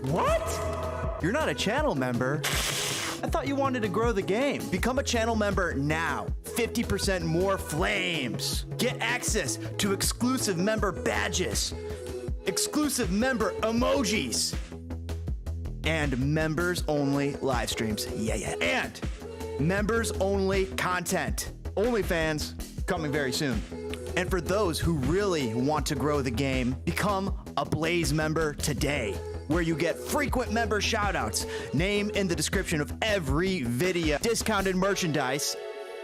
What? You're not a channel member? I thought you wanted to grow the game. Become a channel member now. 50% more flames. Get access to exclusive member badges, exclusive member emojis, and members only live streams. Yeah. And members only content. OnlyFans coming very soon. And for those who really want to grow the game, become a Blaze member today, where you get frequent member shoutouts, name in the description of every video, discounted merchandise.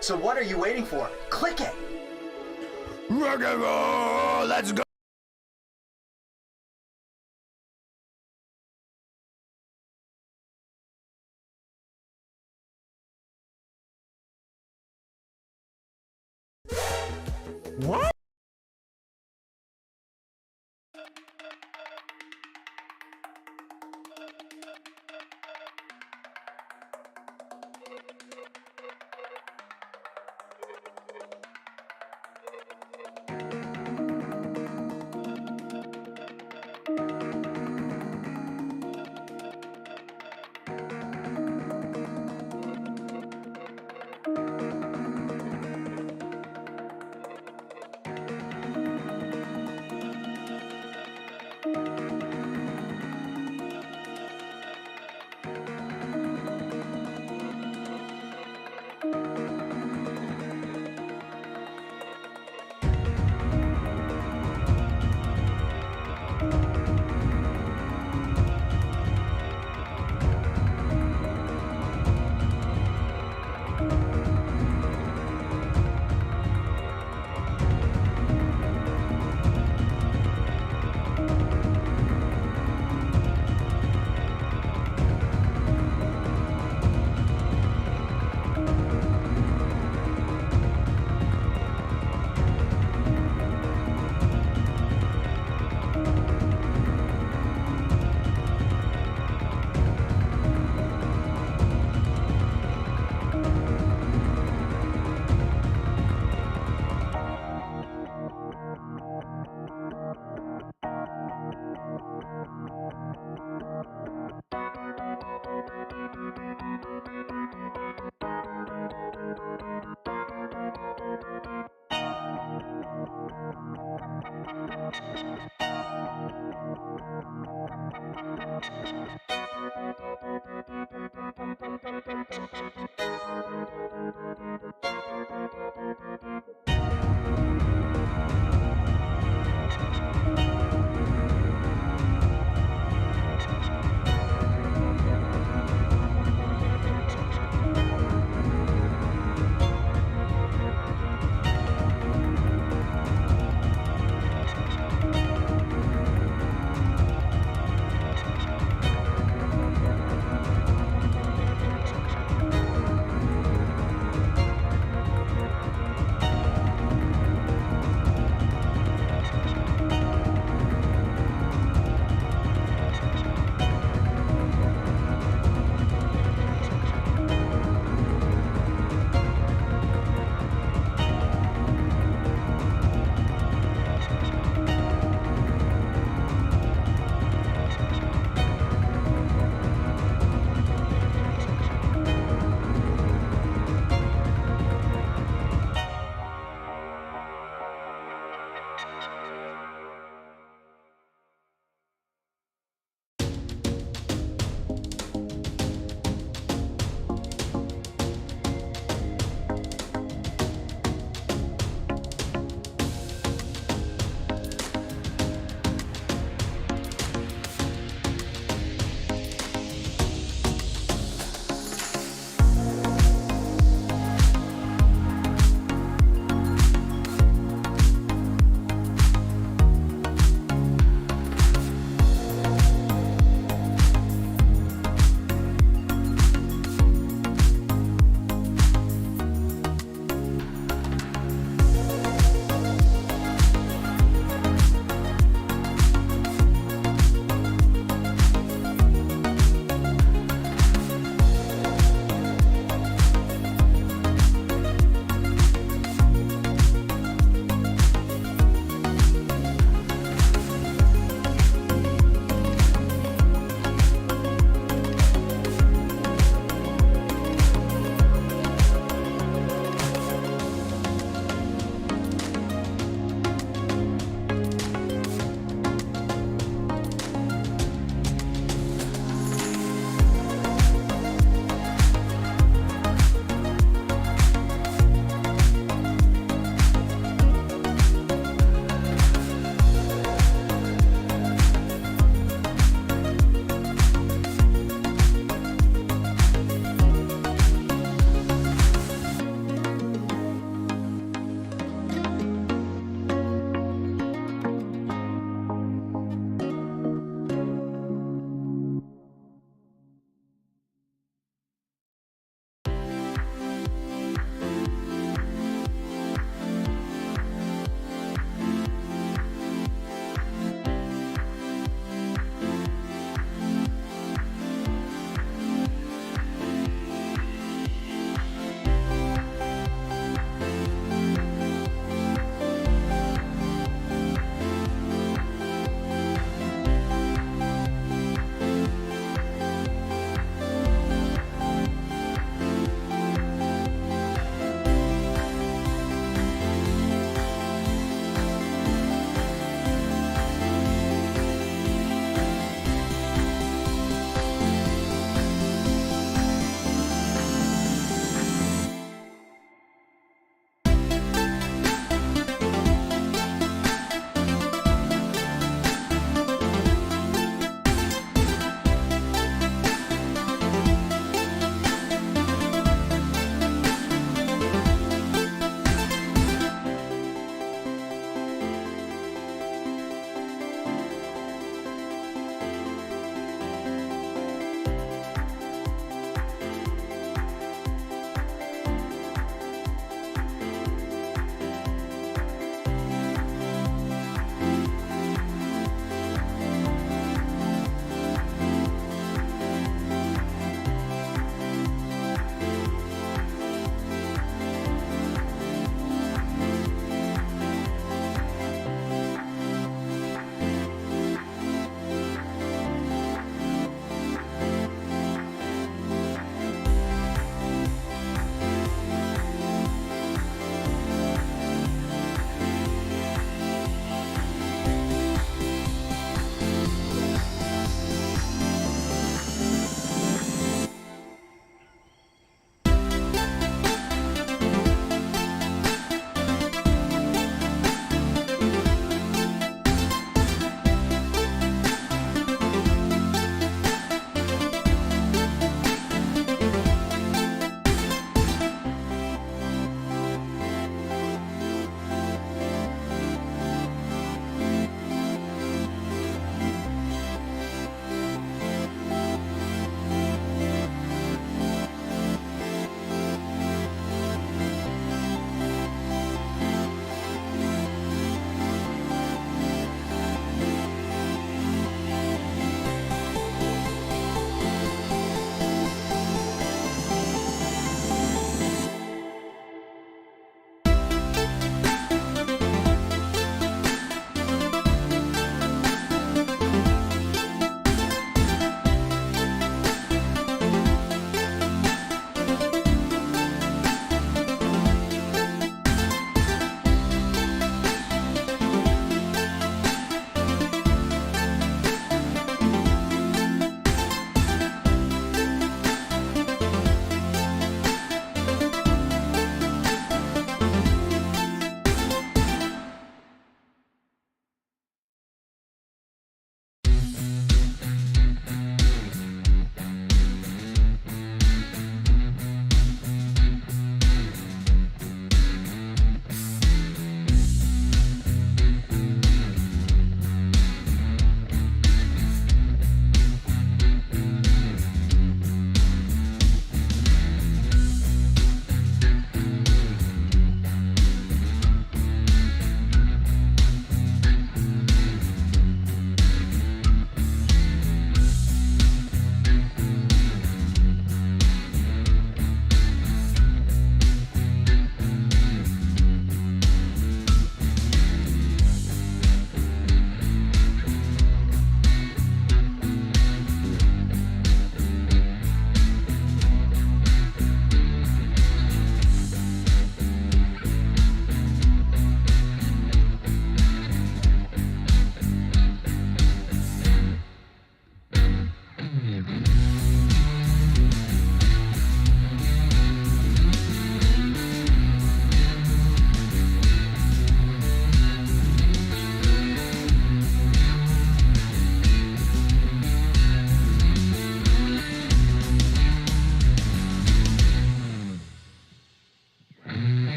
So what are you waiting for? Click it. Rock and roll, let's go. What?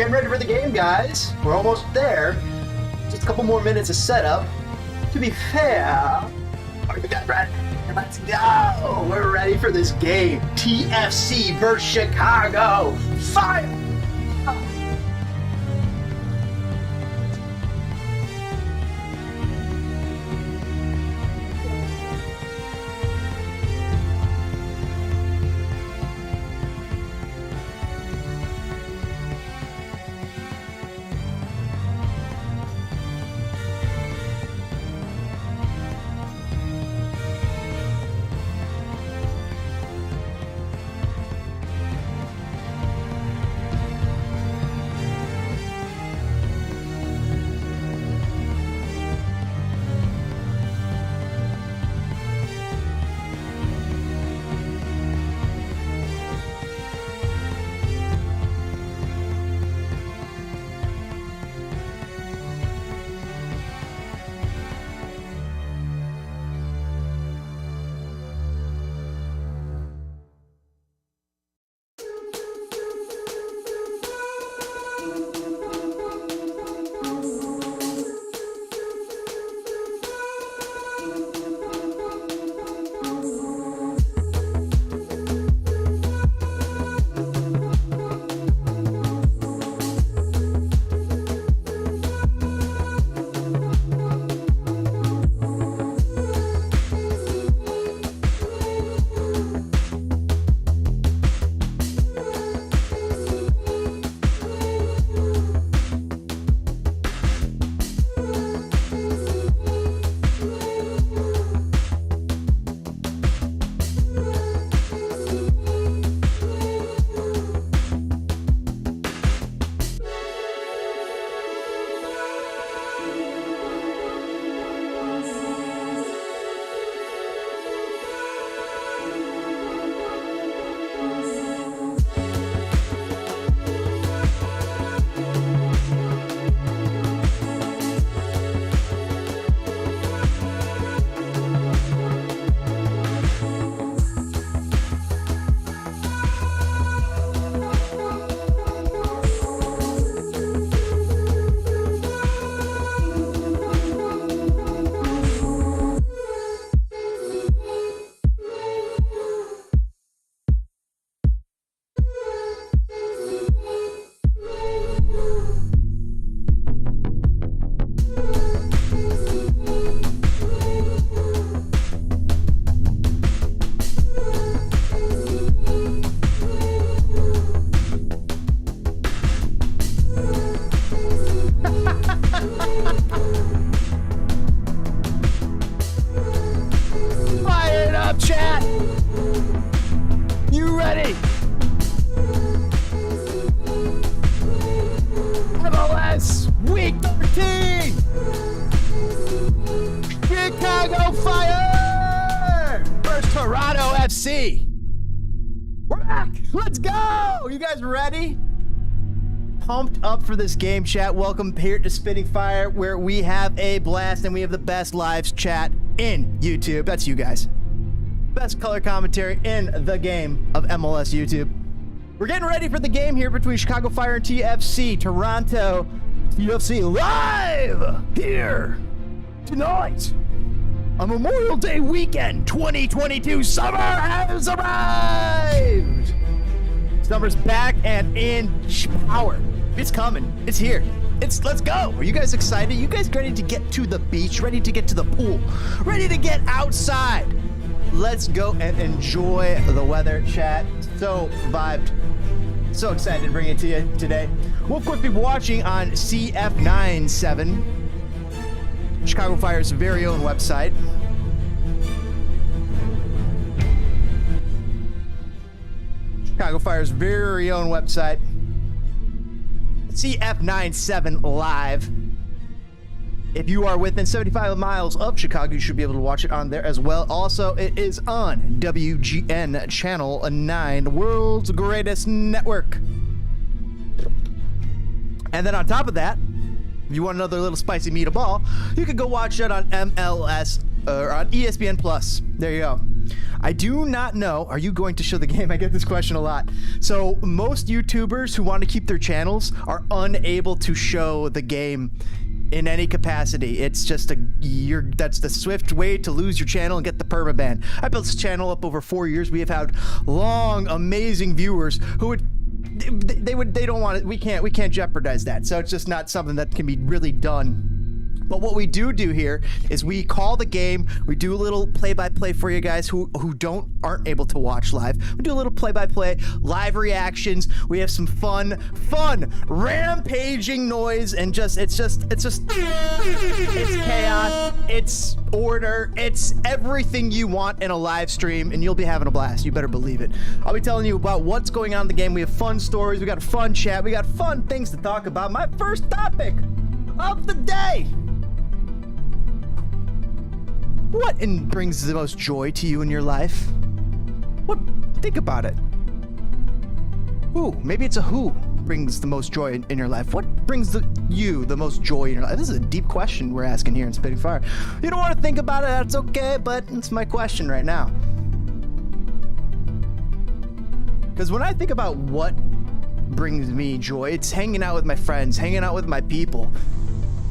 Getting ready for the game, guys. We're almost there. Just a couple more minutes of setup. To be fair, are you guys ready? Let's go. We're ready for this game. TFC versus Chicago. Fire! MLS Week 13! Chicago Fire versus Toronto FC. We're back. Let's go. You guys ready? Pumped up for this game, chat. Welcome here to Spitting Fire, where we have a blast and we have the best live chat in YouTube. That's you guys. Best color commentary in the game of MLS YouTube. We're getting ready for the game here between Chicago Fire and TFC. Toronto TFC live here tonight on Memorial Day weekend 2022. Summer has arrived. Summer's back and in power. It's coming. It's here. Let's go. Are you guys excited? You guys ready to get to the beach? Ready to get to the pool? Ready to get outside? Let's go and enjoy the weather, chat. So vibed. So excited to bring it to you today. We'll of course be watching on CF97, Chicago Fire's very own website. Chicago Fire's very own website. CF97 Live. If you are within 75 miles of Chicago, you should be able to watch it on there as well. Also, it is on WGN Channel 9, the world's greatest network. And then on top of that, if you want another little spicy meatball, you can go watch it on MLS or on ESPN Plus. There you go. I do not know. Are you going to show the game? I get this question a lot. So most YouTubers who want to keep their channels are unable to show the game in any capacity. It's just that's the swift way to lose your channel and get the permaban. I built this channel up over 4 years. We have had long, amazing viewers who would they don't want it. We can't jeopardize that. So it's just not something that can be really done. But what we do here is we call the game. We do a little play-by-play for you guys who aren't able to watch live. We do a little play-by-play, live reactions. We have some fun, rampaging noise, and it's chaos. It's order. It's everything you want in a live stream, and you'll be having a blast. You better believe it. I'll be telling you about what's going on in the game. We have fun stories. We got a fun chat. We got fun things to talk about. My first topic of the day. What brings the most joy to you in your life? Think about it. Who? Maybe it's who brings the most joy in your life. What brings you the most joy in your life? This is a deep question we're asking here in Spitting Fire. You don't want to think about it, that's okay, but it's my question right now. Because when I think about what brings me joy, it's hanging out with my friends, hanging out with my people.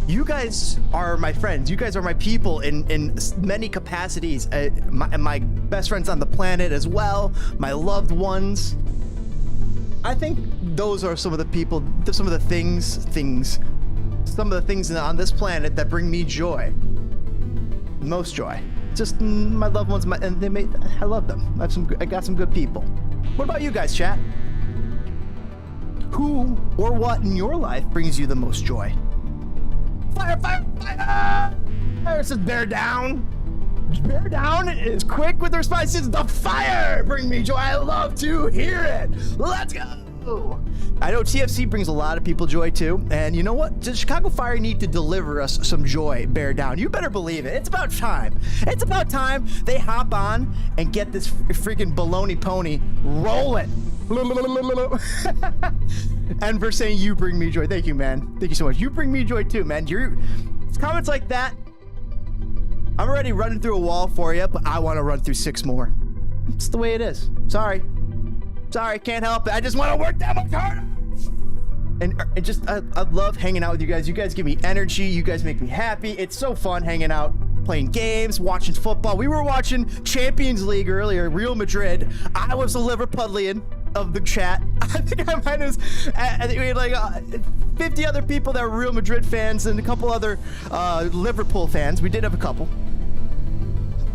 You guys are my friends. You guys are my people in many capacities. My best friends on the planet as well. My loved ones. I think those are some of the people, some of the things on this planet that bring me joy. Most joy. Just my loved ones. I love them. I got some good people. What about you guys, chat? Who or what in your life brings you the most joy? Fire, fire, fire! It says bear down. Bear down is quick with responses. The fire bring me joy. I love to hear it. Let's go. I know TFC brings a lot of people joy too. And you know what? The Chicago Fire need to deliver us some joy. Bear down. You better believe it. It's about time. It's about time they hop on and get this freaking baloney pony rolling. And for saying you bring me joy. Thank you, man. Thank you so much. You bring me joy too, man. It's comments like that. I'm already running through a wall for you, but I want to run through 6 more. It's the way it is. Sorry, can't help it. I just want to work that much harder. And I love hanging out with you guys. You guys give me energy. You guys make me happy. It's so fun hanging out, playing games, watching football. We were watching Champions League earlier, Real Madrid. I was the Liverpudlian of the chat. I think I might have, we had like 50 other people that were Real Madrid fans and a couple other Liverpool fans. We did have a couple.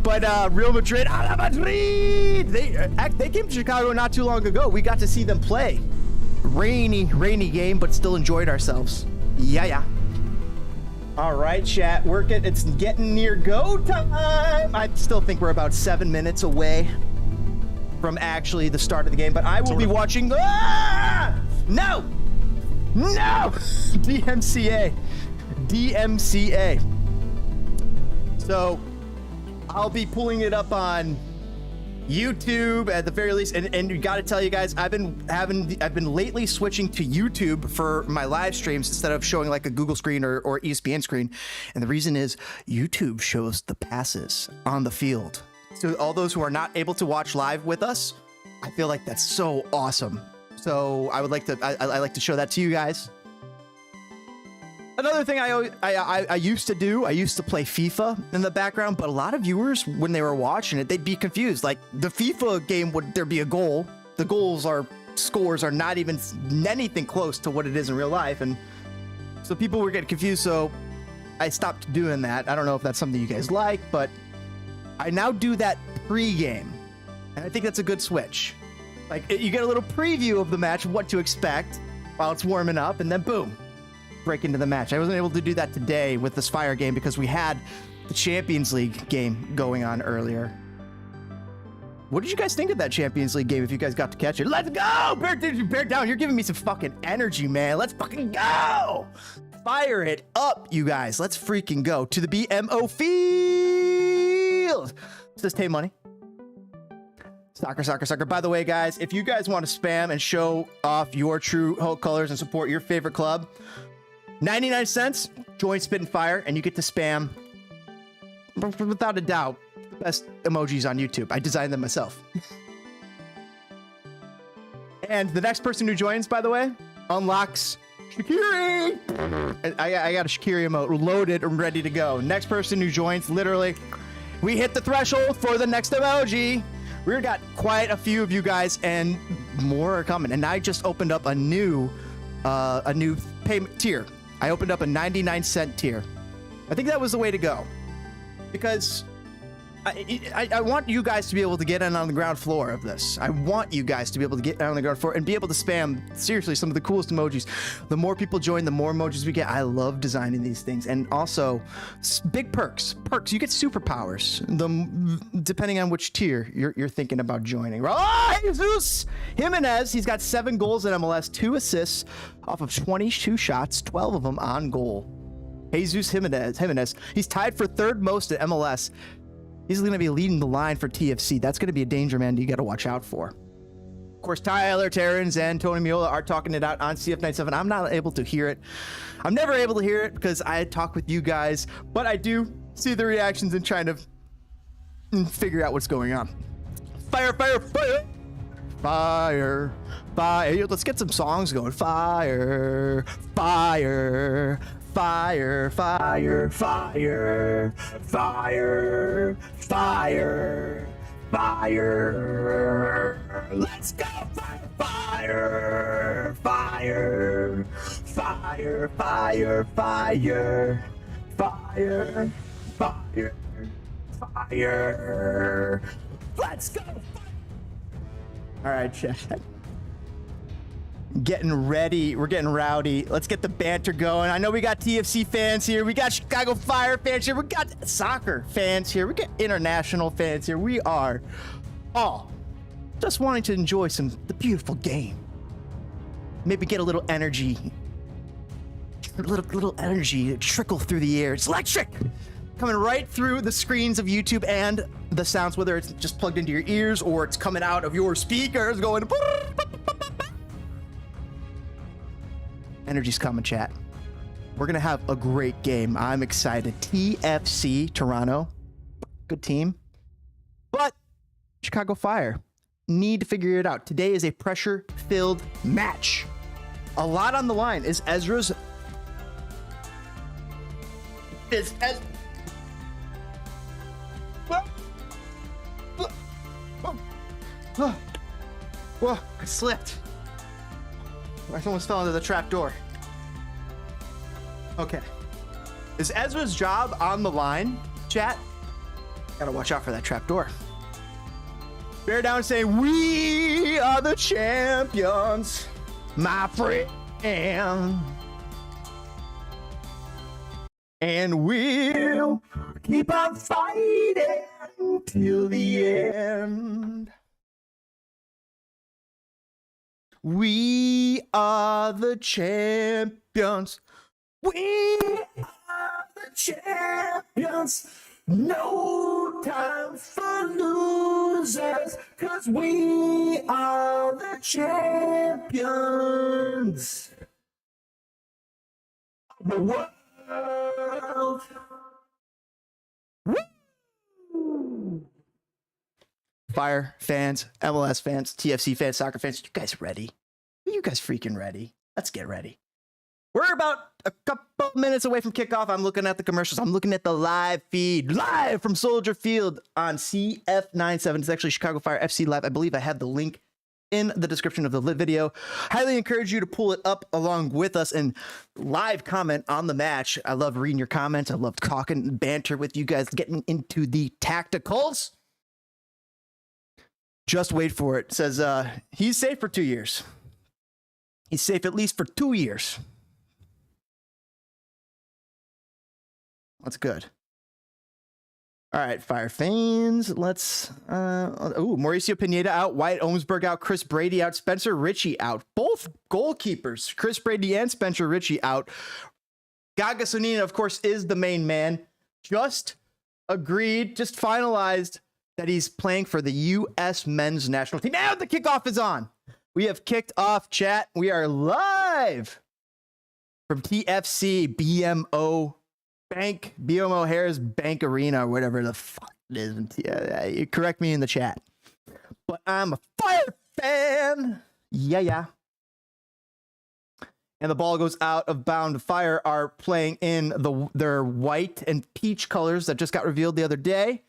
But Real Madrid, a la Madrid! They came to Chicago not too long ago. We got to see them play. Rainy game, but still enjoyed ourselves. Yeah. All right, chat, work it. It's getting near go time. I still think we're about 7 minutes away from actually the start of the game, but I will be watching. No! DMCA. So I'll be pulling it up on YouTube at the very least, and you got to tell you guys, I've been lately switching to YouTube for my live streams instead of showing like a Google screen or ESPN screen, and the reason is YouTube shows the passes on the field. So all those who are not able to watch live with us, I feel like that's so awesome. So I would like to, I like to show that to you guys. Another thing I used to do, I used to play FIFA in the background, but a lot of viewers, when they were watching it, they'd be confused. Like the FIFA game, would there be a goal? The scores are not even anything close to what it is in real life. And so people were getting confused. So I stopped doing that. I don't know if that's something you guys like, but I now do that pre-game, and I think that's a good switch. Like you get a little preview of the match, what to expect while it's warming up, and then boom, break into the match. I wasn't able to do that today with this Fire game because we had the Champions League game going on earlier. What did you guys think of that Champions League game if you guys got to catch it? Let's go! Bear down. You're giving me some fucking energy, man. Let's fucking go! Fire it up, you guys. Let's freaking go to the BMO field. It says Tay Money. Soccer. By the way, guys, if you guys want to spam and show off your true colors and support your favorite club, 99 cents, join Spitting Fire, and you get to spam without a doubt best emojis on YouTube. I designed them myself. And the next person who joins, by the way, unlocks Shaqiri. I got a Shaqiri emote loaded and ready to go. Next person who joins, literally, we hit the threshold for the next emoji. We've got quite a few of you guys, and more are coming. And I just opened up a new payment tier. I opened up a 99-cent tier. I think that was the way to go, because I want you guys to be able to get in on the ground floor of this. I want you guys to be able to get on the ground floor and be able to spam, seriously, some of the coolest emojis. The more people join, the more emojis we get. I love designing these things. And also, big perks. You get superpowers, depending on which tier you're thinking about joining. Oh, Jesus Jimenez, he's got 7 goals in MLS, 2 assists off of 22 shots, 12 of them on goal. Jesus Jimenez, he's tied for 3rd most at MLS. He's going to be leading the line for TFC. That's going to be a danger man you got to watch out for. Of course, Tyler Terrens and Tony Miola are talking it out on CF97. I'm not able to hear it. I'm never able to hear it because I talk with you guys, but I do see the reactions and trying to figure out what's going on. Fire, fire, fire. Fire, fire. Let's get some songs going. Fire, fire. Fire, fire, fire, fire, fire, fire. Let's go, fire, fire, fire, fire, fire, fire, fire, fire. Let's go. All right, chat. Getting ready. We're getting rowdy. Let's get the banter going. I know we got TFC fans here. We got Chicago Fire fans here. We got soccer fans here. We got international fans here. We are all just wanting to enjoy the beautiful game. Maybe get a little energy. A little energy trickle through the air. It's electric. Coming right through the screens of YouTube and the sounds, whether it's just plugged into your ears or it's coming out of your speakers going. Energy's coming, chat. We're going to have a great game. I'm excited. TFC, Toronto. Good team. But Chicago Fire need to figure it out. Today is a pressure-filled match. A lot on the line. Is Ezra's... Whoa, I slipped. I almost fell into the trap door. Okay. Is Ezra's job on the line, chat? Gotta watch out for that trap door. Bear down saying, we are the champions, my friend. And we'll keep on fighting till the end. We are the champions. We are the champions. No time for losers, 'cause we are the champions of the world. Woo! Fire fans, MLS fans, TFC fans, soccer fans, you guys ready? Are you guys freaking ready? Let's get ready. We're about a couple minutes away from kickoff. I'm looking at the commercials. I'm looking at the live feed, live from Soldier Field on CF97. It's actually Chicago Fire FC Live. I believe I have the link in the description of the video. Highly encourage you to pull it up along with us and live comment on the match. I love reading your comments. I love talking banter with you guys, getting into the tacticals. Just wait for it. It says he's safe for 2 years. He's safe at least for 2 years. That's good. All right, Fire fans. Let's. Mauricio Pineda out. Wyatt Ohmsberg out. Chris Brady out. Spencer Ritchie out. Both goalkeepers, Chris Brady and Spencer Ritchie out. Gaga Sonina, of course, is the main man. Just finalized that he's playing for the U.S. men's national team. Now the kickoff is on. We have kicked off, chat. We are live from TFC BMO Harris Bank Arena, or whatever the fuck It isn't. Yeah, correct me in the chat. But I'm a Fire fan. Yeah. And the ball goes out of bound. Fire are playing in their white and peach colors that just got revealed the other day.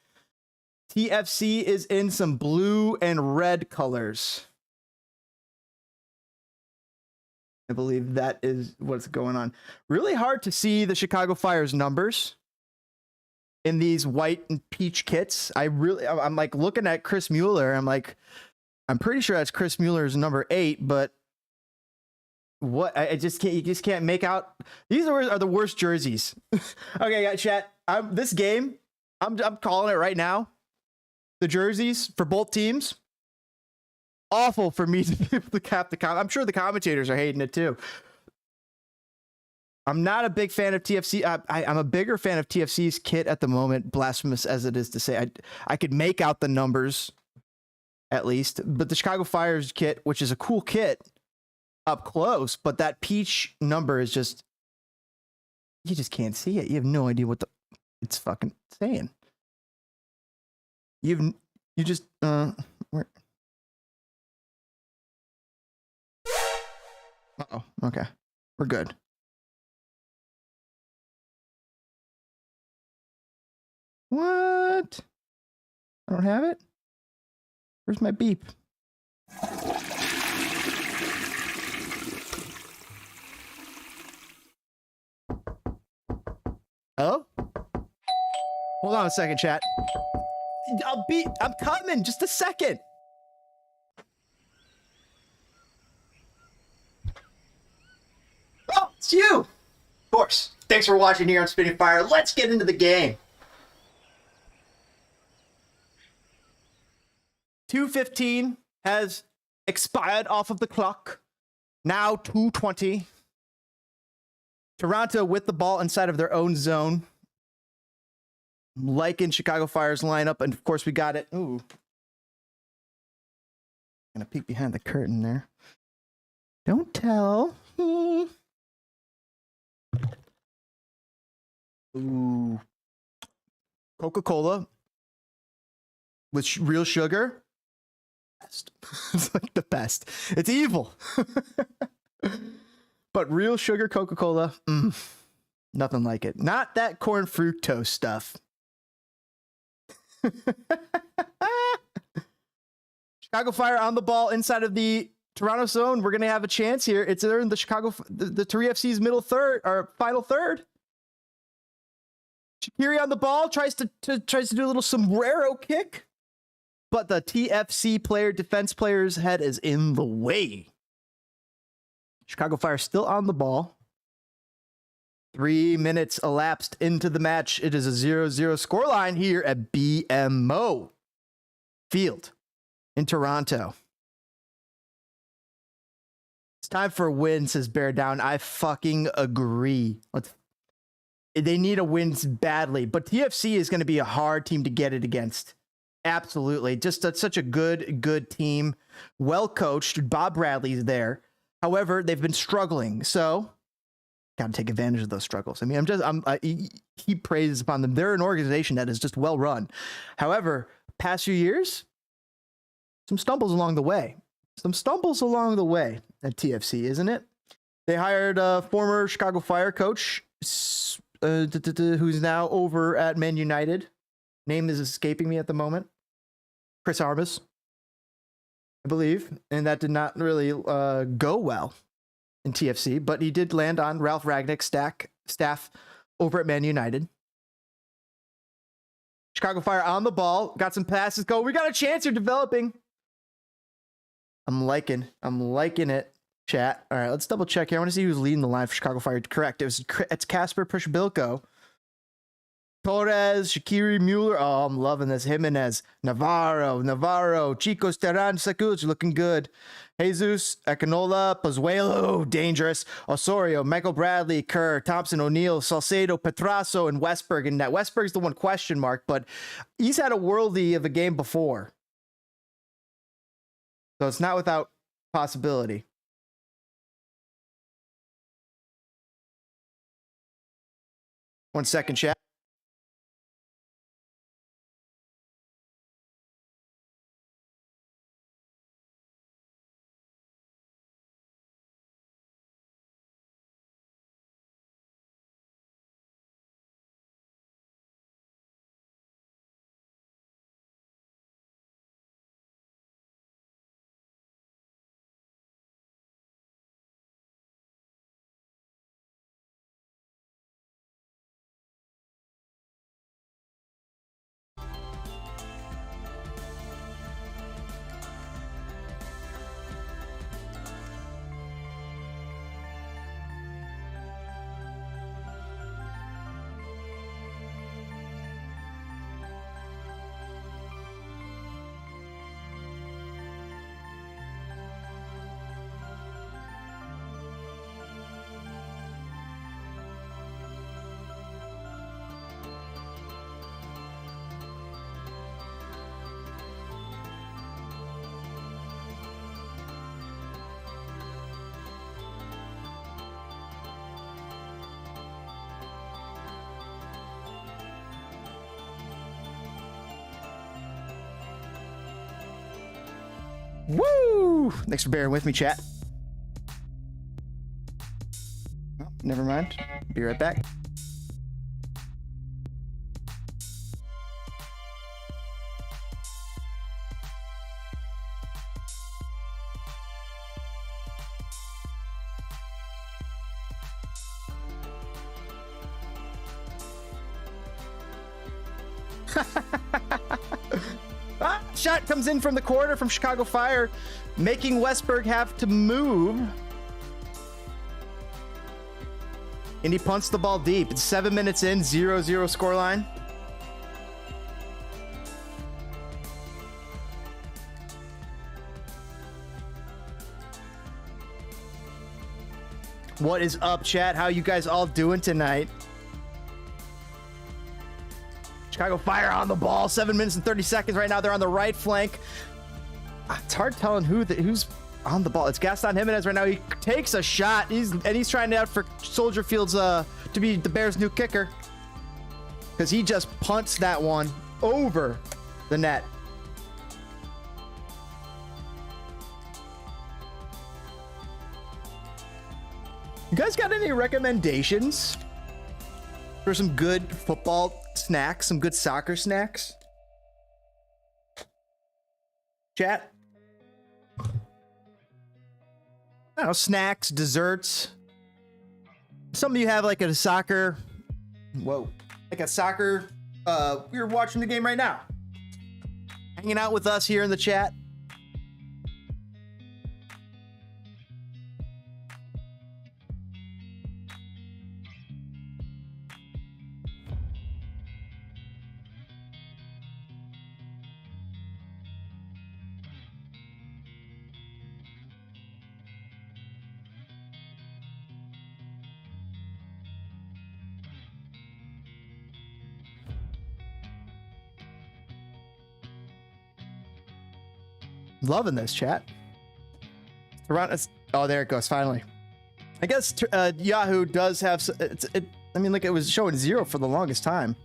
TFC is in some blue and red colors. I believe that is what's going on. Really hard to see the Chicago Fire's numbers in these white and peach kits. I'm like looking at Chris Mueller. I'm pretty sure that's Chris Mueller's number 8, but what? I just can't. You just can't make out. These are the worst jerseys. Okay, guys, chat. This game, I'm calling it right now. The jerseys for both teams, awful for me to be able to cap the I'm sure the commentators are hating it too. I'm not a big fan of TFC. I'm a bigger fan of TFC's kit at the moment, blasphemous as it is to say. I could make out the numbers, at least. But the Chicago Fire's kit, which is a cool kit up close, but that peach number is just... You just can't see it. You have no idea what it's fucking saying. You just... Where... Uh-oh. Okay. We're good. What? I don't have it? Where's my beep? Oh? Hold on a second, chat. I'm coming. Just a second. Oh, it's you. Of course. Thanks for watching here on Spinning Fire. Let's get into the game. 2:15 has expired off of the clock. Now 2:20. Toronto with the ball inside of their own zone. Like in Chicago Fire's lineup. And of course we got it. Ooh. Gonna peek behind the curtain there. Don't tell. Ooh. Coca-Cola with real sugar. Best. It's like the best. It's evil. But real sugar Coca-Cola, nothing like it. Not that corn fructose stuff. Chicago Fire on the ball inside of the Toronto zone. We're going to have a chance here. It's there in the the 3FC's middle third or final third. Shaqiri on the ball tries to do a little sombrero kick, but the TFC defense player's head is in the way. Chicago Fire still on the ball. 3 minutes elapsed into the match. It is a 0-0 scoreline here at BMO Field in Toronto. It's time for a win, says Bear Down. I fucking agree. They need a win badly, but TFC is going to be a hard team to get it against. Absolutely. Just such a good team. Well coached. Bob Bradley's there. However, they've been struggling, so got to take advantage of those struggles. I mean, I heap praises upon them. They're an organization that is just well run. However, past few years, some stumbles along the way. Some stumbles along the way at TFC, isn't it? They hired a former Chicago Fire coach, who's now over at Man United. Name is escaping me at the moment. Chris Armas, I believe, and that did not really go well in TFC, but he did land on Ralph Ragnick's staff over at Man United. Chicago Fire on the ball, got some passes go. We got a chance here developing. I'm liking it, chat. All right, let's double check here. I want to see who's leading the line for Chicago Fire. Correct. It's Kasper Przybyłko. Torres, Shaqiri, Mueller. Oh, I'm loving this. Jimenez, Navarro, Chico Steran, looking good. Jesus, Ekanola, Pozuelo, dangerous. Osorio, Michael Bradley, Kerr, Thompson, O'Neill, Salcedo, Petrasso, and Westberg. And that Westberg's the one question mark, but he's had a worldie of a game before. So it's not without possibility. One second, chat. Woo! Thanks for bearing with me, chat. Oh, never mind. Be right back. Shot comes in from the corner from Chicago Fire, making Westberg have to move. And he punts the ball deep. It's 7 minutes in, 0-0 scoreline. What is up, chat? How you guys all doing tonight? Chicago Fire on the ball. 7 minutes and 30 seconds right now. They're on the right flank. It's hard telling who's on the ball. It's Gaston Jimenez right now. He takes a shot. He's trying out for Soldier Fields to be the Bears' new kicker, because he just punts that one over the net. You guys got any recommendations for some good football snacks, some good soccer snacks? Chat? I don't know, snacks, desserts. Some of you have like a soccer, like a soccer, we were watching the game right now. Hanging out with us here in the chat. Loving this, chat. Oh, there it goes. Finally, I guess Yahoo does have. I mean, like, it was showing 0 for the longest time.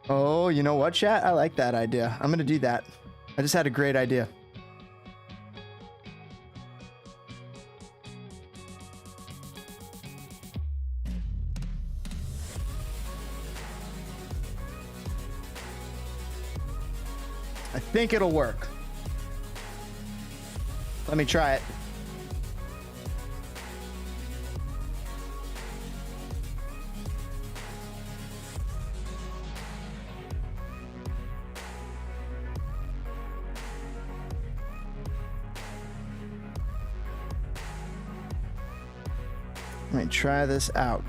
Oh, you know what, chat? I like that idea. I'm gonna do that. I just had a great idea. I think it'll work. Let me try it. Let me try this out.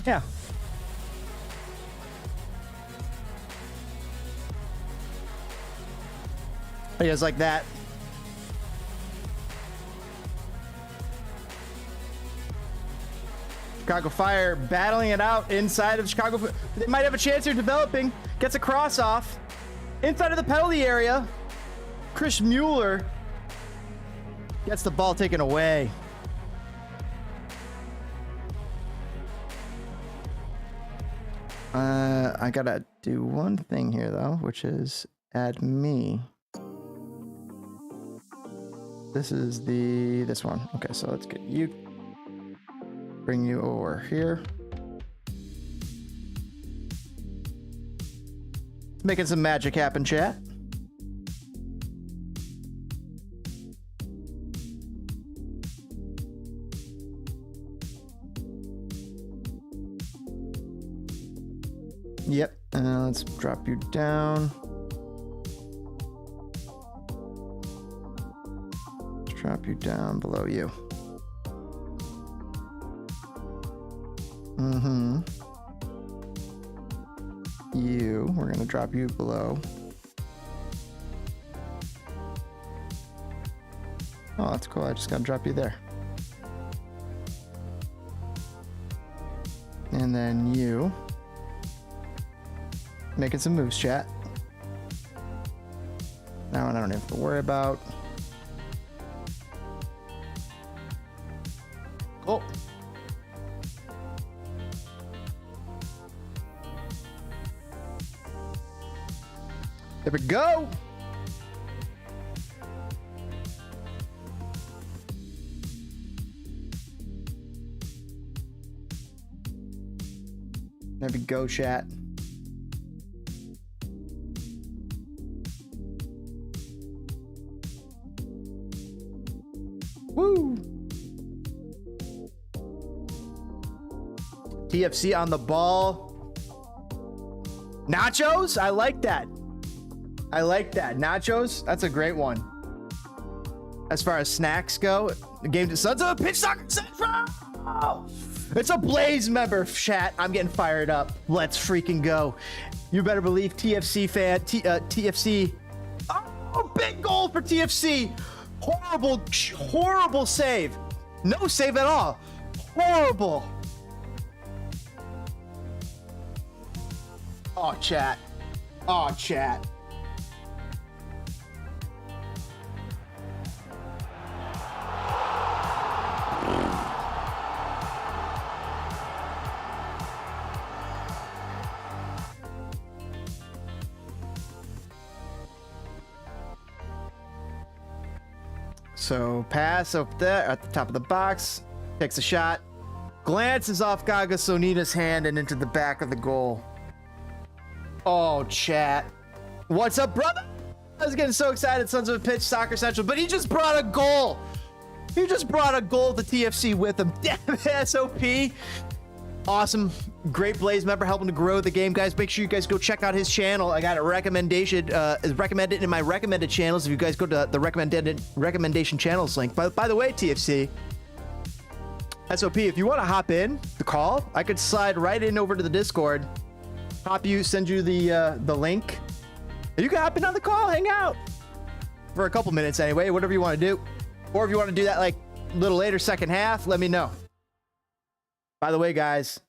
Yeah. You guys like that? Chicago Fire battling it out inside of Chicago. They might have a chance here developing. Gets a cross off. Inside of the penalty area. Chris Mueller gets the ball taken away. I gotta do one thing here though, which is add me. This is this one. Okay, so let's get you, bring you over here. Making some magic happen, chat. Yep, let's drop you down. Drop you down below you. We're gonna drop you below. Oh, that's cool. I just gotta drop you there. And then you. Making some moves, chat. That one I don't have to worry about. Cool. There we go. There we go, chat. Woo! TFC on the ball. Nachos? I like that. I like that. Nachos? That's a great one. As far as snacks go, the game to Sons of a Pitch Soccer Central! It's a Blaze member, chat. I'm getting fired up. Let's freaking go. You better believe TFC fan. TFC. Oh, big goal for TFC. Horrible, horrible save. No save at all. Horrible. Oh, chat. Oh, chat. So pass up there at the top of the box, takes a shot, glances off Gaga Sonina's hand and into the back of the goal. Oh, chat. What's up, brother? I was getting so excited, Sons of a Pitch, Soccer Central, but he just brought a goal. He just brought a goal to TFC with him. Damn, SOP. Awesome. Great Blaze member helping to grow the game, guys. Make sure you guys go check out his channel. I got a recommendation, recommended in my recommended channels. If you guys go to the recommendation channels link. By the way, TFC, SOP, if you want to hop in the call, I could slide right in over to the Discord, send you the link. You can hop in on the call, hang out for a couple minutes anyway, whatever you want to do. Or if you want to do that like a little later, second half, let me know. By the way, guys,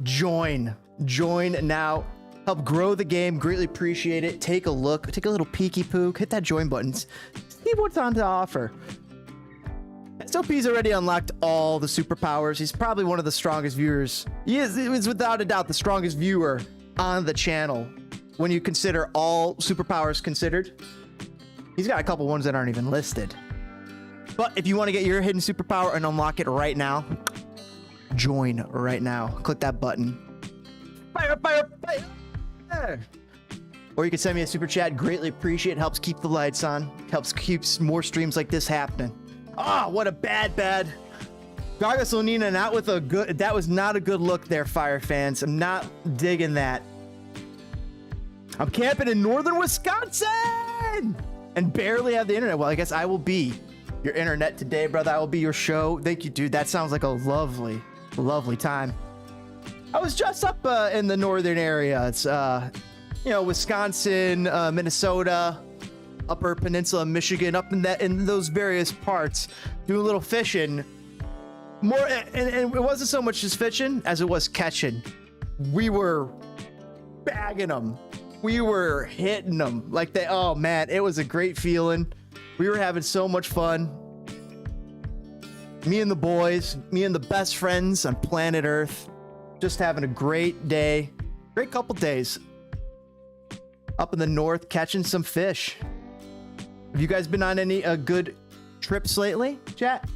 join now. Help grow the game. Greatly appreciate it. Take a look. Take a little peeky pook. Hit that join button. See what's on to offer. SOP's already unlocked all the superpowers. He's probably one of the strongest viewers. He is without a doubt the strongest viewer on the channel when you consider all superpowers considered. He's got a couple ones that aren't even listed. But if you want to get your hidden superpower and unlock it right now, join right now. Click that button. Fire, fire, fire! Or you can send me a super chat. Greatly appreciate it. Helps keep the lights on. Helps keep more streams like this happening. Ah, oh, what a bad. Gaga Sonina not with a good. That was not a good look there, Fire fans. I'm not digging that. I'm camping in northern Wisconsin and barely have the internet. Well, I guess I will be your internet today, brother. I will be your show. Thank you, dude. That sounds like a lovely time. I was just up in the northern area. It's Wisconsin, Minnesota, Upper Peninsula, Michigan, up in those various parts, doing a little fishing. More and it wasn't so much just fishing as it was catching. We were bagging them. We were hitting them like they. Oh man, it was a great feeling. We were having so much fun. Me and the boys, me and the best friends on planet Earth, just having a great day, great couple days up in the north catching some fish. Have you guys been on any good trips lately, chat?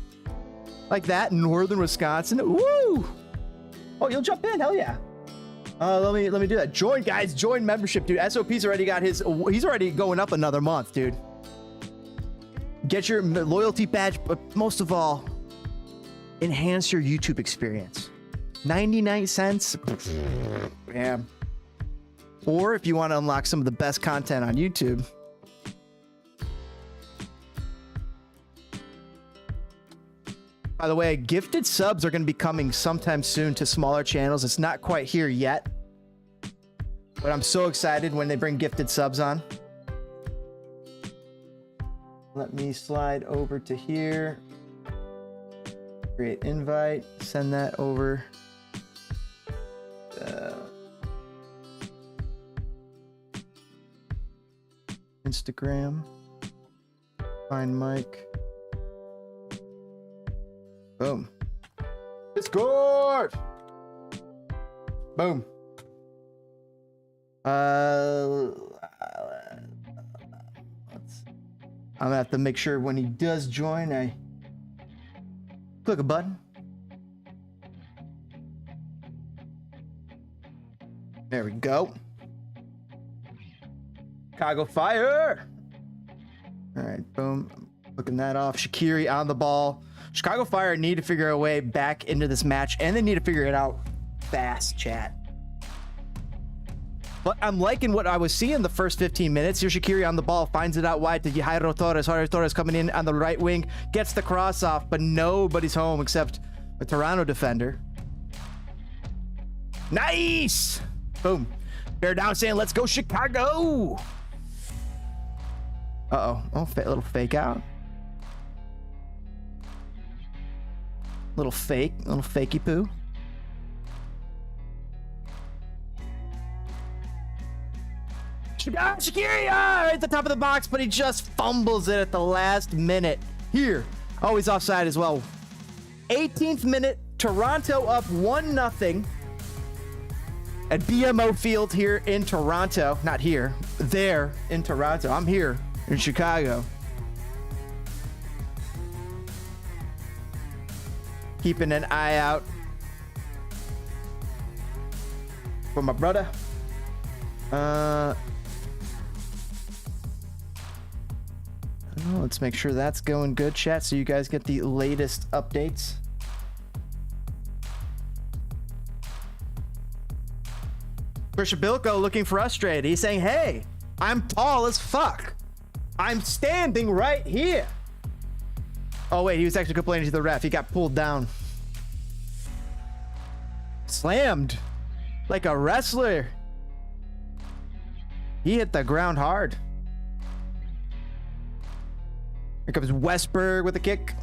Like that, northern Wisconsin. Woo! Oh, you'll jump in, hell yeah. Let me do that. Join, guys. Join membership, dude. SOP's already got his. He's already going up another month, dude. Get your loyalty badge, but most of all, enhance your YouTube experience. 99 cents. Damn. Or if you want to unlock some of the best content on YouTube, by the way, gifted subs are going to be coming sometime soon to smaller channels. It's not quite here yet, but I'm so excited when they bring gifted subs on. Let me slide over to here. Create invite. Send that over. Instagram. Find Mike. Boom. Discord. Boom. I'm gonna have to make sure when he does join, I click a button. There we go. Chicago Fire. All right, boom. Looking that off. Shaqiri on the ball. Chicago Fire need to figure a way back into this match, and they need to figure it out fast, chat. But I'm liking what I was seeing the first 15 minutes. Here's Shaqiri on the ball, finds it out wide to Jairo Torres. Jairo Torres coming in on the right wing, gets the cross off, but nobody's home except a Toronto defender. Nice! Boom. Bear down saying, let's go Chicago! Uh-oh. Oh, little fake out. Little fakey poo. Shaqiri right at the top of the box, but he just fumbles it at the last minute. Here, he's offside as well. 18th minute, Toronto up 1-0 at BMO Field here in Toronto. Not here, there in Toronto. I'm here in Chicago. Keeping an eye out for my brother. Let's make sure that's going good, chat, so you guys get the latest updates. Bilko looking frustrated. He's saying, hey, I'm tall as fuck. I'm standing right here. Oh, wait, he was actually complaining to the ref. He got pulled down. Slammed like a wrestler. He hit the ground hard. Here comes Westberg with a kick.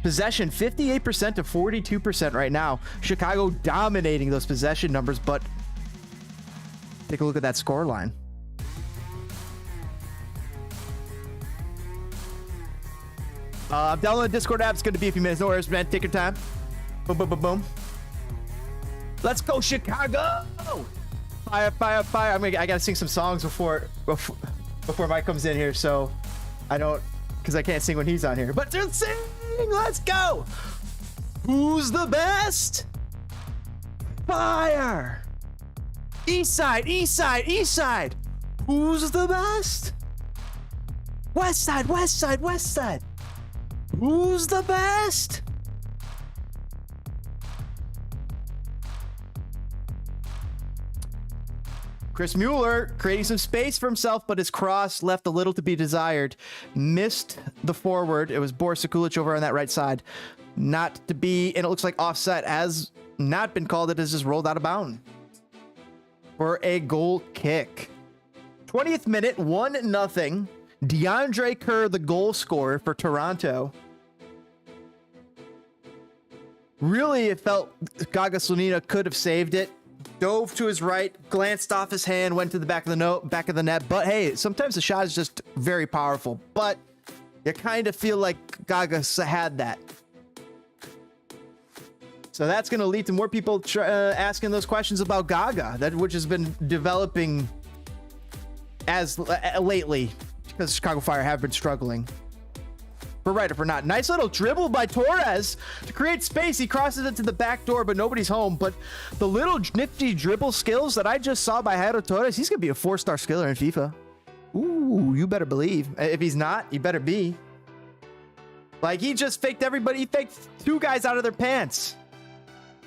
Possession 58% to 42% right now. Chicago dominating those possession numbers, but take a look at that score line. Download the Discord app. It's going to be a few minutes. No worries, man. Take your time. Boom, boom, boom, boom. Let's go, Chicago! Fire, fire, fire. I got to sing some songs before Mike comes in here, so I don't, because I can't sing when he's on here. But just sing! Let's go! Who's the best? Fire! East side, east side, east side. Who's the best? West side, west side, west side. Who's the best? Chris Mueller creating some space for himself, but his cross left a little to be desired. Missed the forward. It was Boris Sekulic over on that right side. Not to be, and it looks like offside has not been called. It has just rolled out of bounds for a goal kick. 20th minute, 1-0. DeAndre Kerr, the goal scorer for Toronto. Really, it felt Gaga Slonina could have saved it. Dove to his right, glanced off his hand, went to the back of the net. But hey, sometimes the shot is just very powerful. But you kind of feel like Gaga had that. So that's going to lead to more people asking those questions about Gaga, which has been developing as lately because Chicago Fire have been struggling. For right or for not. Nice little dribble by Torres to create space. He crosses it to the back door, but nobody's home. But the little nifty dribble skills that I just saw by Jairo Torres, he's going to be a 4-star skiller in FIFA. Ooh, you better believe. If he's not, you better be. Like, he just faked everybody. He faked 2 guys out of their pants.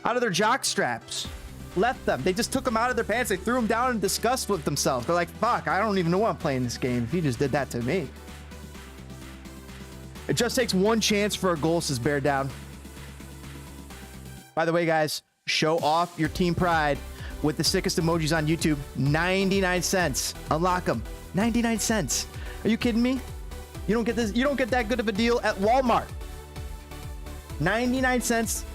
Out of their jock straps. Left them. They just took them out of their pants. They threw them down in disgust with themselves. They're like, fuck, I don't even know why I'm playing this game if he just did that to me. It just takes one chance for a goal, says Bear Down. By the way, guys, show off your team pride with the sickest emojis on YouTube. 99 cents. Unlock them. 99 cents. Are you kidding me? You don't get this. You don't get that good of a deal at Walmart. 99 cents.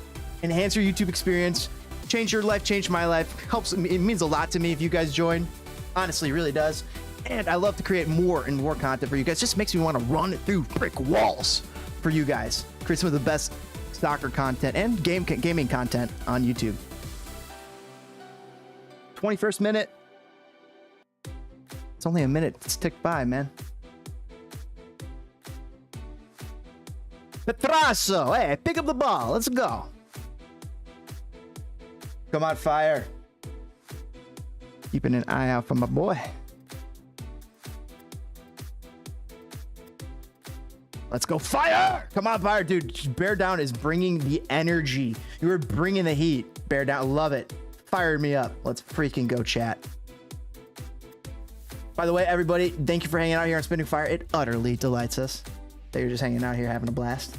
Enhance your YouTube experience. Change your life. Change my life. Helps. It means a lot to me if you guys join. Honestly, it really does. And I love to create more and more content for you guys. Just makes me want to run through brick walls for you guys. Create some of the best soccer content and gaming content on YouTube. 21st minute. It's only a minute. It's ticked by, man. Petrasso, hey, pick up the ball. Let's go. Come on, Fire. Keeping an eye out for my boy. Let's go, Fire! Come on, Fire, dude. Bear Down is bringing the energy. You are bringing the heat. Bear Down, love it. Fired me up. Let's freaking go, chat. By the way, everybody, thank you for hanging out here on Spinning Fire. It utterly delights us that you're just hanging out here having a blast.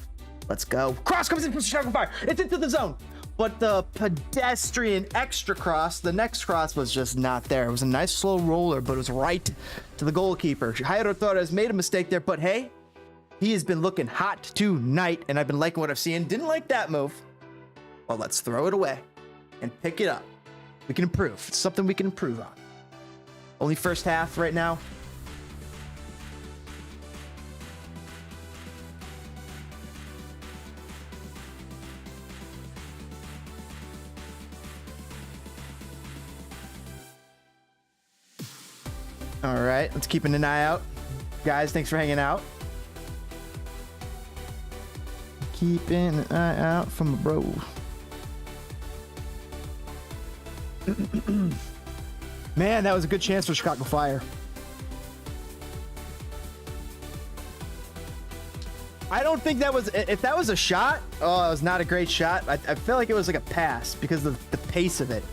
Let's go. Cross comes in from Chicago Fire. It's into the zone. But the pedestrian extra cross, the next cross was just not there. It was a nice slow roller, but it was right to the goalkeeper. Jairo Torres made a mistake there, but hey, he has been looking hot tonight, and I've been liking what I've seen. Didn't like that move. Well, let's throw it away and pick it up. We can improve. It's something we can improve on. Only first half right now. All right, let's keep an eye out. Guys, thanks for hanging out. Keeping an eye out from a bro. Man, that was a good chance for Chicago Fire. I don't think that was, if that was a shot, oh, it was not a great shot. I feel like it was like a pass because of the pace of it.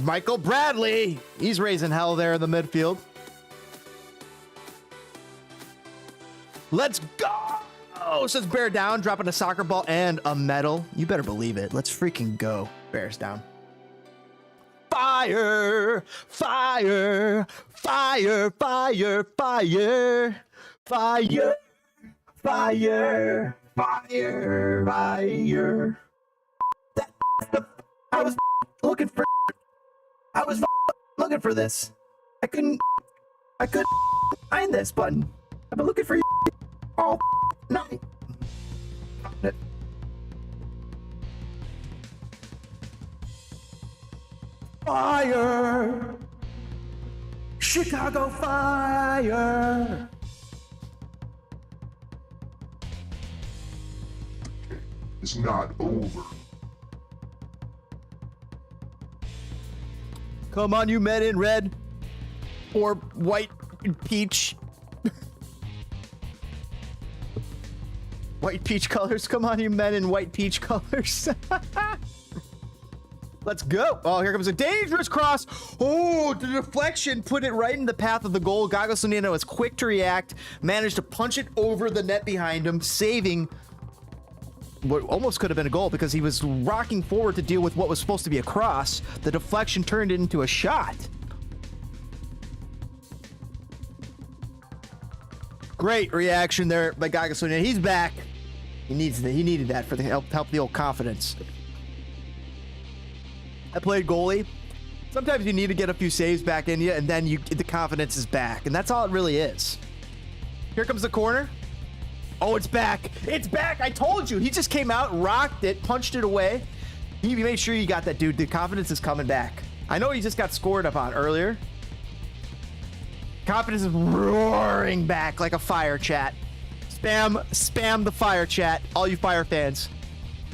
Michael Bradley, he's raising hell there in the midfield. Let's go! Says Bear Down, dropping a soccer ball and a medal. You better believe it. Let's freaking go. Bears down. Fire! Fire! Fire! Fire! Fire! Fire! Fire! Fire! Fire! I was looking for. I was looking for this. I couldn't find this button. I've been looking for you all night. Fire! Chicago Fire! It's not over. Come on, you men in red or white and peach. White peach colors. Come on, you men in white peach colors. Let's go. Oh, here comes a dangerous cross. Oh, the deflection put it right in the path of the goal. Gago Sonino is quick to react, managed to punch it over the net behind him, saving what almost could have been a goal because he was rocking forward to deal with what was supposed to be a cross. The deflection turned it into a shot. Great reaction there by Gago Sonino. He's back. He needed that for the help the old confidence. I played goalie. Sometimes you need to get a few saves back in you, and then the confidence is back, and that's all it really is. Here comes the corner. Oh, it's back. It's back. I told you. He just came out, rocked it, punched it away. He made sure you got that, dude. The confidence is coming back. I know he just got scored upon earlier. Confidence is roaring back like a fire, chat. Spam the fire, chat. All you Fire fans.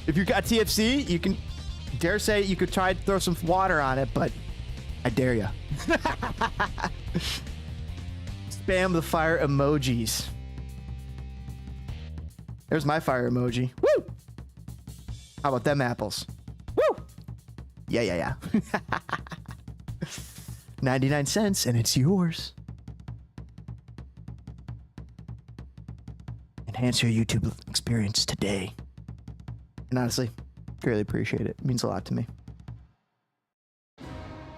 If you got TFC, you can dare say you could try to throw some water on it, but I dare ya. Spam the fire emojis. There's my fire emoji. Woo! How about them apples? Woo! Yeah. 99 cents and it's yours. Enhance your YouTube experience today. And honestly, really appreciate it. It means a lot to me.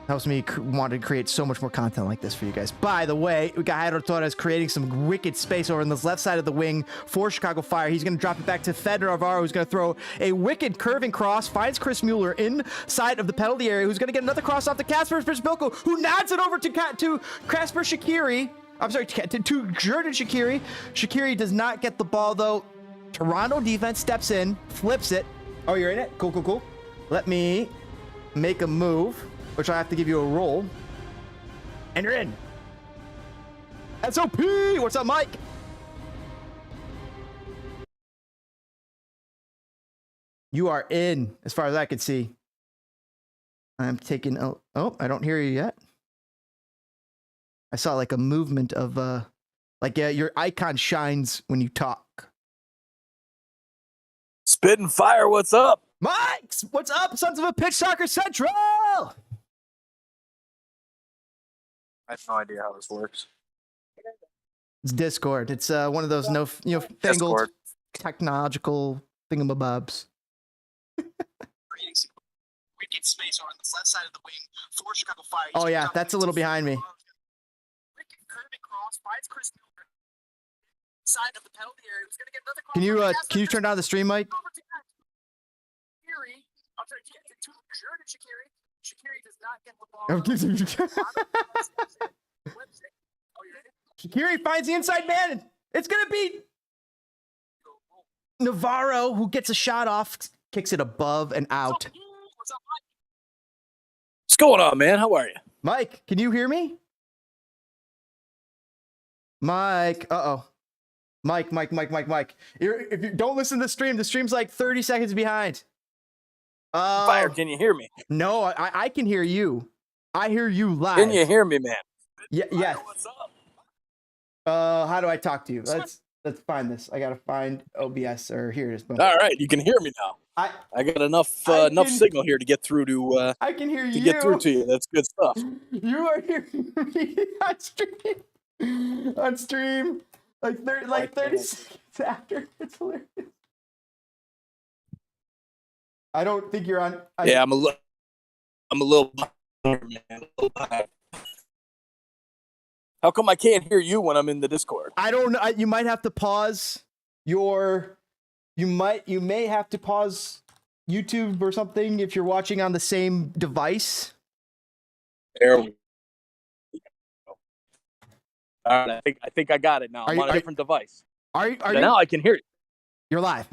Helps me want to create so much more content like this for you guys. By the way, we got Jairo Torres creating some wicked space over on this left side of the wing for Chicago Fire. He's going to drop it back to Fedor Alvaro, who's going to throw a wicked curving cross, finds Chris Mueller inside of the penalty area, who's going to get another cross off to Kasper Spilko, who nods it over to Kasper Shaqiri. I'm sorry, to Jordan Shaqiri. Shaqiri does not get the ball, though. Toronto defense steps in, flips it. Oh, you're in it? Cool, cool, cool. Let me make a move, which I have to give you a roll. And you're in. SOP! What's up, Mike? You are in, as far as I can see. I'm taking... Oh, I don't hear you yet. I saw like a movement of... your icon shines when you talk. Spitting fire, what's up? Mike, what's up, Sons of a Pitch Soccer Central? I have no idea how this works. It's Discord. It's one of those fangled Discord. technological thingamabobs. Oh yeah, that's a little behind me. Can you turn down the stream, Mike? Shaqiri finds the inside man. It's gonna be Navarro, who gets a shot off, kicks it above and out. What's going on, man? How are you? Mike, can you hear me? Mike, Mike. If you don't listen to the stream's like 30 seconds behind. Fire, can you hear me? No, I can hear you. I hear you live. Can you hear me, man? Yeah. What's up? How do I talk to you? Let's find this. I gotta find OBS, or here it is. Boom. All right, you can hear me now. I got enough signal here to get through to. I can hear you. To get through to you. That's good stuff. You are hearing me on stream. On stream, like 30 seconds after. It's hilarious. I don't think you're on. Yeah, I'm a little behind, man. A little behind. How come I can't hear you when I'm in the Discord? I don't know. You might have to pause your. You may have to pause YouTube or something if you're watching on the same device. There we go. All right, I think I got it now. I'm on a different device. Are you? Now I can hear you. You're live.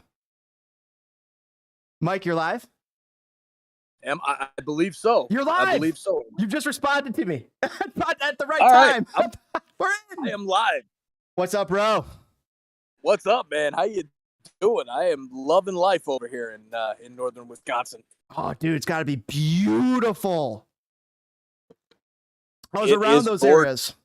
Mike, you're live? I believe so. You're live. I believe so. You just responded to me at the right All time. Right. We're in. I am live. What's up, bro? What's up, man? How you doing? I am loving life over here in northern Wisconsin. Oh, dude, it's got to be beautiful. I was around those areas.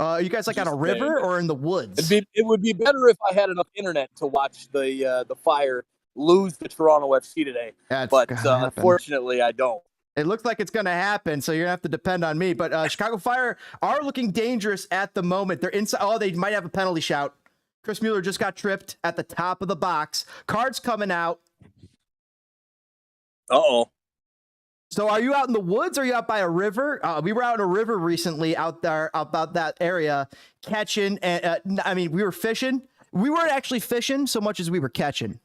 You guys like on a river or in the woods? It would be better if I had enough internet to watch the Fire lose the Toronto FC today. But unfortunately, I don't. It looks like it's going to happen, so you're going to have to depend on me. But Chicago Fire are looking dangerous at the moment. They're inside. Oh, they might have a penalty shout. Chris Mueller just got tripped at the top of the box. Cards coming out. Uh-oh. So are you out in the woods or are you out by a river? We were out in a river recently out there about that area catching. And we were fishing. We weren't actually fishing so much as we were catching.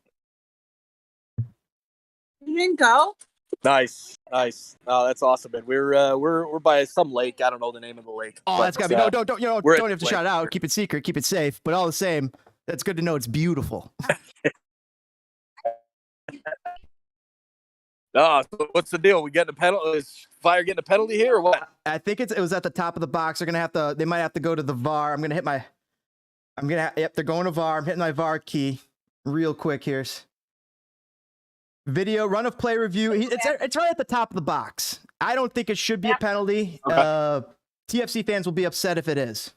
You didn't go? Nice. Oh, that's awesome, man. We're by some lake. I don't know the name of the lake. Oh, that's gotta be don't have to shout it out. Keep it secret. Keep it safe. But all the same, that's good to know. It's beautiful. So what's the deal? We getting a penalty? Is Fire getting a penalty here or what? I think it was at the top of the box. They might have to go to the VAR. Yep, they're going to VAR. I'm hitting my VAR key real quick. Here's video run of play review. It's right at the top of the box. I don't think it should be a penalty. Okay. TFC fans will be upset if it is.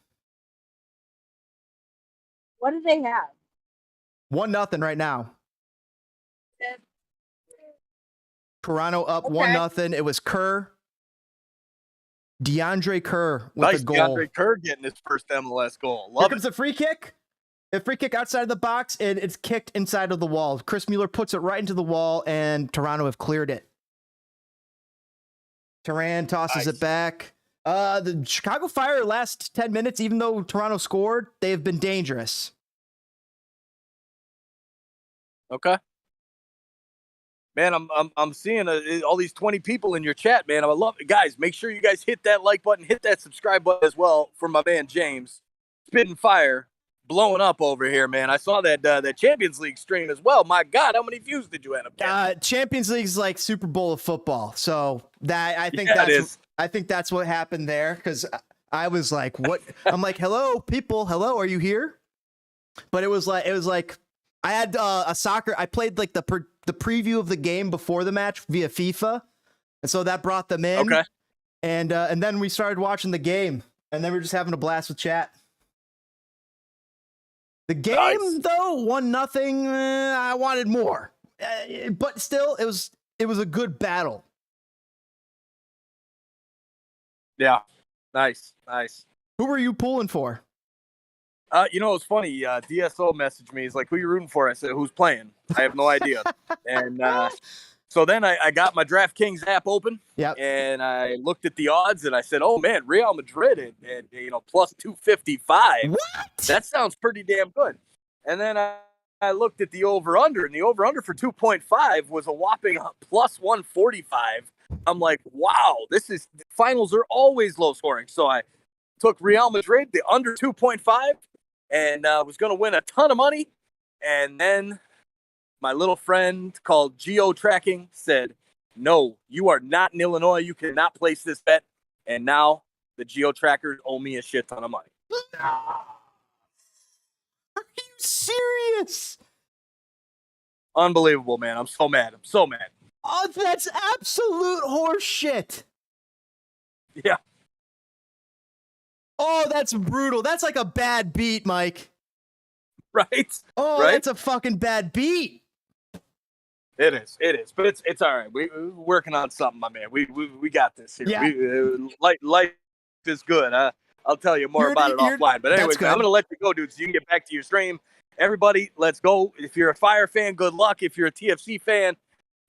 What do they have? 1-0 right now. Toronto up 1-0. It was DeAndre Kerr with a goal. DeAndre Kerr getting his first MLS goal. Here comes the free kick. A free kick outside of the box, and it's kicked inside of the wall. Chris Mueller puts it right into the wall, and Toronto have cleared it. Turan tosses it back. The Chicago Fire last 10 minutes, even though Toronto scored, they have been dangerous. Okay. Man, I'm seeing all these 20 people in your chat, man. I love it. Guys, make sure you guys hit that like button, hit that subscribe button as well for my man James. Spitting fire, blowing up over here, man. I saw that Champions League stream as well. My God, how many views did you end up getting? Champions League's like Super Bowl of football, so that I think that's what happened there. Because I was like, what? I'm like, hello, people, hello, are you here? But it was like I had a soccer. I played like the preview of the game before the match via FIFA, and so that brought them in. Okay. And then we started watching the game, and then we were just having a blast with chat. The game though, 1-0. I wanted more, but still, it was a good battle. Yeah, nice. Who were you pulling for? You know, it's funny. DSO messaged me. He's like, "Who you rooting for?" I said, "Who's playing?" I have no idea. And so then I got my DraftKings app open. Yep. And I looked at the odds, and I said, "Oh man, Real Madrid at plus 255. What? That sounds pretty damn good." And then I looked at the over/under, and the over/under for 2.5 was a whopping plus 145. I'm like, wow, finals are always low scoring. So I took Real Madrid, the under 2.5. And was going to win a ton of money. And then my little friend called Geo Tracking said, "No, you are not in Illinois. You cannot place this bet." And now the Geo Trackers owe me a shit ton of money. Are you serious? Unbelievable, man. I'm so mad. Oh, that's absolute horse shit. Yeah. Oh, that's brutal. That's like a bad beat, Mike. Right? Oh, right? That's a fucking bad beat. It is. But it's all right. We're working on something, my man. We got this here. Yeah. Life is good. I'll tell you more about it offline. But anyway, I'm going to let you go, dude, so you can get back to your stream. Everybody, let's go. If you're a Fire fan, good luck. If you're a TFC fan,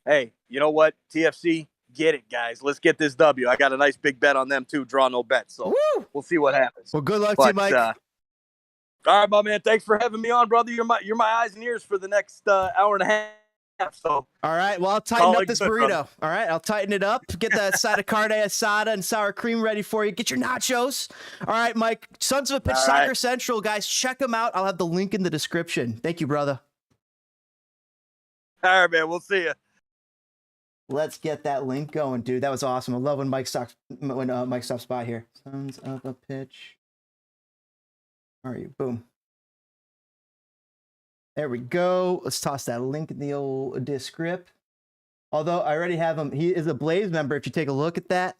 hey, you know what? TFC, get it, guys. Let's get this W. I got a nice big bet on them, too. Draw no bet. So we'll see what happens. Well, good luck to you, Mike. All right, my man. Thanks for having me on, brother. You're my eyes and ears for the next hour and a half. So, all right. Well, I'll tighten up this burrito. Brother. All right. I'll tighten it up. Get the side of carne asada and sour cream ready for you. Get your nachos. All right, Mike. Sons of a Pitch Soccer Central, guys. Check them out. I'll have the link in the description. Thank you, brother. All right, man. We'll see you. Let's get that link going, dude. That was awesome. I love when Mike stops by here. Sons of a Pitch. Where are you? Boom. There we go. Let's toss that link in the old descript. Although I already have him. He is a Blaze member. If you take a look at that.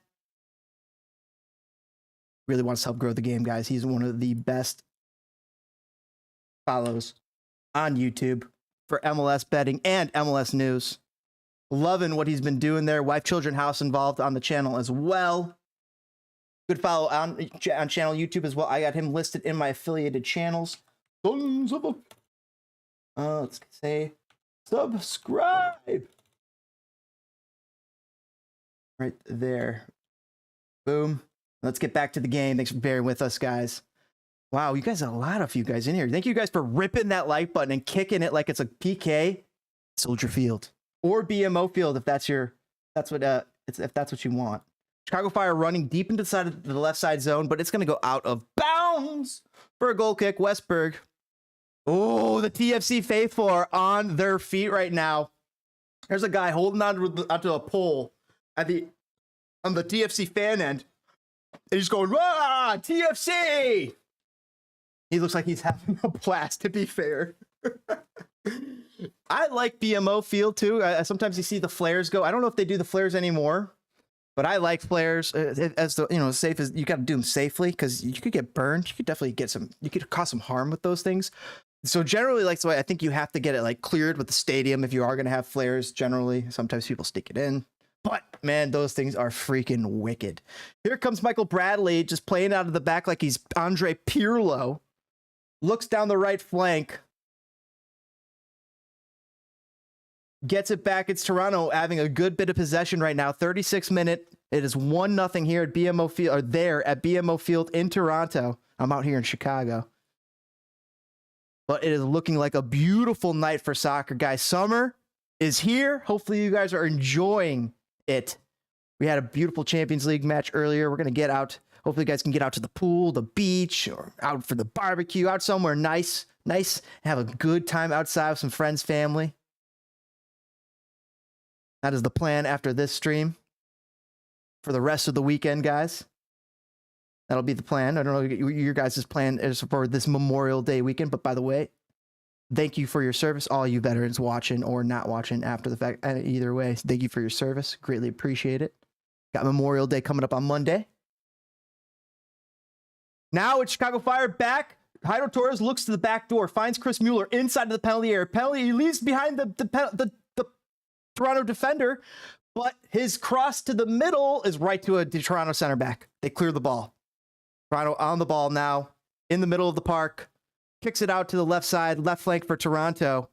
Really wants to help grow the game, guys. He's one of the best follows on YouTube for MLS betting and MLS news. Loving what he's been doing there. Wife, children, house involved on the channel as well. Good follow on channel YouTube as well. I got him listed in my affiliated channels. Sons of a... let's say subscribe. Right there. Boom. Let's get back to the game. Thanks for bearing with us, guys. Wow, you guys have a lot of you guys in here. Thank you guys for ripping that like button and kicking it like it's a PK. Soldier Field or BMO Field if that's what you want. Chicago Fire running deep into the left side zone, but it's going to go out of bounds for a goal kick. Westberg. Oh, the TFC faithful are on their feet right now. There's a guy holding onto a pole on the TFC fan end. And he's going, "Rah, TFC!" He looks like he's having a blast, to be fair. I like BMO Field, too. Sometimes you see the flares go. I don't know if they do the flares anymore, but I like flares as the, safe as you got to do them safely because you could get burned. You could definitely you could cause some harm with those things. So generally, like, so I think you have to get it like cleared with the stadium if you are going to have flares. Generally, sometimes people stick it in, but man, those things are freaking wicked. Here comes Michael Bradley just playing out of the back like he's Andre Pirlo. Looks down the right flank. gets it back. It's Toronto having a good bit of possession right now. 36 minute. It is 1-0 here at BMO Field, or there at BMO Field in Toronto. I'm out here in Chicago. But it is looking like a beautiful night for soccer, guys. Summer is here. Hopefully you guys are enjoying it. We had a beautiful Champions League match earlier. We're going to get out. Hopefully you guys can get out to the pool, the beach, or out for the barbecue, out somewhere nice, have a good time outside with some friends, family. That is the plan after this stream for the rest of the weekend, guys. That'll be the plan. I don't know what your guys' plan is for this Memorial Day weekend, but by the way, thank you for your service, all you veterans watching or not watching after the fact. Either way, thank you for your service. Greatly appreciate it. Got Memorial Day coming up on Monday. Now it's Chicago Fire back. Jairo Torres looks to the back door, finds Chris Mueller inside of the penalty area. Penalty, he leaves behind the Toronto defender, but his cross to the middle is right to a Toronto center back. They clear the ball. Toronto on the ball now, in the middle of the park, kicks it out to the left side, left flank for Toronto.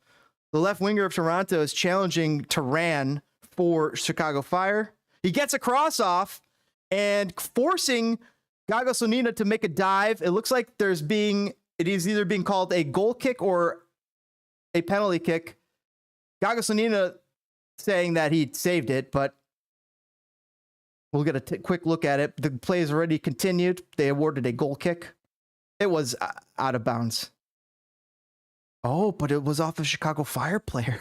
The left winger of Toronto is challenging Turan for Chicago Fire. He gets a cross off and forcing Gago Sonina to make a dive. It looks like it is either being called a goal kick or a penalty kick. Gago Sonina saying that he saved it, but we'll get a quick look at it. The play has already continued. They awarded a goal kick. It was out of bounds. Oh, but it was off a Chicago Fire player.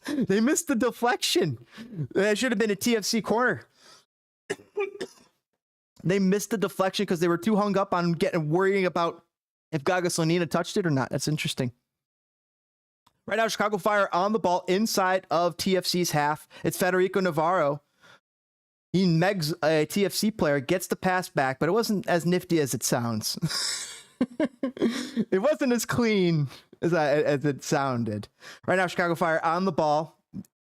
They missed the deflection. That should have been a TFC corner. They missed the deflection because they were too hung up on worrying about if Gago Sonina touched it or not. That's interesting. Right now, Chicago Fire on the ball inside of TFC's half. It's Federico Navarro. He megs a TFC player, gets the pass back, but it wasn't as nifty as it sounds. It wasn't as clean as it sounded. Right now, Chicago Fire on the ball,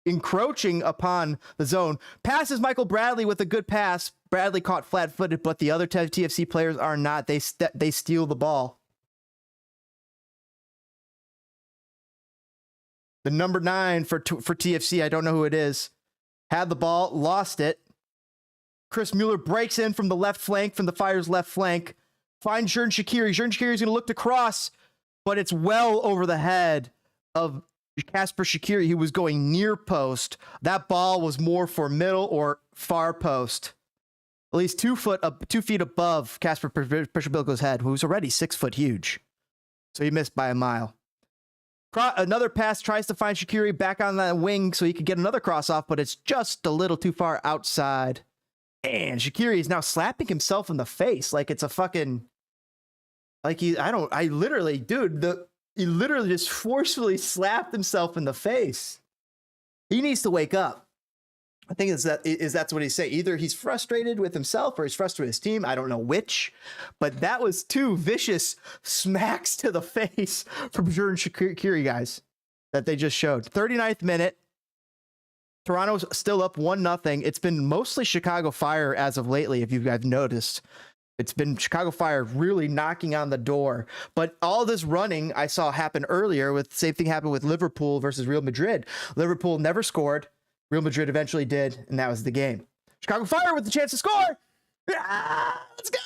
encroaching upon the zone. Passes Michael Bradley with a good pass. Bradley caught flat-footed, but the other TFC players are not. They steal the ball. The number 9 for TFC, I don't know who it is, had the ball, lost it. Chris Mueller breaks in from the left flank, from the Fire's left flank. Finds Jordan Shaqiri. Jordan Shaqiri is going to look to cross, but it's well over the head of Kasper Shaqiri, who was going near post. That ball was more for middle or far post. At least 2 feet above Kasper Pishobilko's head, who's already 6 foot huge. So he missed by a mile. Another pass tries to find Shaqiri back on that wing so he could get another cross off, but it's just a little too far outside. And Shaqiri is now slapping himself in the face like it's a fucking, like he literally just forcefully slapped himself in the face. He needs to wake up. I think that's what he's saying. Either he's frustrated with himself or he's frustrated with his team. I don't know which, but that was 2 vicious smacks to the face from Jordan Shaqiri, guys, that they just showed. 39th minute. Toronto's still up 1-0. It's been mostly Chicago Fire as of lately, if you guys noticed. It's been Chicago Fire really knocking on the door. But all this running I saw happen earlier. With same thing happened with Liverpool versus Real Madrid. Liverpool never scored. Real Madrid eventually did, and that was the game. Chicago Fire with the chance to score. Let's go.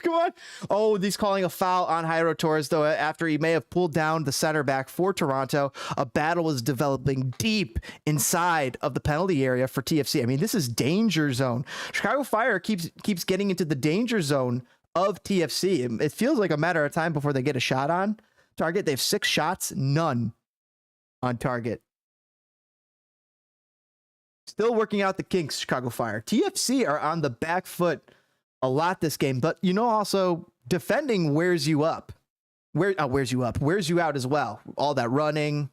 Come on. Oh, he's calling a foul on Jairo Torres, though, after he may have pulled down the center back for Toronto. A battle is developing deep inside of the penalty area for TFC. I mean, this is danger zone. Chicago Fire keeps getting into the danger zone of TFC. It feels like a matter of time before they get a shot on target. They have 6 shots, none on target. Still working out the kinks, Chicago Fire. TFC are on the back foot a lot this game, but also defending wears you up. Wears you out as well. All that running.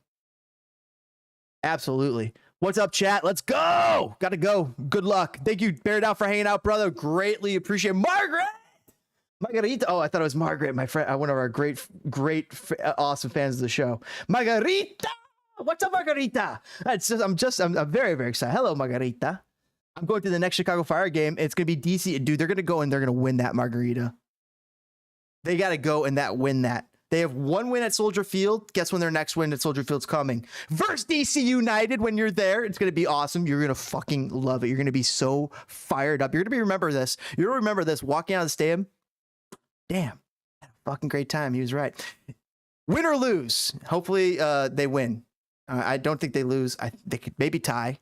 Absolutely. What's up, chat? Let's go. Gotta go. Good luck. Thank you, Bear Down, for hanging out, brother. Greatly appreciate it. Margarita. Oh, I thought it was Margaret, my friend. One of our great, awesome fans of the show. Margarita. What's up, Margarita? I'm very, very excited. Hello, Margarita. I'm going to the next Chicago Fire game. It's going to be DC. Dude, they're going to go and they're going to win that, Margarita. They got to go and win that. They have one win at Soldier Field. Guess when their next win at Soldier Field's coming? Versus DC United when you're there. It's going to be awesome. You're going to fucking love it. You're going to be so fired up. You're going to remember this. You're going to remember this walking out of the stadium. Damn. Had a fucking great time. He was right. Win or lose. Hopefully they win. I don't think they lose. They could maybe tie.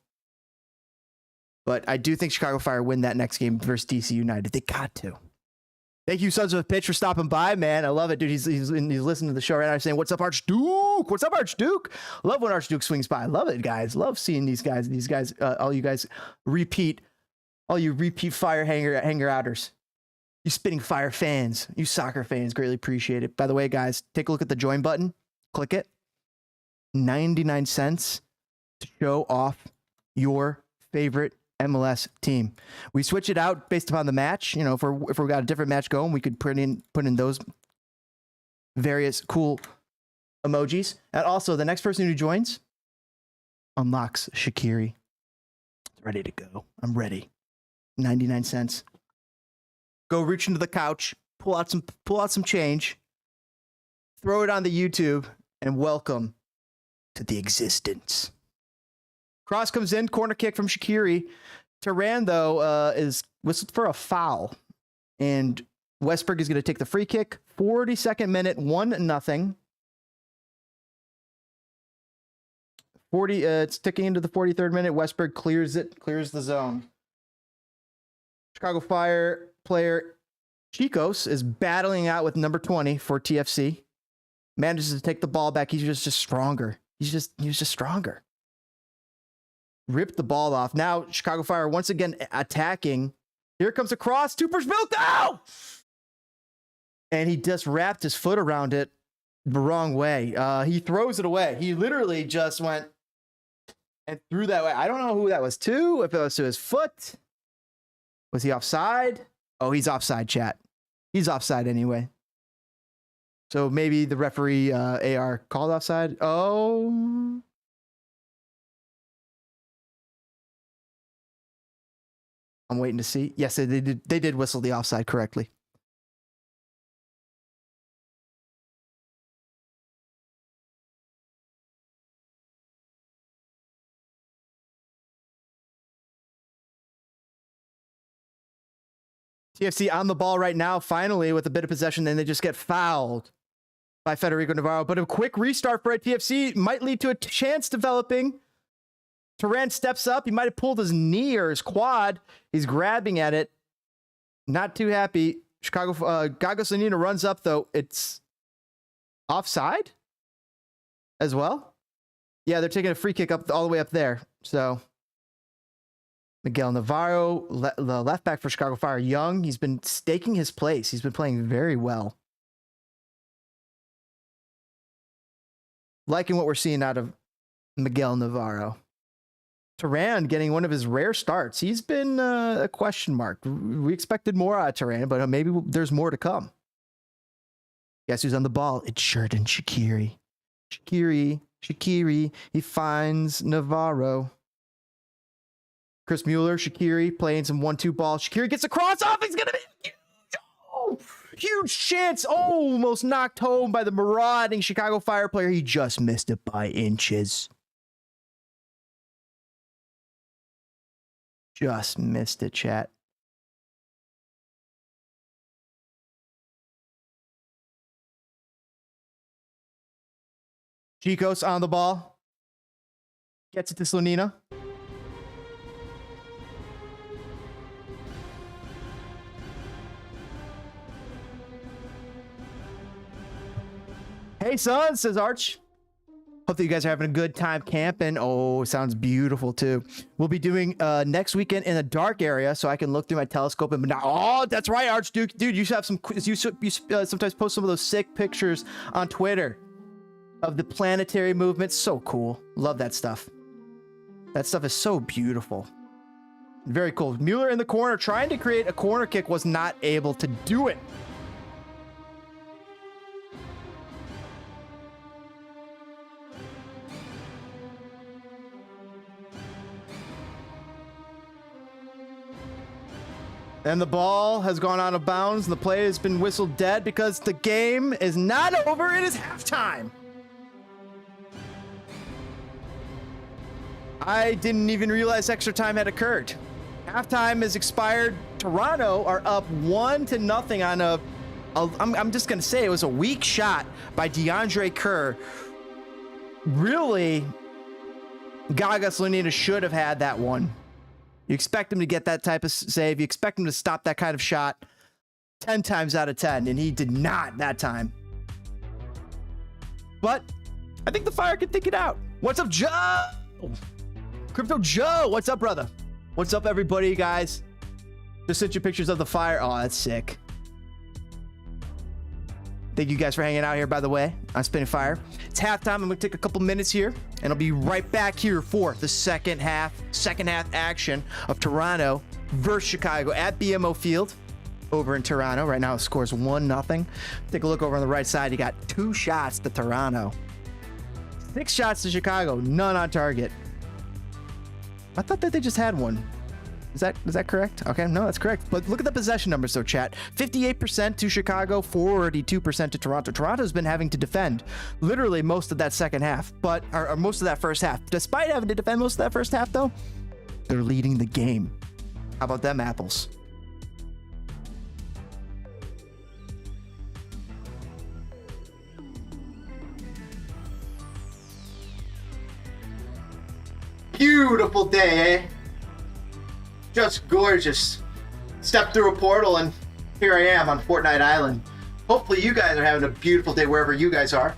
But I do think Chicago Fire win that next game versus DC United. They got to. Thank you, Sons of a Pitch, for stopping by, man. I love it, dude. He's listening to the show right now saying, "What's up, Archduke? What's up, Archduke?" Love when Archduke swings by. Love it, guys. Love seeing these guys. All you guys repeat. All you repeat fire hanger outers. You spitting fire fans. You soccer fans. Greatly appreciate it. By the way, guys, take a look at the join button. Click it. 99 cents to show off your favorite MLS team. We switch it out based upon the match. You know, if we got a different match going, we could put in those various cool emojis. And also, the next person who joins unlocks Shaqiri. Ready to go. I'm ready. 99 cents. Go reach into the couch, pull out some change, throw it on the YouTube, and welcome to the existence. Cross comes in, corner kick from Shaqiri. Turan, though, is whistled for a foul. And Westberg is going to take the free kick. 42nd minute, 1-0. It's ticking into the 43rd minute. Westberg clears the zone. Chicago Fire player Chicos is battling out with number 20 for TFC. Manages to take the ball back. He's just stronger. He was just stronger. Ripped the ball off. Now Chicago Fire once again attacking. Here comes a cross. Tupersbilko! And he just wrapped his foot around it the wrong way. He throws it away. He literally just went and threw that way. I don't know who that was to. If it was to his foot. Was he offside? Oh, he's offside, chat. He's offside anyway. So maybe the referee AR called offside. Oh. I'm waiting to see. Yes, they did whistle the offside correctly. TFC on the ball right now, finally, with a bit of possession. Then they just get fouled by Federico Navarro. But a quick restart for TFC might lead to a chance developing. Turan steps up. He might have pulled his knee or his quad. He's grabbing at it. Not too happy. Chicago Gago Sanina runs up, though. It's offside as well. Yeah, they're taking a free kick up all the way up there. So Miguel Navarro, the left back for Chicago Fire, young. He's been staking his place. He's been playing very well. Liking what we're seeing out of Miguel Navarro. Turan getting one of his rare starts. He's been a question mark. We expected more out of Turan, but maybe there's more to come. Guess who's on the ball? It's Sheridan Shaqiri. Shaqiri. He finds Navarro. Chris Mueller, Shaqiri playing some 1-2 ball. Shaqiri gets a cross off. He's going to be huge. Oh, huge chance. Almost knocked home by the marauding Chicago Fire player. He just missed it by inches. Just missed it, chat. Chicos on the ball. Gets it to Slonina. Hey, son, says Arch. Hope that you guys are having a good time camping. Oh, sounds beautiful, too. We'll be doing next weekend in a dark area, so I can look through my telescope. And oh, that's right, Archduke. Dude, you should have some. You sometimes post some of those sick pictures on Twitter of the planetary movement. So cool. Love that stuff. That stuff is so beautiful. Very cool. Mueller in the corner trying to create a corner kick, was not able to do it. And the ball has gone out of bounds. And the play has been whistled dead because the game is not over. It is halftime. I didn't even realize extra time had occurred. Halftime has expired. Toronto are up 1-0 on I'm just going to say it was a weak shot by DeAndre Kerr. Really, Gaga Slonina should have had that one. You expect him to get that type of save. You expect him to stop that kind of shot 10 times out of 10, and he did not that time. But I think the Fire can think it out. What's up, Joe? Crypto Joe, what's up, brother? What's up, everybody, guys? Just sent you pictures of the Fire. Oh, that's sick. Thank you guys for hanging out here, by the way, on Spinning Fire. It's halftime. I'm going to take a couple minutes here, and I'll be right back here for the second half action of Toronto versus Chicago at BMO Field over in Toronto. Right now, it scores 1-0. Take a look over on the right side. You got 2 shots to Toronto, 6 shots to Chicago, none on target. I thought that they just had one. Is that correct? Okay, no, that's correct. But look at the possession numbers, though, chat. 58% to Chicago, 42% to Toronto. Toronto's been having to defend literally most of that second half, or most of that first half. Despite having to defend most of that first half, though, they're leading the game. How about them apples? Beautiful day, eh? Just gorgeous. Stepped through a portal and here I am on Fortnite Island. Hopefully you guys are having a beautiful day wherever you guys are.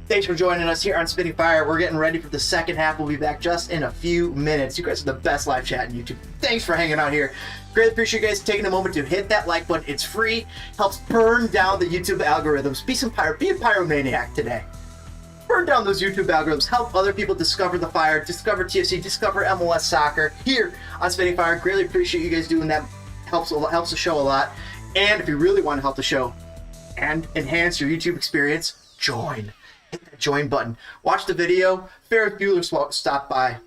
Thanks for joining us here on Spinning Fire. We're getting ready for the second half. We'll be back just in a few minutes. You guys are the best live chat on YouTube. Thanks for hanging out here. Greatly appreciate you guys taking a moment to hit that like button. It's free. Helps burn down the YouTube algorithms. Be a pyromaniac today. Burn down those YouTube algorithms. Help other people discover the Fire, discover TFC, discover MLS soccer here on Spinning Fire. Greatly appreciate you guys doing that. Helps the show a lot. And if you really want to help the show and enhance your YouTube experience, join. Hit that join button. Watch the video. Ferris Bueller stopped by.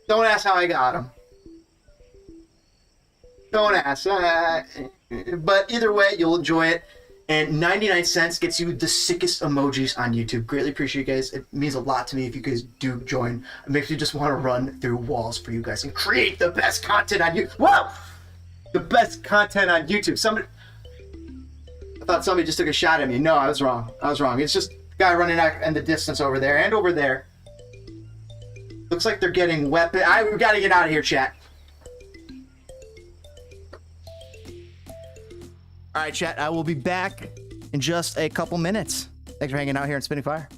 Don't ask how I got him. Don't ask. But either way, you'll enjoy it. And 99 cents gets you the sickest emojis on YouTube. Greatly appreciate you guys. It means a lot to me if you guys do join. It makes me just want to run through walls for you guys and create the best content on YouTube. Whoa! The best content on YouTube. I thought somebody just took a shot at me. No, I was wrong. It's just a guy running out in the distance over there and over there. Looks like they're getting weapon. We got to get out of here, chat. All right, chat, I will be back in just a couple minutes. Thanks for hanging out here on Spinning Fire.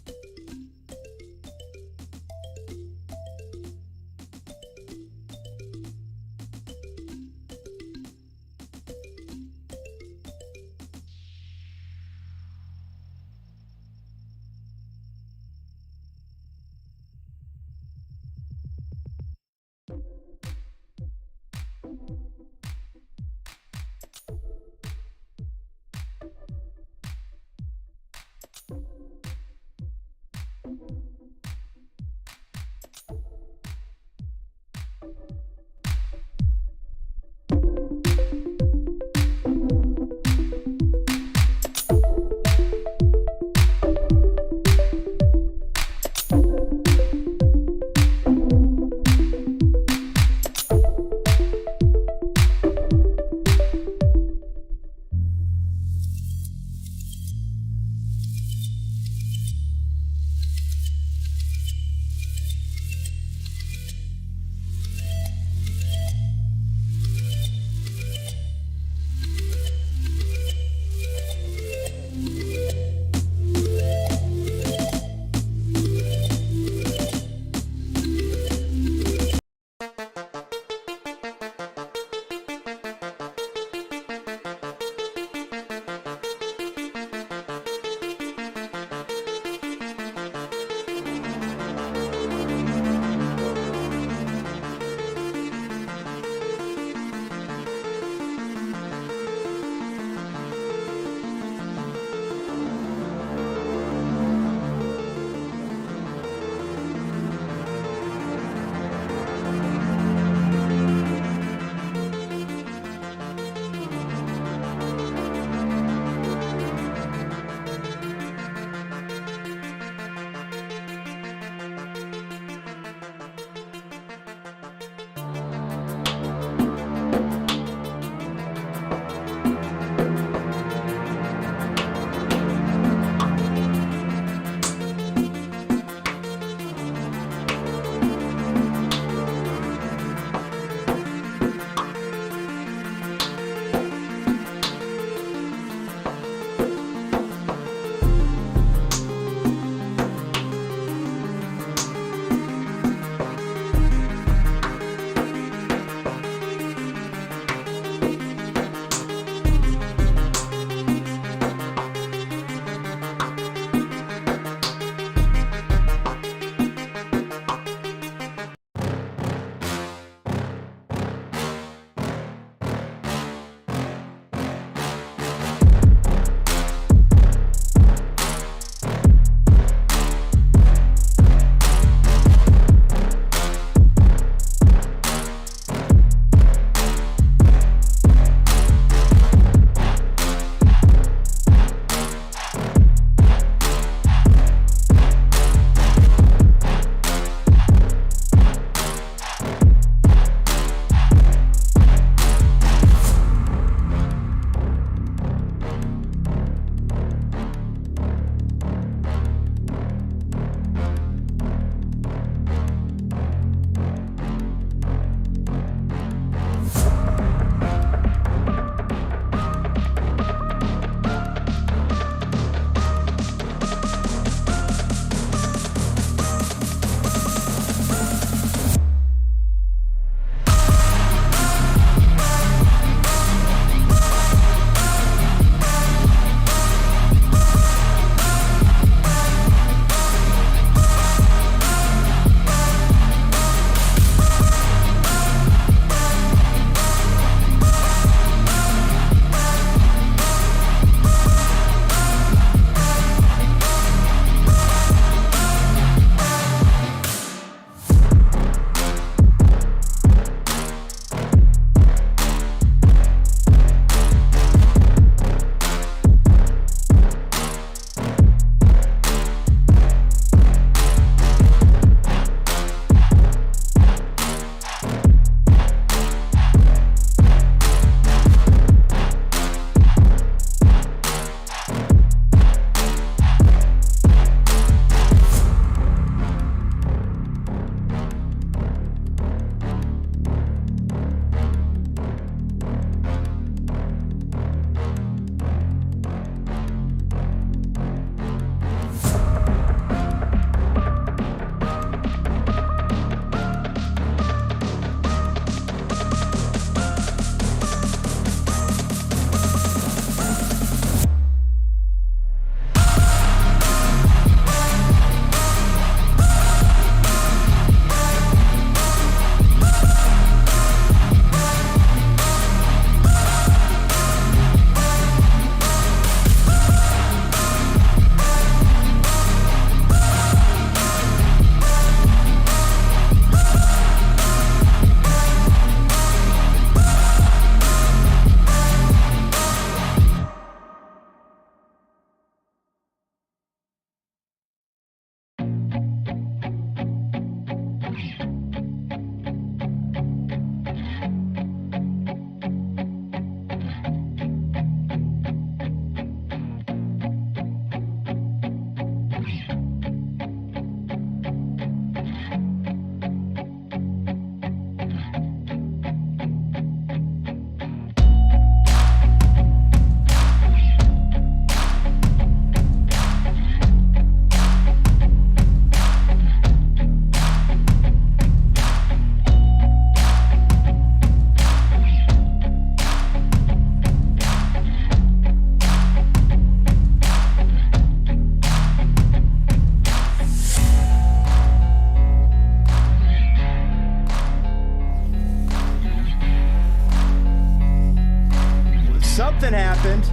segment happened.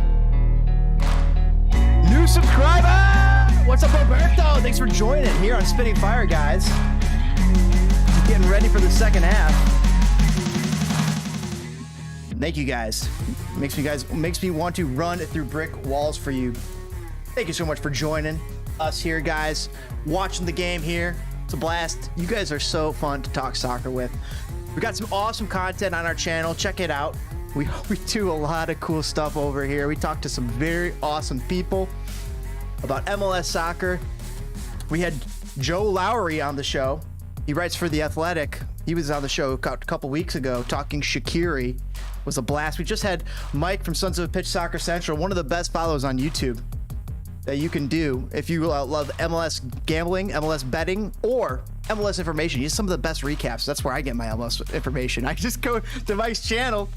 New subscriber! What's up, Roberto? Thanks for joining here on Spitting Fire, guys. Just getting ready for the second half. Thank you, guys. Makes me want to run through brick walls for you. Thank you so much for joining us here, guys. Watching the game here. It's a blast. You guys are so fun to talk soccer with. We got some awesome content on our channel. Check it out. We do a lot of cool stuff over here. We talk to some very awesome people about MLS soccer. We had Joe Lowry on the show. He writes for The Athletic. He was on the show a couple weeks ago talking Shaqiri. It was a blast. We just had Mike from Sons of a Pitch Soccer Central, one of the best follows on YouTube that you can do if you love MLS gambling, MLS betting, or MLS information. He's some of the best recaps. That's where I get my MLS information. I just go to Mike's channel,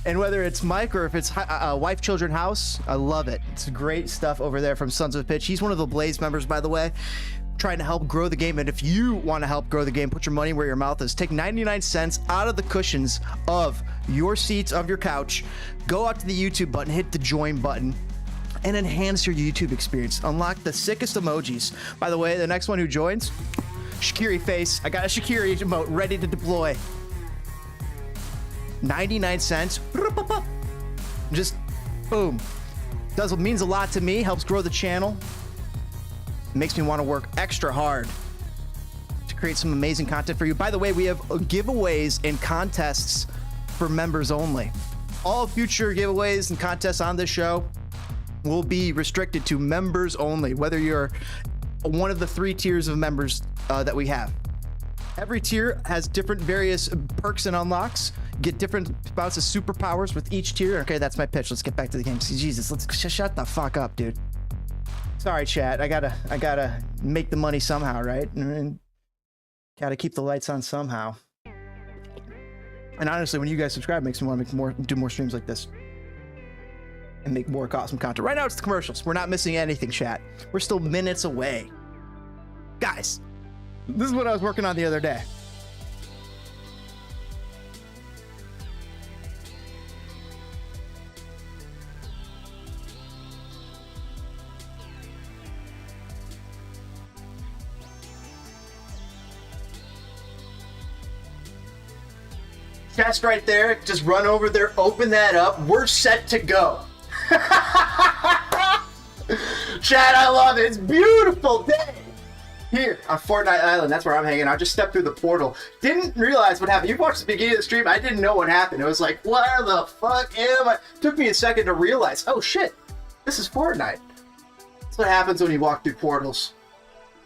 and whether it's Mike or if it's Wife Children House, I love it. It's great stuff over there from Sons of a Pitch. He's one of the Blaze members, by the way, trying to help grow the game. And if you want to help grow the game, put your money where your mouth is. Take 99 cents out of the cushions of your seats, of your couch. Go up to the YouTube button, hit the join button, and enhance your YouTube experience. Unlock the sickest emojis. By the way, the next one who joins, Shaqiri face. I got a Shaqiri emote ready to deploy. 99 cents. Just boom. Means a lot to me. Helps grow the channel. Makes me want to work extra hard to create some amazing content for you. By the way, we have giveaways and contests for members only. All future giveaways and contests on this show will be restricted to members only, whether you're one of the 3 tiers of members that we have. Every tier has different various perks and unlocks. Get different bouts of superpowers with each tier. Okay, that's my pitch. Let's get back to the game. Jesus, let's shut the fuck up, dude. Sorry, chat. I gotta make the money somehow, right? And gotta keep the lights on somehow. And honestly, when you guys subscribe, it makes me want to do more streams like this. And make more awesome content. Right now, it's the commercials. We're not missing anything, chat. We're still minutes away. Guys, this is what I was working on the other day. Chest right there. Just run over there, open that up. We're set to go. Chat, I love it. It's a beautiful day here on Fortnite Island. That's where I'm hanging out. Just stepped through the portal. Didn't realize what happened. You watched the beginning of the stream. I didn't know what happened. It was like, where the fuck am I? Took me a second to realize, oh shit, this is Fortnite. That's what happens when you walk through portals.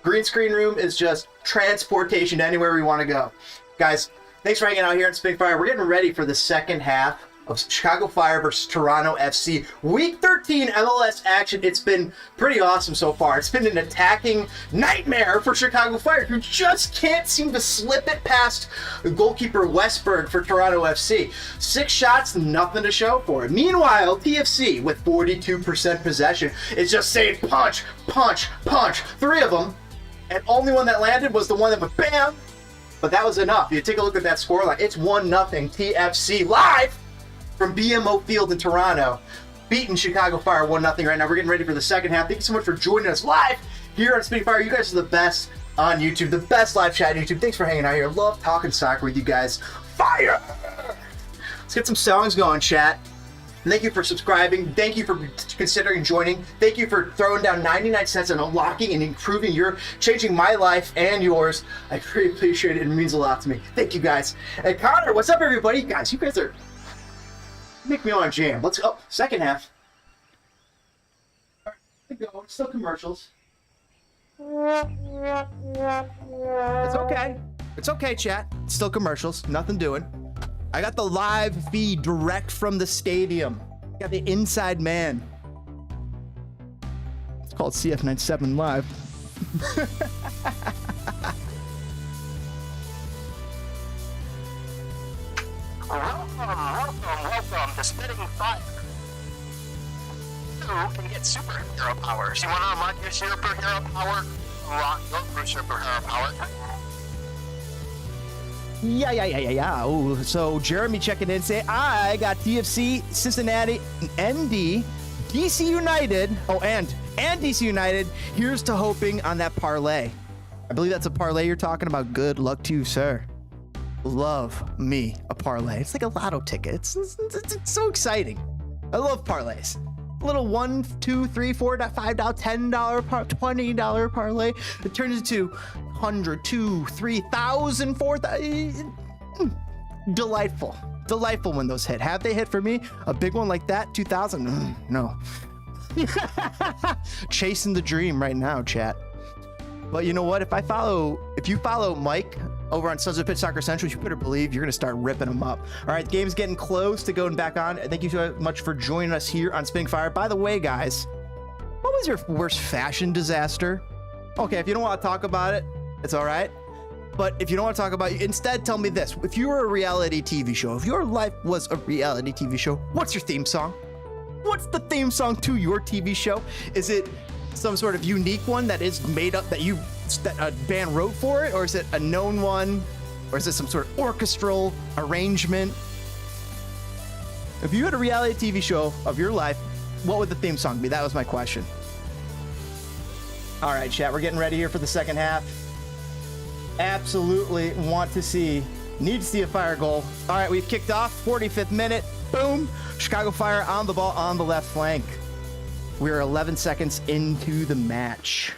Green screen room is just transportation to anywhere we want to go. Guys, thanks for hanging out here in Spitting Fire. We're getting ready for the second half of Chicago Fire versus Toronto FC. Week 13 MLS action. It's been pretty awesome so far. It's been an attacking nightmare for Chicago Fire, who just can't seem to slip it past goalkeeper Westberg for Toronto FC. 6 shots, nothing to show for it. Meanwhile, TFC, with 42% possession, is just saying punch, punch, punch. 3 of them, and only one that landed was the one that went bam. But that was enough. You take a look at that scoreline. It's 1-0 TFC live from BMO Field in Toronto, beating Chicago Fire 1-0 right now. We're getting ready for the second half. Thank you so much for joining us live here on Spitting Fire. You guys are the best on YouTube, the best live chat on YouTube. Thanks for hanging out here. Love talking soccer with you guys. Fire! Let's get some songs going, chat. Thank you for subscribing. Thank you for considering joining. Thank you for throwing down 99 cents and unlocking and improving changing my life and yours. I really appreciate it. It means a lot to me. Thank you, guys. And Connor, what's up, everybody? Guys, you guys are make me on jam. Let's go. Second half. All right, go. It's still commercials. It's okay. It's okay, chat. It's still commercials. Nothing doing. I got the live feed direct from the stadium. Got the inside man. It's called CF97 Live. Welcome to Spitting Fire. You can get superhero powers. You want to unlock your superhero power? Unlock your superhero power. Yeah. Oh, so Jeremy checking in, say, I got TFC, Cincinnati, ND, DC United. Oh, and DC United. Here's to hoping on that parlay. I believe that's a parlay you're talking about. Good luck to you, sir. Love me a parlay. It's like a lotto ticket. It's so exciting. I love parlays. A little $1, $2, $3, $4, $5, $10, $20 parlay. It turns into 100, 2, 3,000, 4,000. Delightful when those hit. Have they hit for me? A big one like that, 2,000? No. Chasing the dream right now, chat. But you know what? If you follow Mike over on Sons of Pitch Soccer Central, you better believe you're going to start ripping them up. All right, the game's getting close to going back on. Thank you so much for joining us here on Spinning Fire. By the way, guys, what was your worst fashion disaster? Okay, if you don't want to talk about it, it's all right. But if you don't want to talk about it, instead tell me this. If you were a reality TV show, if your life was a reality TV show, what's your theme song? What's the theme song to your TV show? Is it some sort of unique one that is made up that a band wrote for it, or is it a known one, or is it some sort of orchestral arrangement? If you had a reality TV show of your life, what would the theme song be? That was my question. All right, chat, we're getting ready here for the second half. Absolutely need to see a Fire goal. All right, we've kicked off, 45th minute, boom, Chicago Fire on the ball on the left flank. We're 11 seconds into the match.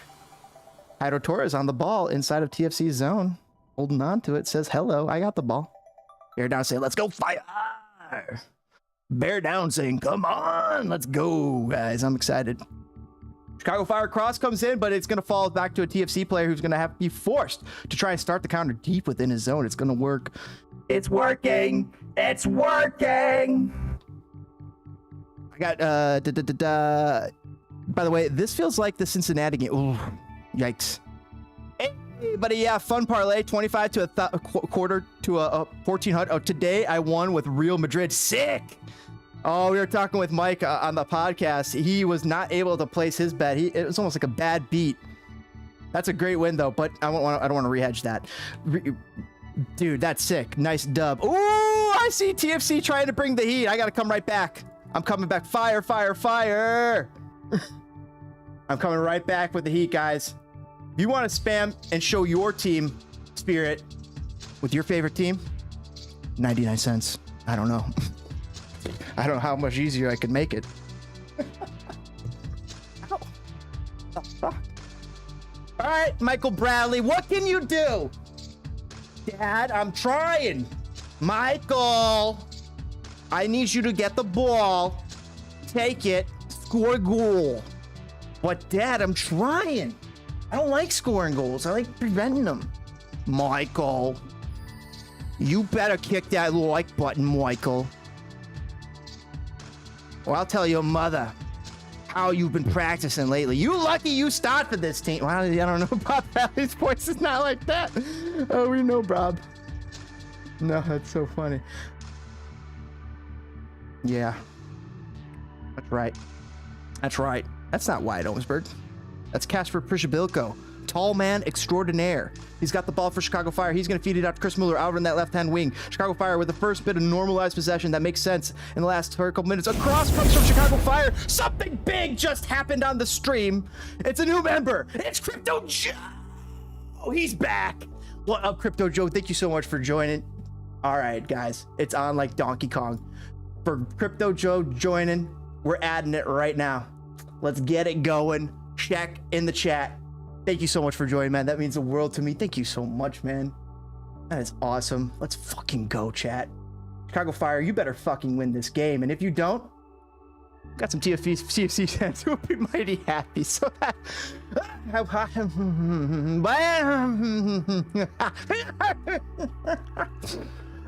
Jairo Torres on the ball inside of TFC's zone. Holding on to it, says, hello, I got the ball. Bear down saying, let's go Fire. Bear down saying, come on, let's go, guys. I'm excited. Chicago Fire cross comes in, but it's going to fall back to a TFC player who's going to have to be forced to try and start the counter deep within his zone. It's going to work. It's working. It's working. I got, by the way, this feels like the Cincinnati game. Ooh, yikes. Hey, buddy, yeah, fun parlay, 25 to a quarter to a 1400. Oh, today I won with Real Madrid. Sick. Oh, we were talking with Mike on the podcast. He was not able to place his bet. It was almost like a bad beat. That's a great win, though, but I don't want to rehedge that. Dude, that's sick. Nice dub. Ooh, I see TFC trying to bring the heat. I got to come right back. I'm coming back. Fire, fire, fire. I'm coming right back with the heat, guys. If you want to spam and show your team spirit with your favorite team, 99 cents. I don't know. I don't know how much easier I could make it. Ow. Oh, fuck. All right, Michael Bradley, what can you do? Dad, I'm trying. Michael, I need you to get the ball, take it, score a goal. But Dad, I'm trying. I don't like scoring goals. I like preventing them. Michael, you better kick that like button, Michael. Well, I'll tell your mother how you've been practicing lately. You lucky you start for this team. Well, I don't know about that. His voice is not like that. Oh, we know, Bob. No, that's so funny. Yeah. That's right. That's right. That's not Wyatt Owensberg. That's Kasper Prishabilko. Tall man extraordinaire. He's got the ball for Chicago Fire. He's going to feed it out to Chris Mueller out on that left-hand wing. Chicago Fire with the first bit of normalized possession. That makes sense in the last couple minutes. A cross comes from Chicago Fire. Something big just happened on the stream. It's a new member. It's Crypto Joe. Oh, he's back. What up, Crypto Joe? Thank you so much for joining. All right, guys. It's on like Donkey Kong. For Crypto Joe joining, we're adding it right now. Let's get it going. Check in the chat. Thank you so much for joining, man. That means the world to me. Thank you so much, man. That is awesome. Let's fucking go, chat. Chicago Fire, you better fucking win this game. And if you don't, got some TFC fans who will be mighty happy. So that...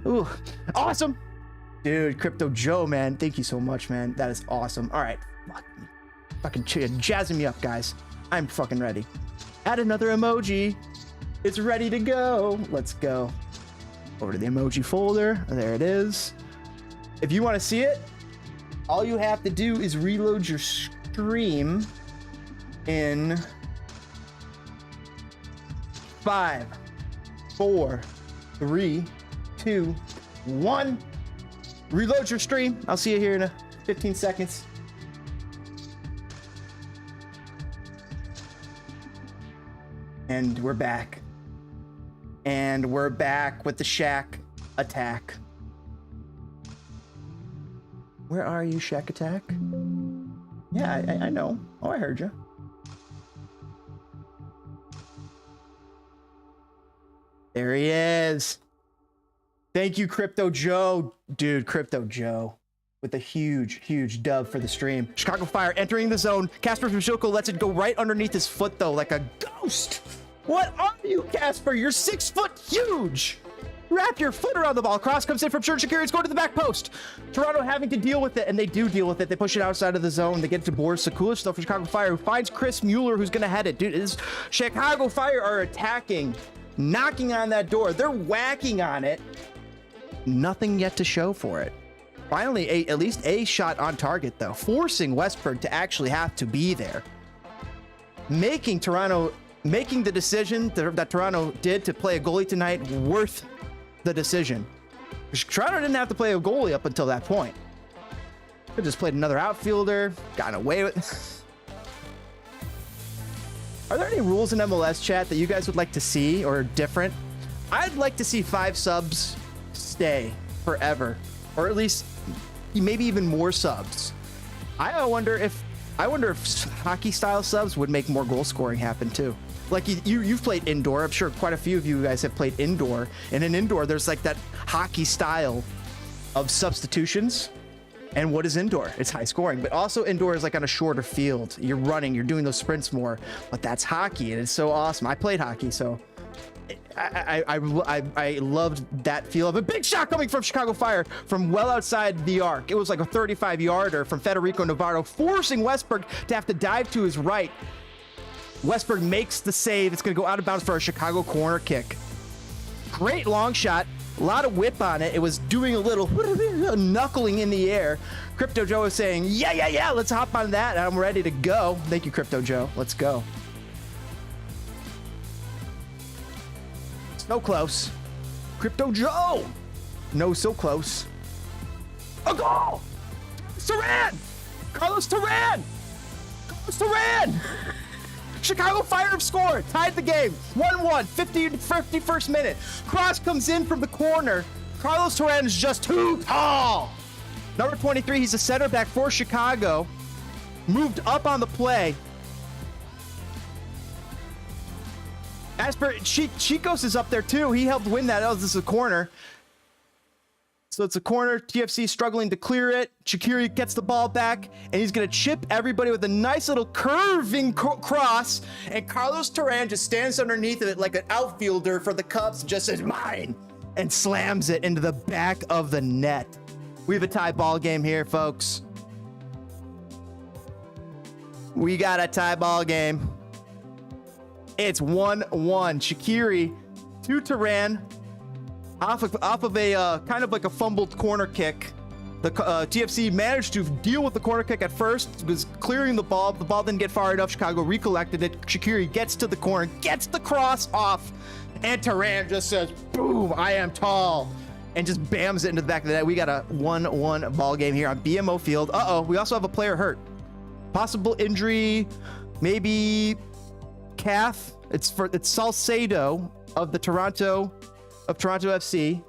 Ooh, awesome. Dude, Crypto Joe, man. Thank you so much, man. That is awesome. All right. Fucking jazzing me up, guys. I'm fucking ready. Add another emoji. It's ready to go. Let's go. Over to the emoji folder. There it is. If you want to see it, all you have to do is reload your stream in 5, 4, 3, 2, 1. Reload your stream. I'll see you here in 15 seconds. And we're back. And we're back with the Shack attack. Where are you, Shack attack? Yeah, I know. Oh, I heard you. There he is. Thank you, Crypto Joe. Dude, Crypto Joe with a huge dub for the stream. Chicago Fire entering the zone. Casper Mishoko lets it go right underneath his foot, though, like a ghost. What are you, Casper? You're 6 foot huge. Wrap your foot around the ball. Cross comes in from Shakiri. It's going to the back post. Toronto having to deal with it, and they do deal with it. They push it outside of the zone. They get it to Boris Sekulic, though, for Chicago Fire, who finds Chris Mueller, who's going to head it. Dude, this Chicago Fire are attacking, knocking on that door. They're whacking on it. Nothing yet to show for it. Finally, at least a shot on target, though, forcing Westberg to actually have to be there. Making the decision that Toronto did to play a goalie tonight worth the decision. Toronto didn't have to play a goalie up until that point. Could just played another outfielder, gotten away with. Are there any rules in MLS chat that you guys would like to see or different? I'd like to see 5 subs stay forever, or at least maybe even more subs. I wonder if hockey style subs would make more goal scoring happen too. Like you've played indoor. I'm sure quite a few of you guys have played indoor. And in indoor, there's like that hockey style of substitutions. And what is indoor? It's high scoring, but also indoor is like on a shorter field. You're running, you're doing those sprints more, but that's hockey and it's so awesome. I played hockey, so I loved that feel of a big shot coming from Chicago Fire from well outside the arc. It was like a 35-yarder from Federico Navarro, forcing Westberg to have to dive to his right. Westberg makes the save. It's going to go out of bounds for a Chicago corner kick. Great long shot. A lot of whip on it. It was doing a little knuckling in the air. Crypto Joe is saying, yeah, let's hop on that. I'm ready to go. Thank you, Crypto Joe. Let's go. So close. Crypto Joe. No, so close. A goal! Saran! Carlos Saran! Carlos Saran! Chicago Fire have scored, tied the game, 1-1, 51st minute. Cross comes in from the corner. Carlos Turan is just too tall. Number 23, he's a center back for Chicago. Moved up on the play. Asper, Chicos is up there too. He helped win that. This is a corner. So it's a corner. TFC struggling to clear it. Shaqiri gets the ball back, and he's going to chip everybody with a nice little curving cross. And Carlos Turan just stands underneath of it like an outfielder for the Cubs, just says, mine, and slams it into the back of the net. We have a tie ball game here, folks. We got a tie ball game. It's 1-1. Shaqiri to Turan. Off of a kind of like a fumbled corner kick. The TFC managed to deal with the corner kick at first. It was clearing the ball. The ball didn't get far enough. Chicago recollected it. Shaqiri gets to the corner, gets the cross off, and Turan just says, boom, I am tall, and just bams it into the back of the net. We got a 1-1 ball game here on BMO Field. We also have a player hurt. Possible injury, maybe calf. It's Salcedo of the Toronto FC.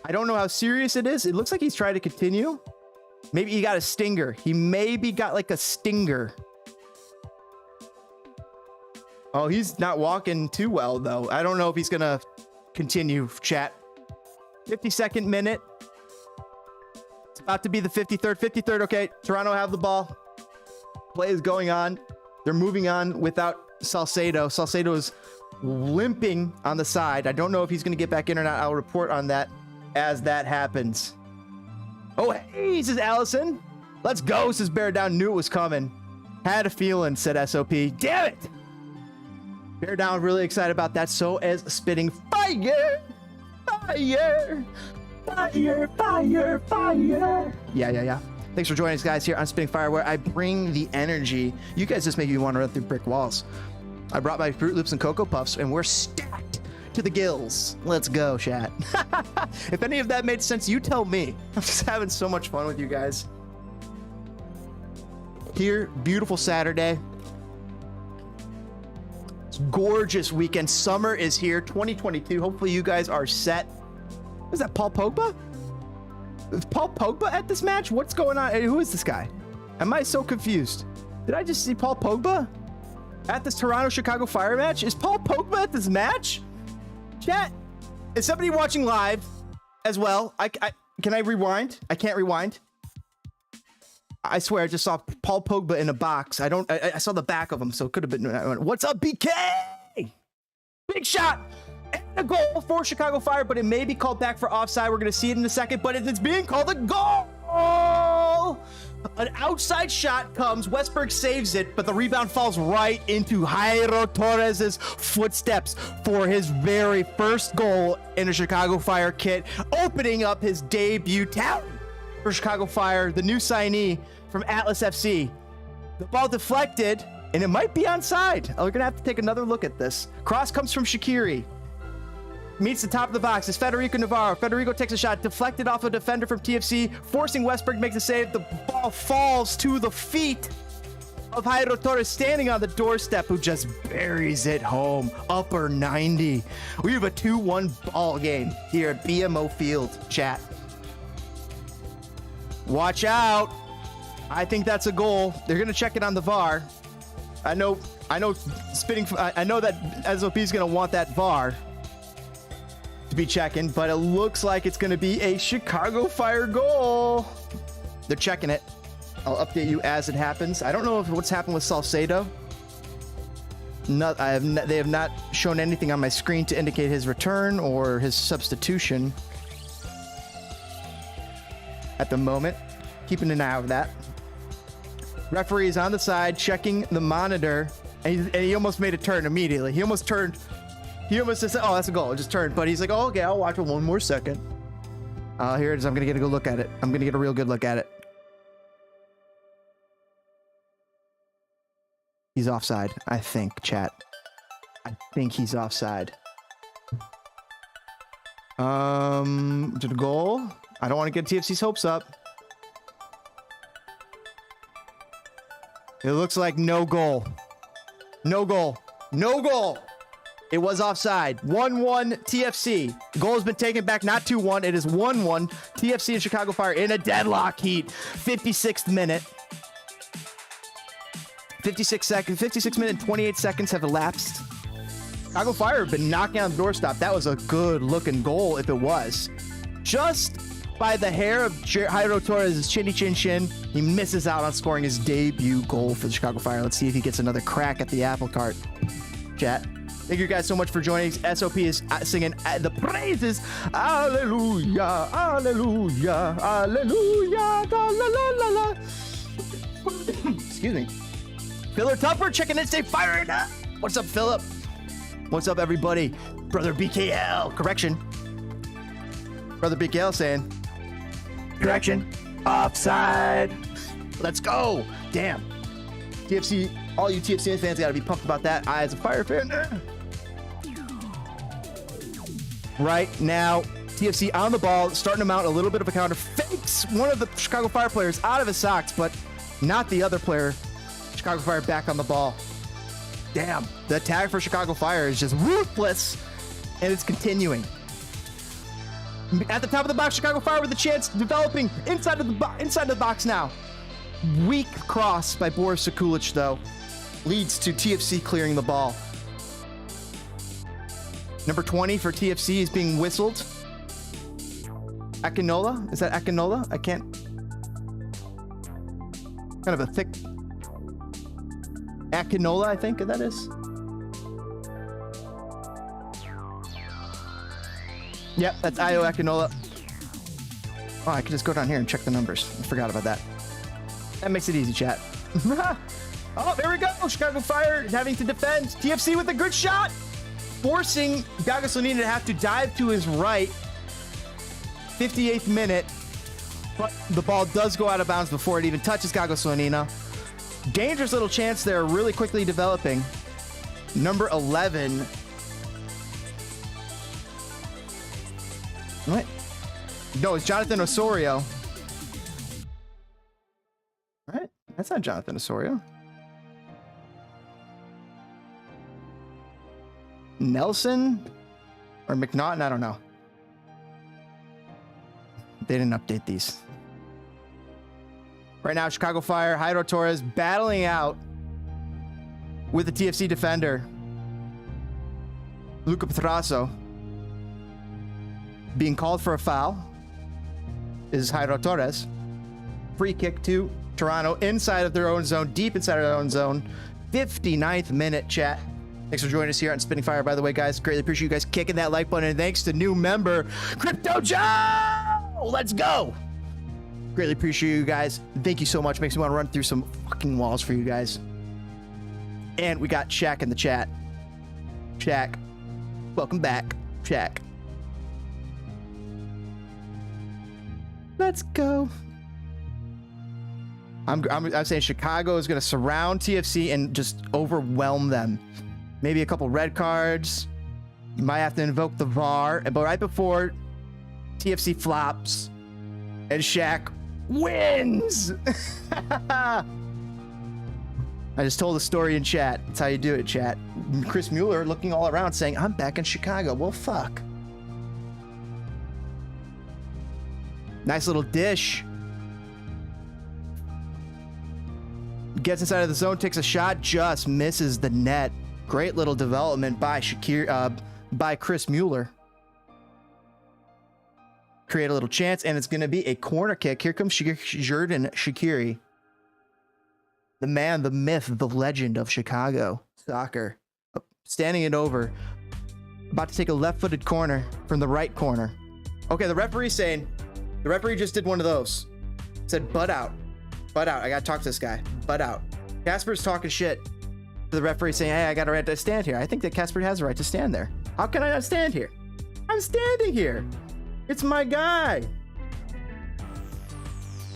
I don't know how serious it is. It looks like he's trying to continue. Maybe he got a stinger. He maybe got like a stinger. Oh, he's not walking too well, though. I don't know if he's going to continue, chat. 52nd minute. It's about to be the 53rd. Okay, Toronto have the ball. Play is going on. They're moving on without Salcedo. Salcedo is limping on the side. I don't know if he's going to get back in or not. I'll report on that as that happens. Oh, hey, says Allison. Let's go, says Bear Down. Knew it was coming. Had a feeling, said SOP. Damn it! Bear Down really excited about that. So as Spitting Fire! Fire! Fire! Fire! Fire! Yeah. Thanks for joining us, guys, here on Spitting Fire, where I bring the energy. You guys just make me want to run through brick walls. I brought my Fruit Loops and Cocoa Puffs, and we're stacked. to the gills. Let's go, chat. If any of that made sense, you tell me. I'm just having so much fun with you guys. Here, beautiful Saturday. It's gorgeous weekend. Summer is here, 2022. Hopefully you guys are set. Is that Paul Pogba? Is Paul Pogba at this match? What's going on? Hey, who is this guy? Am I so confused? Did I just see Paul Pogba at this Toronto-Chicago Fire match? Is Paul Pogba at this match? Chat, is somebody watching live as well? Can I rewind? I can't rewind. I swear I just saw Paul Pogba in a box. I saw the back of him, so it could have been. What's up, BK? Big shot and a goal for Chicago Fire, but it may be called back for offside. We're going to see it in a second, but it's being called a goal. An outside shot comes. Westberg saves it, but the rebound falls right into Jairo Torres's footsteps for his very first goal in a Chicago Fire kit, opening up his debut talent for Chicago Fire, the new signee from Atlas FC. The ball deflected, and it might be onside. We're gonna have to take another look at this. Cross comes from Shaqiri. Meets the top of the box. It's Federico Navarro. Federico takes a shot, deflected off a defender from TFC, forcing Westberg to make the save. The ball falls to the feet of Jairo Torres, standing on the doorstep, who just buries it home. Upper 90. We have a 2-1 ball game here at BMO Field, chat. Watch out. I think that's a goal. They're going to check it on the VAR. I know that SOP is going to want that VAR to be checking, but it looks like it's going to be a Chicago Fire goal. They're checking it. I'll update you as it happens. I don't know what's happened with Salcedo. They have not shown anything on my screen to indicate his return or his substitution at the moment. Keeping an eye on that. Referee is on the side checking the monitor, and he almost made a turn immediately. He almost turned. He almost just said, "Oh, that's a goal." It just turned, but he's like, "Oh, okay, I'll watch it one more second." Here it is. I'm gonna get a good look at it. I'm gonna get a real good look at it. He's offside, I think, chat. I think he's offside. To the goal. I don't want to get TFC's hopes up. It looks like no goal. No goal. No goal. It was offside. 1-1 TFC. The goal has been taken back, not 2-1. It is 1-1 TFC and Chicago Fire in a deadlock heat. 56th minute. 56 minutes and 28 seconds have elapsed. Chicago Fire have been knocking on the doorstop. That was a good looking goal if it was. Just by the hair of Jairo Torres' chinny chin chin, he misses out on scoring his debut goal for the Chicago Fire. Let's see if he gets another crack at the apple cart. Chat. Thank you guys so much for joining. SOP is singing the praises. Hallelujah, hallelujah, hallelujah, la la la la. Excuse me. Philip Tupper checking in, stay firing up. What's up, Philip? What's up, everybody? Brother BKL. Correction. Brother BKL saying, correction. Offside. Let's go. Damn. TFC, all you TFC fans got to be pumped about that. I, as a Fire fan, right now, TFC on the ball, starting to mount a little bit of a counter. Fakes one of the Chicago Fire players out of his socks, but not the other player. Chicago Fire back on the ball. Damn. The attack for Chicago Fire is just ruthless, and it's continuing. At the top of the box, Chicago Fire with a chance developing inside of the box now. Weak cross by Boris Sekulic, though, leads to TFC clearing the ball. Number 20 for TFC is being whistled. Akinola? Is that Akinola? I can't. Kind of a thick. Akinola, I think that is. Yep, that's Ayo Akinola. Oh, I can just go down here and check the numbers. I forgot about that. That makes it easy, chat. Oh, there we go. Chicago Fire having to defend. TFC with a good shot. Forcing Gaga Slonina to have to dive to his right. 58th minute. But the ball does go out of bounds before it even touches Gaga Slonina. Dangerous little chance there, really quickly developing. Number 11. What? No, it's Jonathan Osorio. All right, that's not Jonathan Osorio. Nelson or McNaughton, I don't know. They didn't update these. Right now, Chicago Fire, Jairo Torres battling out with the TFC defender, Luca Petrasso. Being called for a foul is Jairo Torres. Free kick to Toronto inside of their own zone, deep inside of their own zone. 59th minute, chat. Thanks for joining us here on Spitting Fire, by the way, guys. Greatly appreciate you guys kicking that like button. And thanks to new member, Crypto Joe! Let's go! Greatly appreciate you guys. Thank you so much. Makes me want to run through some fucking walls for you guys. And we got Shaq in the chat. Shaq, welcome back. Shaq. Let's go. I'm saying Chicago is going to surround TFC and just overwhelm them. Maybe a couple red cards. You might have to invoke the VAR. But right before TFC flops and Shaq wins. I just told the story in chat. That's how you do it, chat. Chris Mueller looking all around saying, I'm back in Chicago. Well, fuck. Nice little dish. Gets inside of the zone, takes a shot, just misses the net. Great little development by by Chris Mueller. Create a little chance, and it's going to be a corner kick. Here comes Jordan Shaqiri. The man, the myth, the legend of Chicago soccer. Standing it over. About to take a left-footed corner from the right corner. Okay, the referee's saying, the referee just did one of those. Said, butt out. Butt out. I got to talk to this guy. Butt out. Casper's talking shit to the referee saying, hey, I got a right to stand here. I think that Casper has a right to stand there. How can I not stand here? I'm standing here. It's my guy.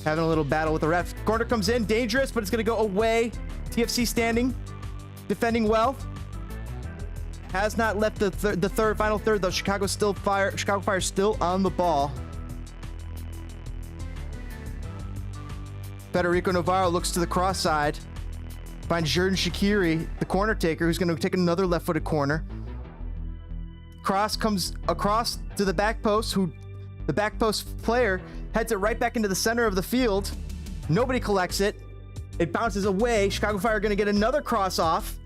Having a little battle with the ref. Corner comes in, dangerous, but it's going to go away. TFC standing, defending well. Has not left the final third, though. Chicago Fire still on the ball. Federico Navarro looks to the cross side. Finds Jordan Shaqiri, the corner taker, who's going to take another left-footed corner. Cross comes across to the back post, the back post player heads it right back into the center of the field. Nobody collects it. It bounces away. Chicago Fire are going to get another cross off.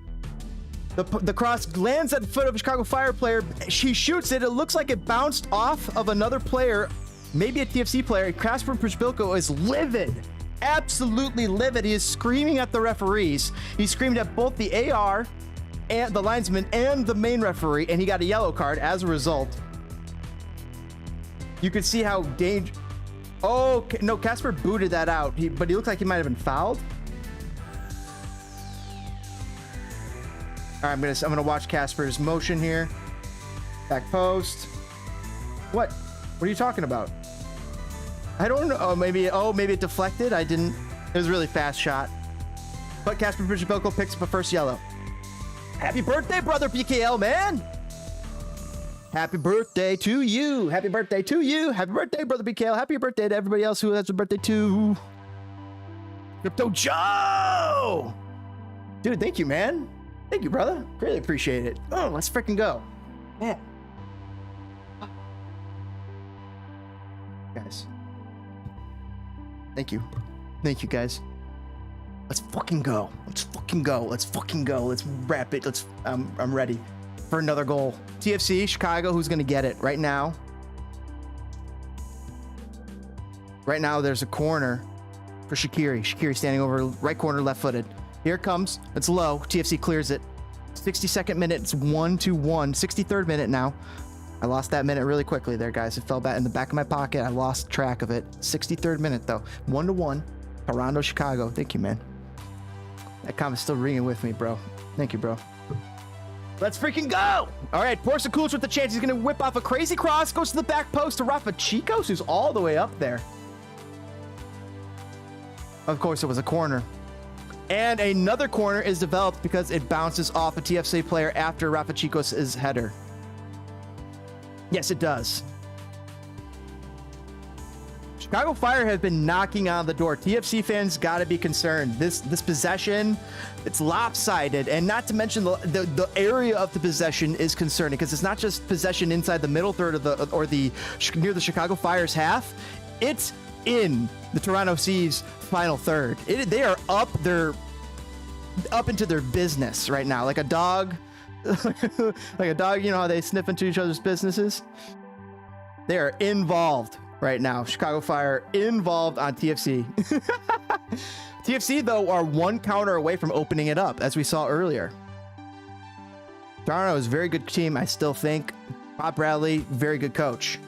The cross lands at the foot of a Chicago Fire player. She shoots it. It looks like it bounced off of another player, maybe a TFC player. Kasper Przybilko is livid. Absolutely livid. He is screaming at the referees. He screamed at both the AR and the linesman and the main referee, and he got a yellow card as a result. You could see how dangerous. Oh no, Kasper booted that out. But he looked like he might have been fouled. All right, I'm gonna watch Kasper's motion here. Back post. What are you talking about? I don't know. Oh, maybe it deflected. I didn't. It was a really fast shot. But Kasper Przybilko picks up a first yellow. Happy birthday, brother PKL, man. Happy birthday to you. Happy birthday to you. Happy birthday, brother PKL. Happy birthday to everybody else who has a birthday too. Crypto Joe. Dude, thank you, man. Thank you, brother. Really appreciate it. Oh, let's freaking go. Man. Guys. Thank you. Thank you, guys. Let's fucking go. Let's fucking go. Let's fucking go. Let's wrap it. I'm ready for another goal. TFC, Chicago, who's going to get it right now? Right now, there's a corner for Shaqiri. Shaqiri standing over right corner, left-footed. Here it comes. It's low. TFC clears it. 62nd minute. It's 1-1. 63rd minute now. I lost that minute really quickly there, guys. It fell back in the back of my pocket. I lost track of it. 63rd minute, though. 1-1. Toronto, Chicago. Thank you, man. That comment's still ringing with me, bro. Thank you, bro. Let's freaking go! All right, Borsa Kulic with the chance. He's going to whip off a crazy cross. Goes to the back post to Rafa Chicos, who's all the way up there. Of course, it was a corner. And another corner is developed because it bounces off a TFC player after Rafa Chicos' header. Yes, it does. Chicago Fire have been knocking on the door. TFC fans got to be concerned. This possession, it's lopsided, and not to mention the area of the possession is concerning because it's not just possession inside the middle third of the near the Chicago Fire's half. It's in the Toronto C's final third. They are up into their business right now, like a dog. Like a dog, you know how they sniff into each other's businesses? They are involved right now. Chicago Fire involved on TFC. TFC, though, are one counter away from opening it up, as we saw earlier. Toronto is a very good team, I still think. Bob Bradley, very good coach.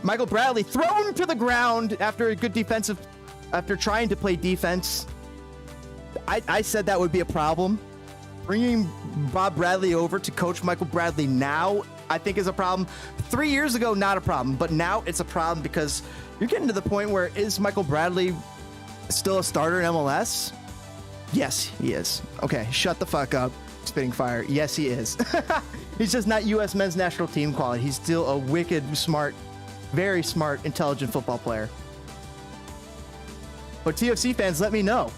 Michael Bradley thrown to the ground after trying to play defense. I said that would be a problem. Bringing Bob Bradley over to coach Michael Bradley now, I think is a problem. 3 years ago, not a problem, but now it's a problem because you're getting to the point where is Michael Bradley still a starter in MLS? Yes, he is. Okay, shut the fuck up, Spitting Fire. Yes, he is. He's just not U.S. men's national team quality. He's still a wicked, smart, very smart, intelligent football player. But TFC fans, let me know.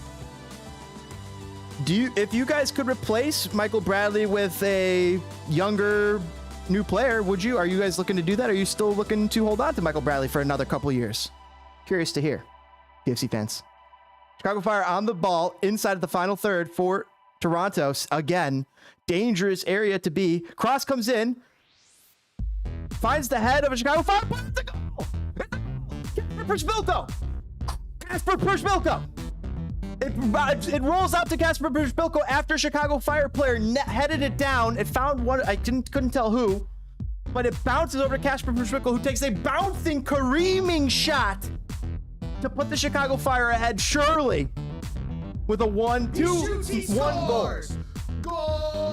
If you guys could replace Michael Bradley with a younger, new player, would you? Are you guys looking to do that? Or are you still looking to hold on to Michael Bradley for another couple years? Curious to hear, TFC fans. Chicago Fire on the ball inside of the final third for Toronto. Again, dangerous area to be. Cross comes in, finds the head of a Chicago Fire. It's a goal! Kasper Przbilko! It rolls out to Kasper Przbilko after Chicago Fire player headed it down. It found one, couldn't tell who, but it bounces over to Kasper Przbilko, who takes a bouncing, careening shot to put the Chicago Fire ahead, surely, with a 1-2-1 goal.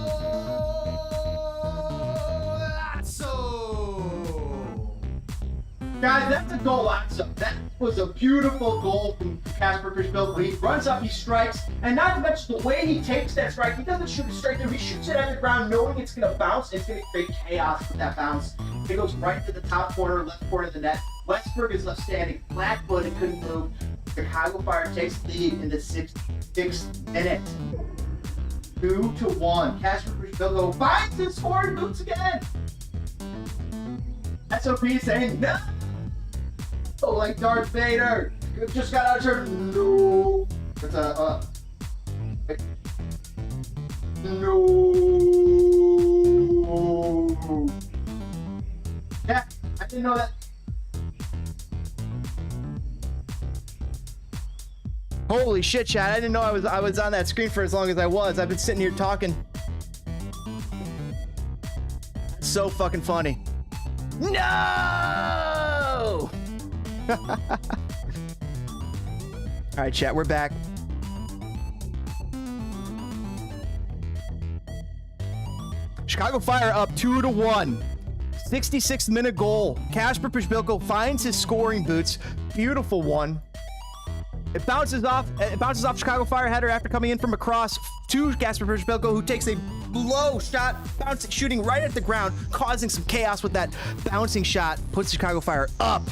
Guys, that's a golazo. That was a beautiful goal from Kasper Przbilko. He runs up, he strikes, and not to mention the way he takes that strike, he doesn't shoot it straight through. He shoots it at the ground knowing it's going to bounce. It's going to create chaos with that bounce. It goes right to the top corner, left corner of the net. Westberg is left standing, flat-footed, couldn't move. Chicago Fire takes the lead in the 6th minute. 2-1. Kasper Przbilko finds his scoring boots again. SOP saying no. Oh, like Darth Vader. Just got out here. No. It's a no. Yeah, I didn't know that. Holy shit, chat! I didn't know I was on that screen for as long as I was. I've been sitting here talking. So fucking funny. No! All right, chat, we're back. Chicago Fire up 2-1. 66th minute goal. Kasper Przbilko finds his scoring boots. Beautiful one. It bounces off Chicago Fire header after coming in from across to Kasper Przbilko, who takes a low shot, shooting right at the ground, causing some chaos with that bouncing shot. Puts Chicago Fire up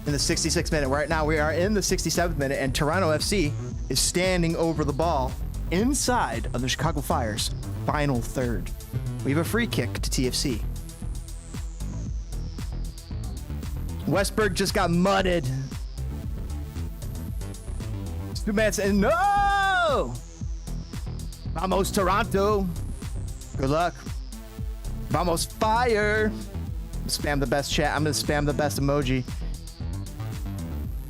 in the 66th minute. Right now we are in the 67th minute, and Toronto FC is standing over the ball inside of the Chicago Fire's final third. We have a free kick to TFC. Westberg just got mudded. Two-man saying, no! Vamos, Toronto. Good luck. Vamos, Fire. Spam the best chat. I'm going to spam the best emoji.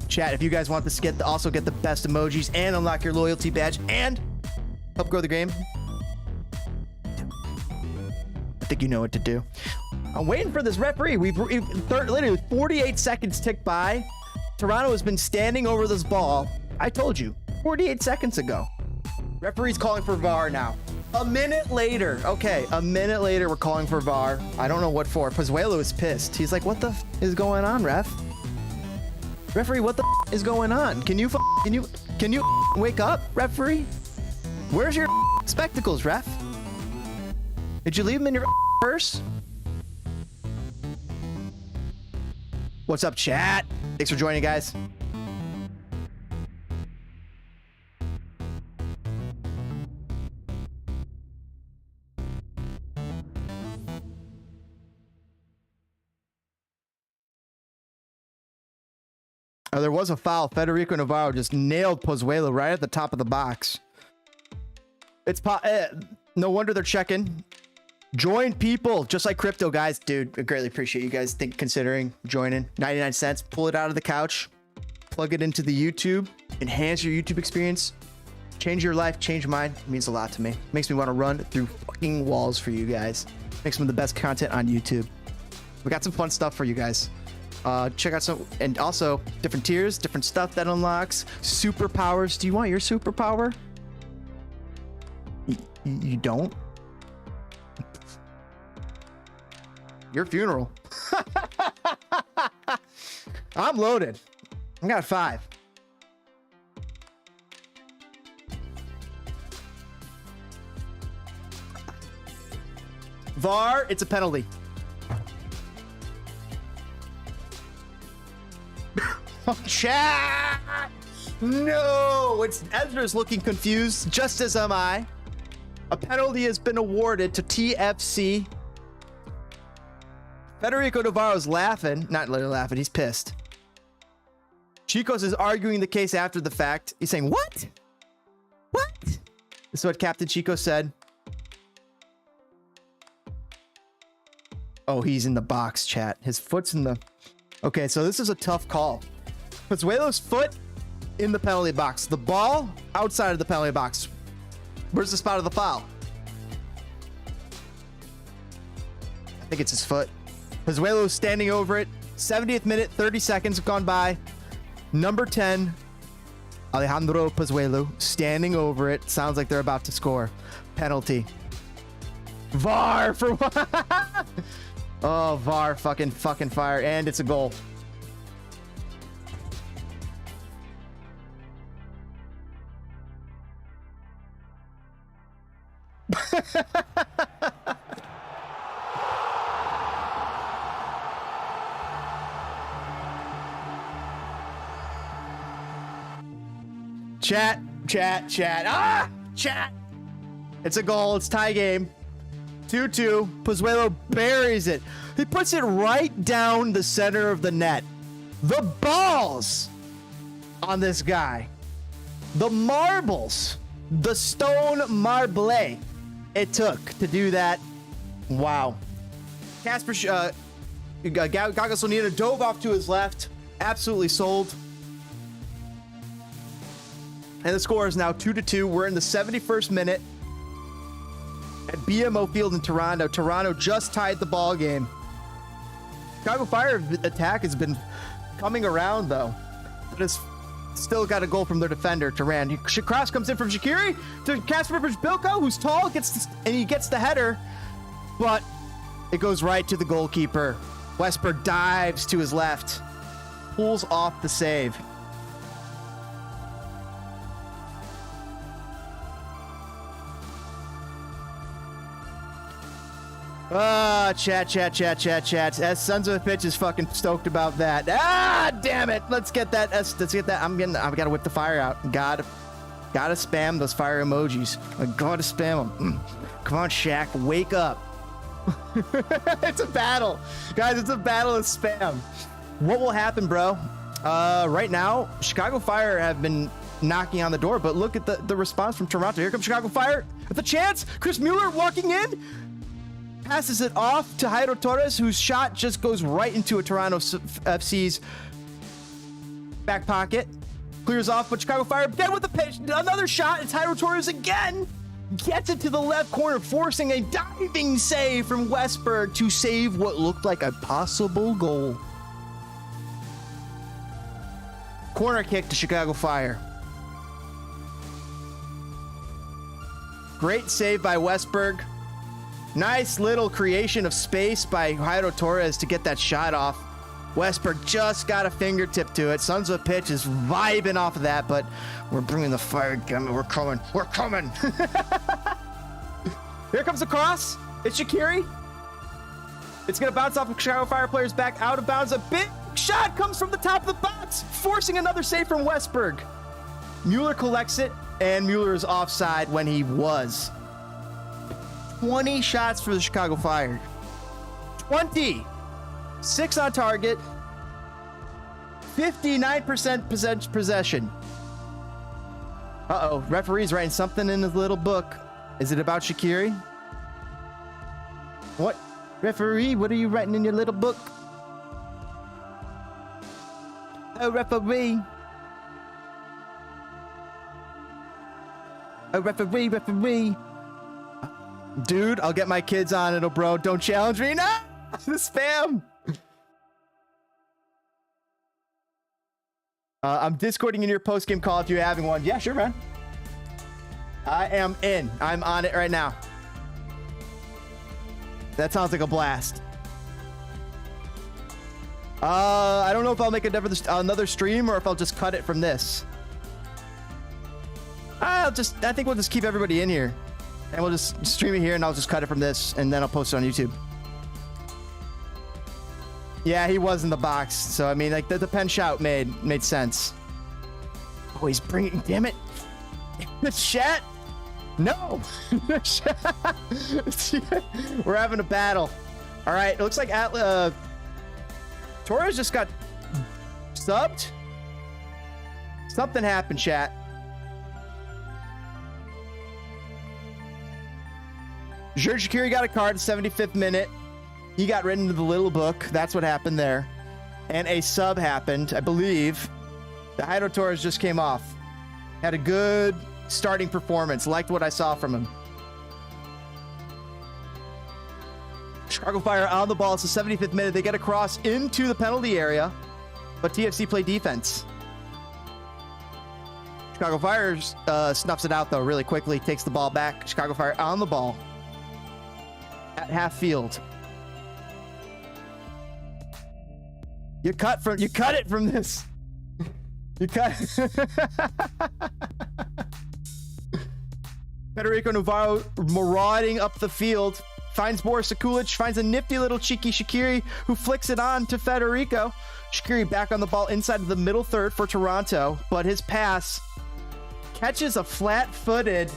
Chat, if you guys want to also get the best emojis and unlock your loyalty badge and help grow the game, I think you know what to do. I'm waiting for this referee. Literally 48 seconds ticked by. Toronto has been standing over this ball. I told you 48 seconds ago. Referee's calling for VAR now. A minute later. Okay, a minute later, we're calling for VAR. I don't know what for. Pozuelo is pissed. He's like, what the is going on, ref? Referee, what the is going on? Can you wake up, referee? Where's your spectacles, ref? Did you leave them in your purse? What's up, chat? Thanks for joining, guys. Oh, there was a foul. Federico Navarro just nailed Pozuelo right at the top of the box. It's no wonder they're checking. Join people, just like crypto, guys. Dude, I greatly appreciate you guys considering joining. 99 cents. Pull it out of the couch. Plug it into the YouTube. Enhance your YouTube experience. Change your life. Change mine. It means a lot to me. Makes me want to run through fucking walls for you guys. Makes some of the best content on YouTube. We got some fun stuff for you guys. Check out some, and also different tiers, different stuff that unlocks. Superpowers. Do you want your superpower? You don't? Your funeral. I'm loaded. I got 5. VAR, it's a penalty. Oh, chat! No! It's Ezra's looking confused, just as am I. A penalty has been awarded to TFC. Federico Navarro's laughing. Not literally laughing, he's pissed. Chicos is arguing the case after the fact. He's saying, what? What? This is what Captain Chico said. Oh, he's in the box, chat. His foot's in the... Okay, so this is a tough call. Pozuelo's foot in the penalty box. The ball outside of the penalty box. Where's the spot of the foul? I think it's his foot. Pozuelo's standing over it. 70th minute, 30 seconds have gone by. Number 10, Alejandro Pozuelo, standing over it. Sounds like they're about to score. Penalty. VAR for what? Oh, VAR, fucking fire. And it's a goal. Chat. Ah! Chat. It's a goal. It's tie game. 2-2. Pozuelo buries it. He puts it right down the center of the net. The balls on this guy. The marbles. The stone marble it took to do that. Wow. Casper Gagos Onita dove off to his left. Absolutely sold. And the score is now 2-2. We're in the 71st minute at BMO Field in Toronto. Toronto just tied the ball game. Chicago Fire attack has been coming around though, but it's still got a goal from their defender, Turan. Cross comes in from Shaqiri to Casper Bilko, who's tall, and he gets the header, but it goes right to the goalkeeper. Westberg dives to his left, pulls off the save. Chat. As Sons of a Pitch is fucking stoked about that. Ah, damn it. Let's get that. Let's get that. I've got to whip the fire out. Gotta spam those fire emojis. I gotta spam them. Come on, Shaq. Wake up. It's a battle. Guys, it's a battle of spam. What will happen, bro? Right now, Chicago Fire have been knocking on the door, but look at the response from Toronto. Here comes Chicago Fire with a chance. Chris Mueller walking in. Passes it off to Jairo Torres, whose shot just goes right into a Toronto FC's back pocket. Clears off, but Chicago Fire again with the pitch. Another shot. It's Jairo Torres again. Gets it to the left corner, forcing a diving save from Westberg to save what looked like a possible goal. Corner kick to Chicago Fire. Great save by Westberg. Nice little creation of space by Jairo Torres to get that shot off. Westberg just got a fingertip to it. Sons of a Pitch is vibing off of that, but we're bringing the fire again. We're coming. Here comes the cross. It's Shaqiri. It's going to bounce off of Chicago Fire players back out of bounds. A bit shot comes from the top of the box, forcing another save from Westberg. Mueller collects it, and Mueller is offside when he was. 20 shots for the Chicago Fire. 20. 6 on target. 59% possession. Uh-oh, referee's writing something in his little book. Is it about Shaqiri? What? Referee, what are you writing in your little book? Oh, referee. Oh, referee. Dude, I'll get my kids on it, bro. Don't challenge me. No! The spam. I'm Discording in your post-game call if you're having one. Yeah, sure, man. I am in. I'm on it right now. That sounds like a blast. I don't know if I'll make another stream or if I'll just cut it from this. I think we'll just keep everybody in here. And we'll just stream it here and I'll just cut it from this and then I'll post it on YouTube. Yeah, he was in the box. So, I mean, like, the pen shout made sense. Oh, he's bringing... Damn it. Chat. No. We're having a battle. All right. It looks like Torres just got subbed. Something happened, chat. George Shaqiri got a card, 75th minute. He got written into the little book. That's what happened there. And a sub happened, I believe. The Jairo Torres just came off. Had a good starting performance. Liked what I saw from him. Chicago Fire on the ball. It's the 75th minute. They get across into the penalty area. But TFC play defense. Chicago Fire snuffs it out, though, really quickly. Takes the ball back. Chicago Fire on the ball. At half field. You cut it from this. You cut. Federico Navarro marauding up the field. Finds Boris Sekulic. Finds a nifty little cheeky Shaqiri who flicks it on to Federico. Shaqiri back on the ball inside of the middle third for Toronto. But his pass catches a flat-footed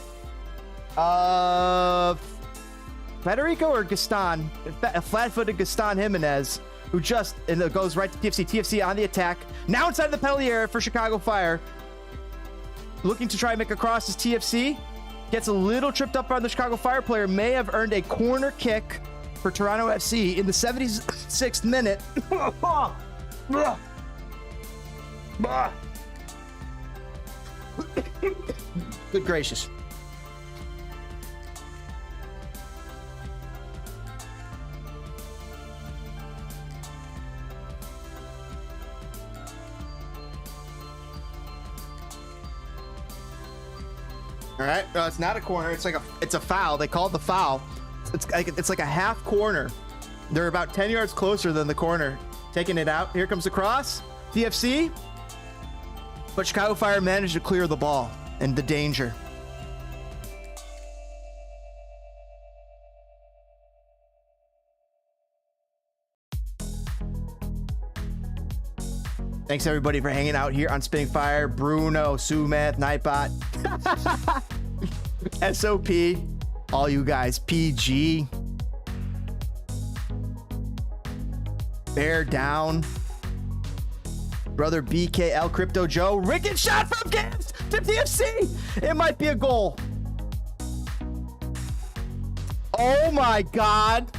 Federico or Gaston? A flat-footed Gaston Jimenez, who just goes right to TFC. TFC on the attack. Now inside the penalty area for Chicago Fire. Looking to try and make a cross is TFC. Gets a little tripped up on the Chicago Fire player. May have earned a corner kick for Toronto FC in the 76th minute. Good gracious. All right, it's not a corner. It's a foul. They called the foul. It's like a half corner. They're about 10 yards closer than the corner. Taking it out. Here comes the cross. TFC. But Chicago Fire managed to clear the ball and the danger. Thanks everybody for hanging out here on Spinning Fire. Bruno, Sumath, Nightbot, SOP, all you guys, PG, Bear Down, Brother BKL, Crypto Joe, Rickett shot from Gibbs to TFC. It might be a goal. Oh my God.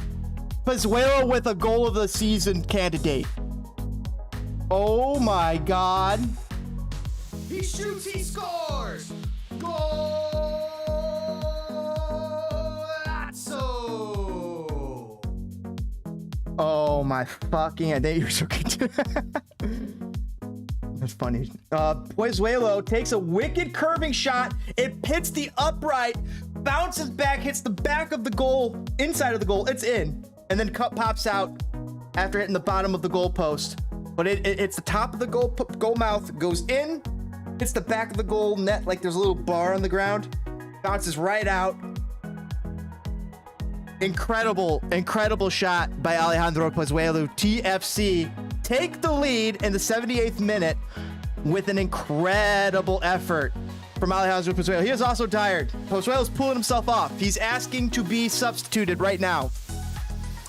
Pazuello with a goal of the season candidate. Oh my God. He shoots, he scores. Golazo. Oh my fucking, I think you're so good. That's funny. Pazuello takes a wicked curving shot. It hits the upright, bounces back, hits the back of the goal, inside of the goal. It's in. And then pops out after hitting the bottom of the goal post. But it's the top of the goal mouth, goes in, hits the back of the goal net like there's a little bar on the ground, bounces right out. Incredible shot by Alejandro Pozuelo. TFC take the lead in the 78th minute with an incredible effort from Alejandro Pozuelo. He is also tired. Pozuelo's pulling himself off. He's asking to be substituted right now.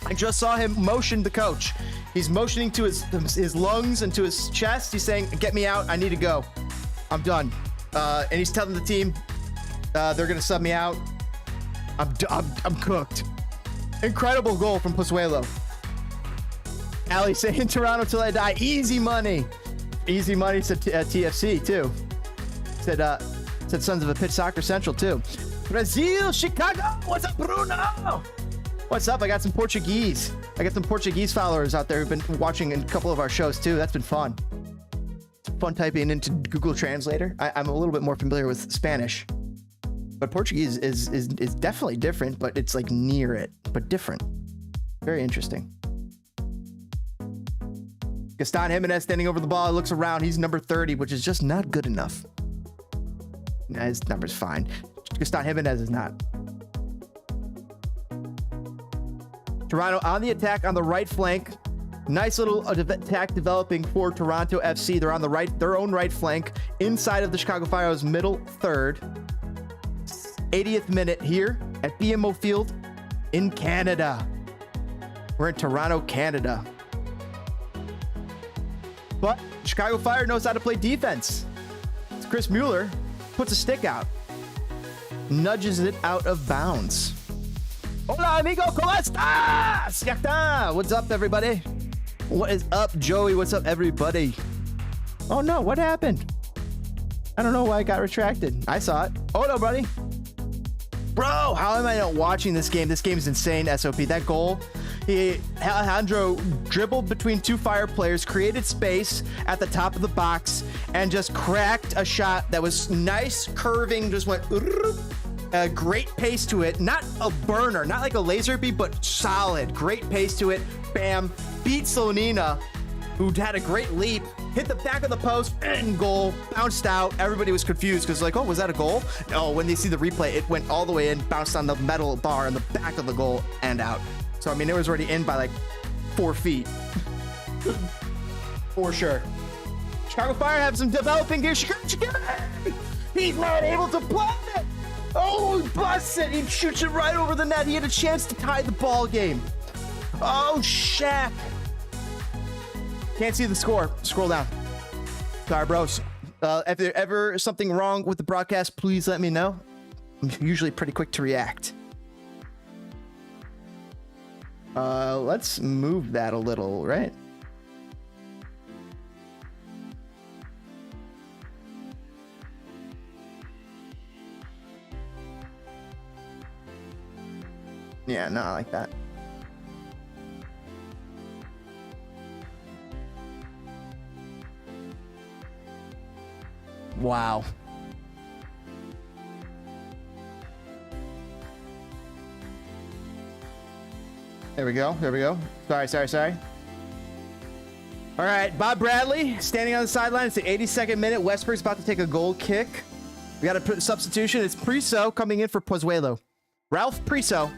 I just saw him motion the coach. He's motioning to his lungs and to his chest. He's saying, get me out. I need to go. I'm done. And he's telling the team they're going to sub me out. I'm cooked. Incredible goal from Pozuelo. Ali saying Toronto till I die. Easy money. Easy money to TFC too. Said Sons of a Pitch Soccer Central too. Brazil, Chicago. What's up, Bruno? What's up? I got some Portuguese. I got some Portuguese followers out there who've been watching a couple of our shows too. That's been fun. It's fun typing into Google Translator. I'm a little bit more familiar with Spanish, but Portuguese is definitely different, but it's like near it, but different. Very interesting. Gaston Jimenez standing over the ball, looks around. He's number 30, which is just not good enough. Nah, his number's fine. Gaston Jimenez is not. Toronto on the attack on the right flank. Nice little attack developing for Toronto FC. They're on the right, their own right flank, inside of the Chicago Fire's middle third. 80th minute here at BMO Field in Canada. We're in Toronto, Canada. But Chicago Fire knows how to play defense. It's Chris Mueller puts a stick out, nudges it out of bounds. Hola, amigo, ¿cómo estás? Ya está. What's up, everybody? What is up, Joey? What's up, everybody? Oh, no, what happened? I don't know why I got retracted. I saw it. Oh, no, buddy. Bro, how am I not watching this game? This game is insane, SOP. That goal, Alejandro dribbled between two Fire players, created space at the top of the box, and just cracked a shot that was nice, curving, just went great pace to it. Not a burner, not like a laser beam, but solid. Great pace to it. Bam. Beat Slonina, who had a great leap, hit the back of the post, and goal. Bounced out. Everybody was confused because like, oh, was that a goal? No, when they see the replay, it went all the way in, bounced on the metal bar in the back of the goal, and out. So, I mean, it was already in by like 4 feet. For sure. Chicago Fire have some developing gear. He's not able to play it. Oh, he busts it. He shoots it right over the net. He had a chance to tie the ball game. Oh, Shaq. Can't see the score. Scroll down. Sorry, bros. If there's ever something wrong with the broadcast, please let me know. I'm usually pretty quick to react. Let's move that a little, right? Yeah, no, I like that. Wow. There we go. There we go. Sorry. All right, Bob Bradley standing on the sideline. It's the 82nd minute. Westbrook's about to take a goal kick. We got to put a substitution. It's Priso coming in for Pozuelo. Ralph Priso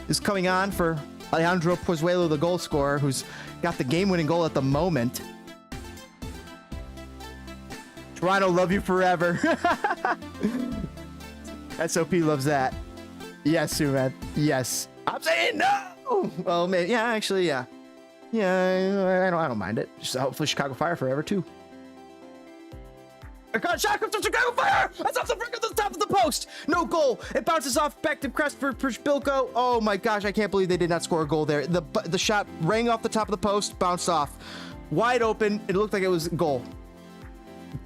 is coming on for Alejandro Pozuelo, the goal scorer, who's got the game-winning goal at the moment. Toronto, love you forever. SOP loves that. Yes, Suman. Yes. I'm saying no. Well, maybe, yeah, actually, yeah. Yeah, I don't mind it. Just hopefully Chicago Fire forever, too. I got a shot from Chicago Fire! That's off the brick at the top of the post! No goal! It bounces off back to Crest for Bilko. Oh my gosh, I can't believe they did not score a goal there. The shot rang off the top of the post, bounced off. Wide open, it looked like it was a goal.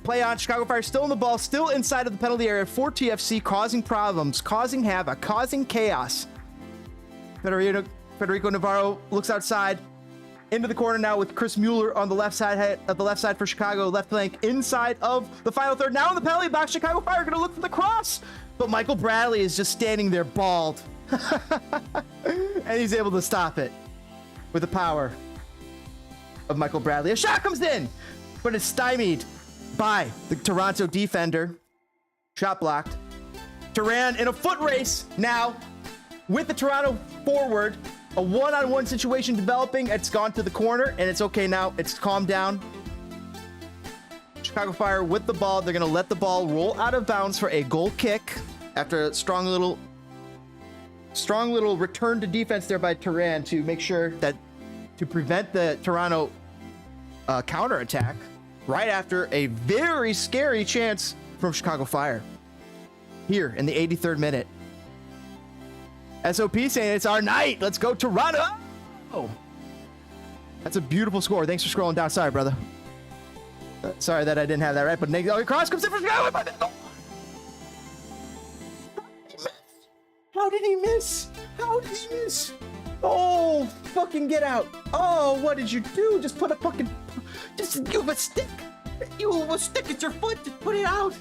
Play on, Chicago Fire still in the ball, still inside of the penalty area for TFC, causing problems, causing havoc, causing chaos. Federico Navarro looks outside, into the corner now with Chris Mueller on the left side for Chicago, left flank inside of the final third. Now in the penalty box, Chicago Fire gonna look for the cross, but Michael Bradley is just standing there bald. And he's able to stop it with the power of Michael Bradley. A shot comes in, but it's stymied by the Toronto defender. Shot blocked. Turan in a foot race now with the Toronto forward. A one-on-one situation developing. It's gone to the corner, and it's okay now. It's calmed down. Chicago Fire with the ball. They're going to let the ball roll out of bounds for a goal kick after a strong little return to defense there by Turan to make sure that to prevent the Toronto counterattack right after a very scary chance from Chicago Fire here in the 83rd minute. SOP saying it's our night. Let's go Toronto. Oh, that's a beautiful score. Thanks for scrolling down. Sorry, brother. Sorry that I didn't have that right, but cross comes in for Chicago. How did he miss? How did he miss? Oh, fucking get out. Oh, what did you do? Just put a fucking... Just you have a stick. You have a stick at your foot. Just put it out.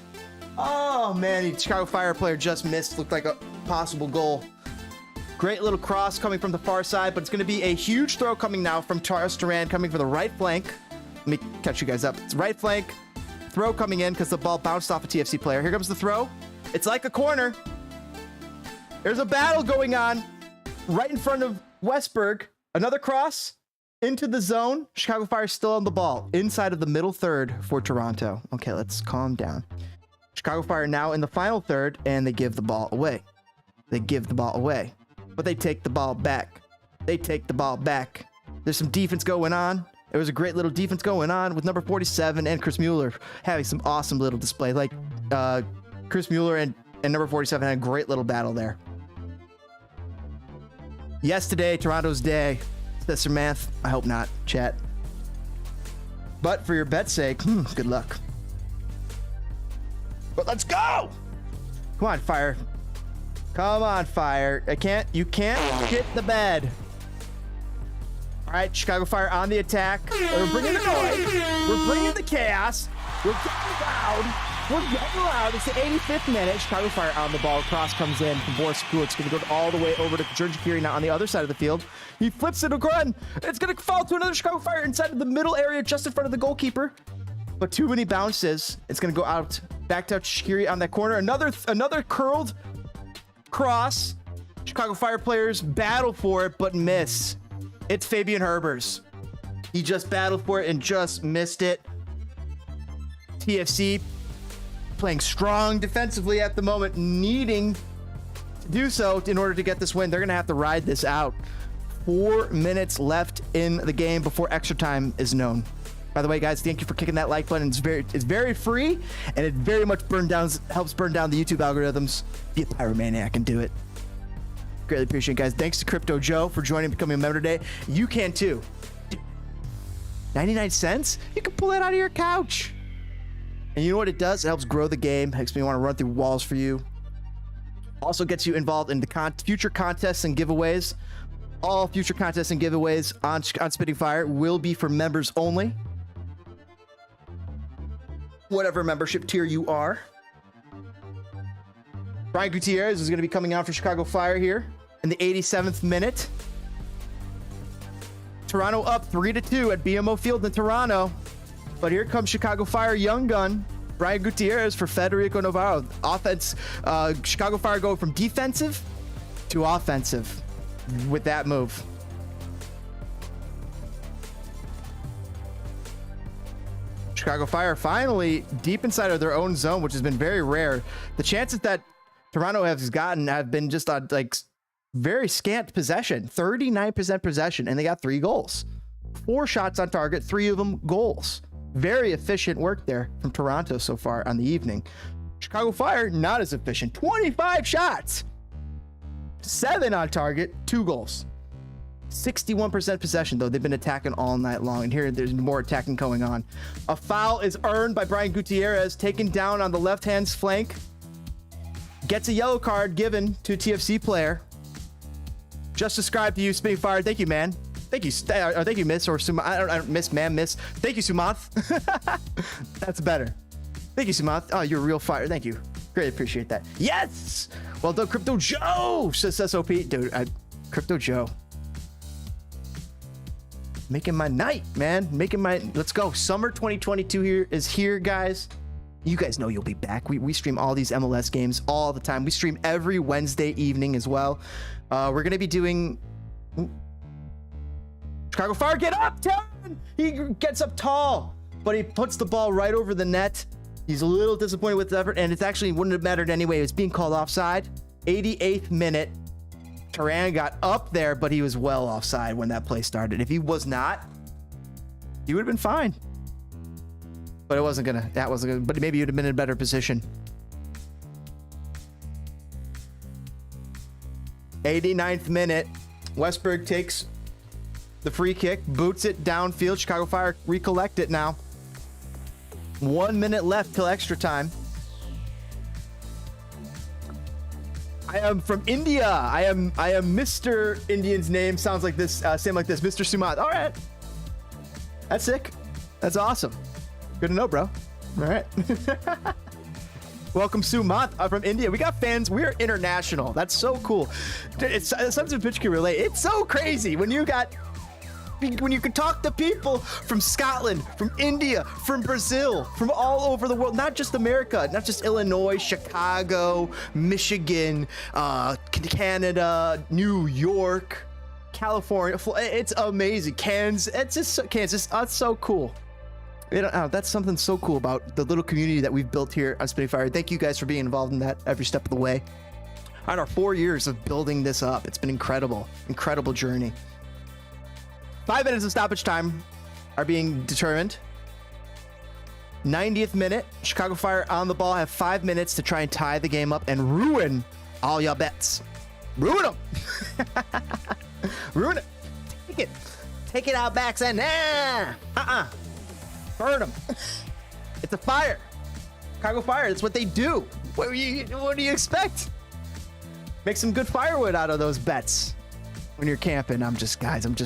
Oh, man. The Chicago Fire player just missed. Looked like a possible goal. Great little cross coming from the far side, but it's going to be a huge throw coming now from Charles Duran coming for the right flank. Let me catch you guys up. It's right flank. Throw coming in because the ball bounced off a TFC player. Here comes the throw. It's like a corner. There's a battle going on right in front of Westberg. Another cross into the zone. Chicago Fire still on the ball inside of the middle third for Toronto. Okay, let's calm down. Chicago Fire now in the final third, and they give the ball away. They give the ball away, but they take the ball back. They take the ball back. There's some defense going on. There was a great little defense going on with number 47 and Chris Mueller having some awesome little display. Like Chris Mueller and number 47 had a great little battle there. Yes, today, Toronto's day. Says Sir Math. I hope not, chat. But for your bet's sake, good luck. But let's go! Come on, Fire. Come on, Fire. You can't get the bed. All right, Chicago Fire on the attack. We're bringing the noise. We're bringing the chaos. We're getting loud. We're getting loud. It's the 85th minute. Chicago Fire on the ball. Cross comes in from Boris Kulik. It's going to go all the way over to George Kiri now on the other side of the field. He flips it a run. It's going to fall to another Chicago Fire inside of the middle area just in front of the goalkeeper. But too many bounces. It's going to go out back to Kiri on that corner. Another curled cross. Chicago Fire players battle for it, but miss. It's Fabian Herbers. He just battled for it and just missed it. TFC playing strong defensively at the moment, needing to do so in order to get this win. They're going to have to ride this out. 4 minutes left in the game before extra time is known. By the way, guys, thank you for kicking that like button. It's very free, and it very much helps burn down the YouTube algorithms. Be a pyromaniac and do it. Greatly appreciate it, guys. Thanks to Crypto Joe for joining and becoming a member today. You can too. 99 cents? You can pull that out of your couch. And you know what it does? It helps grow the game. Makes me want to run through walls for you. Also gets you involved in the future contests and giveaways. All future contests and giveaways on Spitting Fire will be for members only. Whatever membership tier you are. Brian Gutierrez is going to be coming out for Chicago Fire here in the 87th minute. Toronto up 3-2 at BMO Field in Toronto. But here comes Chicago Fire young gun, Brian Gutierrez for Federico Navarro. Offense, Chicago Fire go from defensive to offensive with that move. Chicago Fire finally deep inside of their own zone, which has been very rare. The chances that Toronto has gotten have been just on like very scant possession, 39% possession, and they got 3 goals. 4 shots on target, 3 of them goals. Very efficient work there from Toronto so far on the evening. Chicago Fire, not as efficient. 25 shots, 7 on target, 2 goals. 61% possession, though. They've been attacking all night long, and here there's more attacking going on. A foul is earned by Brian Gutierrez, taken down on the left-hand flank. Gets a yellow card given to a TFC player. Just described to you, Spitting Fire. Thank you, man. Thank you. Thank you, Miss, or Sumanth. I don't miss, man, miss. Thank you, Sumanth. That's better. Thank you, Sumanth. Oh, you're a real fire. Thank you. Greatly appreciate that. Yes! Well done, Crypto Joe, says SOP. Dude, Crypto Joe. Making my night, man. Let's go. Summer 2022 is here, guys. You guys know you'll be back. We stream all these MLS games all the time. We stream every Wednesday evening as well. We're gonna be doing Chicago Fire. Get up, Taryn! He gets up tall, but he puts the ball right over the net. He's a little disappointed with the effort, and it's actually wouldn't have mattered anyway. It was being called offside. 88th minute. Turan got up there, but he was well offside when that play started. If he was not, he would have been fine. But it wasn't gonna. That wasn't gonna. But maybe you'd have been in a better position. 89th minute. Westberg takes the free kick, boots it downfield. Chicago Fire recollect it now. 1 minute left till extra time. I am from India. I am Mr. Indian's name. Sounds like this. Same like this. Mr. Sumat. All right. That's sick. That's awesome. Good to know, bro. All right. Welcome, Sumat from India. We got fans. We're international. That's so cool. It's something Pitch can relate. It's so crazy when you can talk to people from Scotland, from India, from Brazil, from all over the world, not just America, not just Illinois, Chicago, Michigan, Canada, New York, California. It's amazing. Kansas. That's so cool. That's something so cool about the little community that we've built here on Spitting Fire. Thank you guys for being involved in that every step of the way. On our 4 years of building this up, it's been incredible journey. 5 minutes of stoppage time are being determined. 90th minute, Chicago Fire on the ball have 5 minutes to try and tie the game up and ruin all your bets. Ruin them. Ruin it. Take it out back, and burn them. It's a fire. Chicago Fire, that's what they do. What do you expect? Make some good firewood out of those bets. When you're camping, I'm just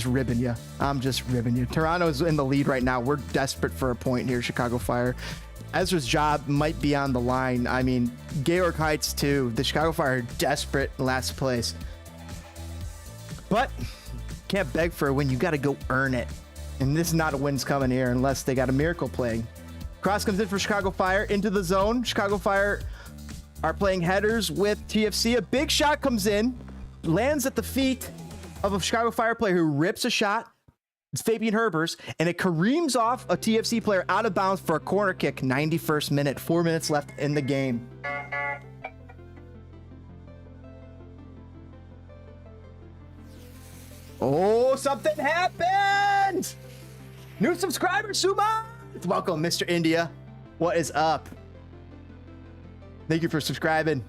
ribbing you. Toronto's in the lead right now. We're desperate for a point here, Chicago Fire. Ezra's job might be on the line. I mean, Georg Heights too. The Chicago Fire are desperate in last place. But can't beg for a win. You got to go earn it. And this is not a win's coming here unless they got a miracle playing. Cross comes in for Chicago Fire into the zone. Chicago Fire are playing headers with TFC. A big shot comes in, lands at the feet of a Chicago Fire player who rips a shot. It's Fabian Herbers, and it careens off a TFC player out of bounds for a corner kick. 91st minute, 4 minutes left in the game. Oh, something happened! New subscriber, Suma! Welcome, Mr. India. What is up? Thank you for subscribing.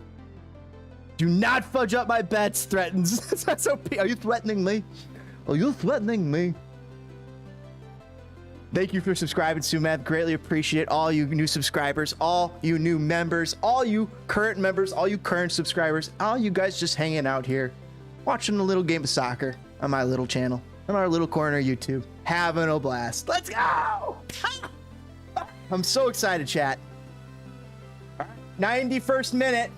Do not fudge up my bets, threatens. That's OP. Are you threatening me? Are you threatening me? Thank you for subscribing, Sumath. Greatly appreciate all you new subscribers, all you new members, all you current members, all you current subscribers, all you guys just hanging out here, watching a little game of soccer on my little channel, on our little corner of YouTube. Having a blast. Let's go! I'm so excited, chat. 91st minute.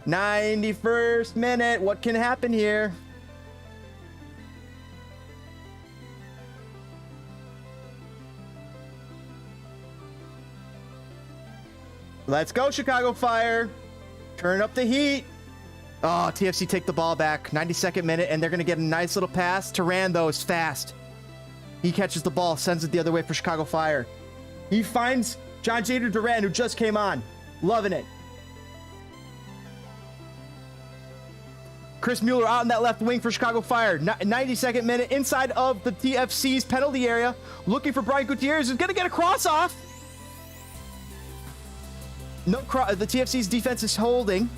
91st minute. What can happen here? Let's go, Chicago Fire. Turn up the heat. Oh, TFC take the ball back. 92nd minute, and they're going to get a nice little pass. Turan, though, is fast. He catches the ball, sends it the other way for Chicago Fire. He finds John Jader Duran, who just came on. Loving it. Chris Mueller out in that left wing for Chicago Fire. 92nd minute, inside of the TFC's penalty area. Looking for Brian Gutierrez, who's going to get a cross off. No cross. The TFC's defense is holding.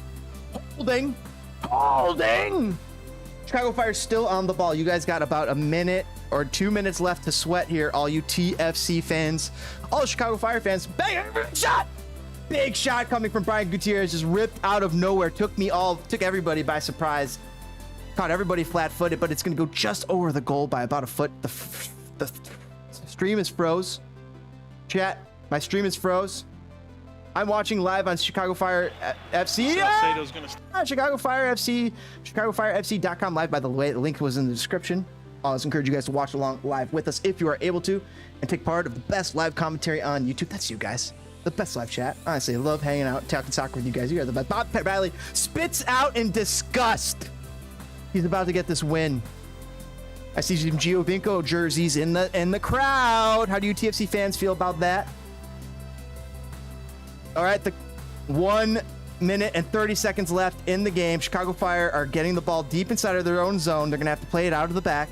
Chicago Fire still on the ball. You guys got about a minute or 2 minutes left to sweat here, all you TFC fans. All Chicago Fire fans. Bang! Shot! Big shot coming from Brian Gutierrez, just ripped out of nowhere. Took everybody by surprise. Caught everybody flat-footed, but it's going to go just over the goal by about a foot. The stream is froze. Chat, my stream is froze. I'm watching live on Chicago Fire FC. Chicago Fire FC, ChicagoFireFC.com live, by the way. The link was in the description. I always encourage you guys to watch along live with us if you are able to and take part of the best live commentary on YouTube. That's you guys. The best live chat. Honestly, I love hanging out, talking soccer with you guys. You are the best. Bob Bradley spits out in disgust. He's about to get this win. I see some Giovinco jerseys in the crowd. How do you TFC fans feel about that? All right, the 1 minute and 30 seconds left in the game. Chicago Fire are getting the ball deep inside of their own zone. They're going to have to play it out of the back.